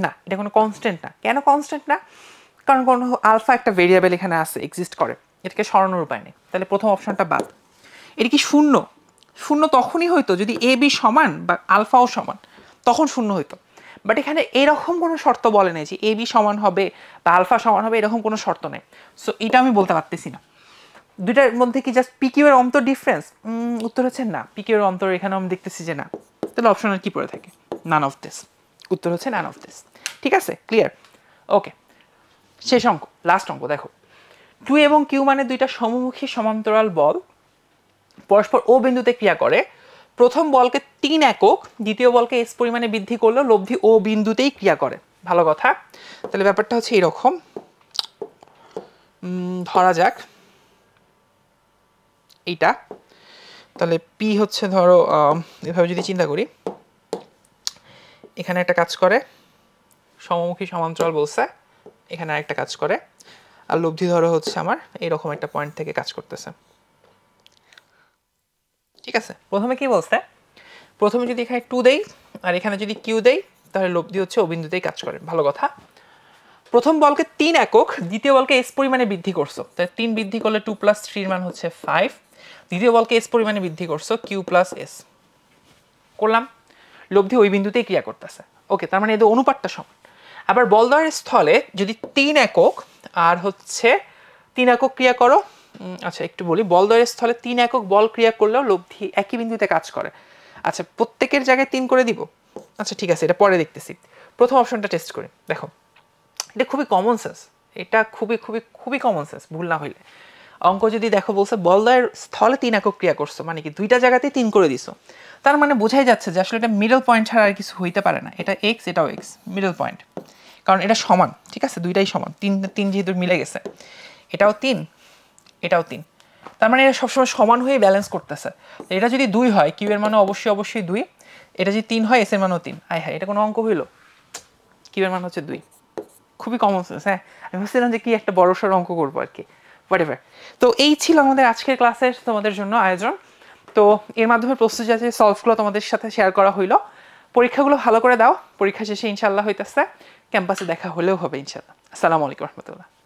Speaker 1: না এটা কোনো কনস্ট্যান্ট না। কেন কনস্ট্যান্ট না, কারণ কোনো আলফা একটা ভেরিয়েবল এখানে আছে, এক্সিস্ট করে, এটাকে সরানোর উপায় নেই। তাহলে প্রথম অপশনটা বাদ। এটা কি শূন্য, শূন্য তখনই হইতো যদি এ বি সমান বা আলফাও সমান, তখন শূন্য হইতো। বাট এখানে এরকম কোনো শর্ত বলে নেই যে এ বি সমান হবে বা আলফা সমান হবে, এরকম কোনো শর্ত নেই। সো এটা আমি বলতে পারতেছি না। দুইটার মধ্যে কি জাস্ট পি কিউ এর অন্তর ডিফারেন্স, উত্তর হচ্ছে না। পি কিউ এর অন্তর এখানে আমি দেখতেছি যে না, তাহলে অপশনের কি পড়ে থাকে, নান অফ দিস। উত্তর হচ্ছে নান অফ দিস। ঠিক আছে, ক্লিয়ার? ওকে, শেষ অঙ্ক, লাস্ট অঙ্ক দেখো। 2 এবং কিউ মানে দুইটা সমমুখী সমান্তরাল বল পরস্পর ও বিন্দুতে ক্রিয়া করে। প্রথম বলকে 3 একক, দ্বিতীয় বলকে এস পরিমাণে বৃদ্ধি করলেও লব্ধি ও বিন্দুতেই ক্রিয়া করে। ভালো কথা। তাহলে ব্যাপারটা হচ্ছে এরকম, ধরা যাক এইটা, তাহলে পি হচ্ছে ধরো এভাবে যদি চিন্তা করি, এখানে একটা কাজ করে, সমমুখী সমান্তরাল বলছে, এখানে আরেকটা কাজ করে, আর লব্ধি ধরো হচ্ছে আমার এইরকম একটা পয়েন্ট থেকে কাজ করতেছে। ঠিক আছে, প্রথমে কি বলছে, প্রথমে যদি এখানে 2 দেই আর এখানে যদি কিউ দেই তাহলে লব্ধি হচ্ছে ও বিন্দুতেই কাজ করে। ভালো কথা। প্রথম বলকে 3 একক, দ্বিতীয় বলকে এস পরিমাণে বৃদ্ধি করছো, তাই 3 বৃদ্ধি করলে 2 + 3 এর মান হচ্ছে 5। দ্বিতীয় বলকে এস পরিমাণে বৃদ্ধি করছো, কিউ + এস করলাম, লব্ধি ওই বিন্দুতেই ক্রিয়া করতেছে। ওকে, তার মানে এদের অনুপাতটা সমান। আবার বলদয়ের স্থলে যদি 3 একক আর হচ্ছে 3 একক ক্রিয়া করো, আচ্ছা একটু বলি, বলদয়ের স্থলে 3 একক বল ক্রিয়া করলেও লব্ধি একই বিন্দুতে কাজ করে। আচ্ছা, প্রত্যেকের জায়গায় 3 করে দিব। আচ্ছা ঠিক আছে, এটা পরে দেখতেছি, প্রথম অপশনটা টেস্ট করি। দেখো, এটা খুবই কমন সেন্স, এটা খুবই খুবই খুবই কমন সেন্স, ভুল না হইলে। অঙ্ক যদি দেখো বলছে বলদয়ের স্থলে 3 একক ক্রিয়া করছো, মানে কি দুইটা জায়গাতেই 3 করে দিছো, তার মানে বোঝাই যাচ্ছে যে আসলে এটা মিডল পয়েন্ট ছাড়া আর কিছু হইতে পারে না। এটা এক্স, এটাও এক্স, মিডল পয়েন্ট, কারণ এটা সমান। ঠিক আছে, দুইটাই সমান, 3 যেহেতু মিলে গেছে, এটাও 3, এটাও 3, তার মানে এটা সবসময় সমান হয়ে ব্যালেন্স করতেছে। এটা যদি 2 হয়, কিউ এর মানও অবশ্যই অবশ্যই 2, এটা যদি 3 হয়, এস এর মানও 3। আয় হ্যাঁ, এটা কোনো অঙ্ক হইলো? কিউ এর মান হচ্ছে 2, খুবই কমন সেন্স। হ্যাঁ, আমি ভাবছিলাম যে কি একটা বড়সড় অঙ্ক করবো আর কি, হোয়াটএভার। তো এই ছিল আমাদের আজকের ক্লাসের তোমাদের জন্য আয়োজন। তো এর মাধ্যমে প্রস্তুতি আছে সলভগুলো তোমাদের সাথে শেয়ার করা হইলো। পরীক্ষাগুলো ভালো করে দাও, পরীক্ষা শেষে ইনশাল্লাহ হইতেছে ক্যাম্পাসে দেখা হলেও হবে ইনশাল্লাহ। আসসালামু আলাইকুম রহমতুল্লাহ।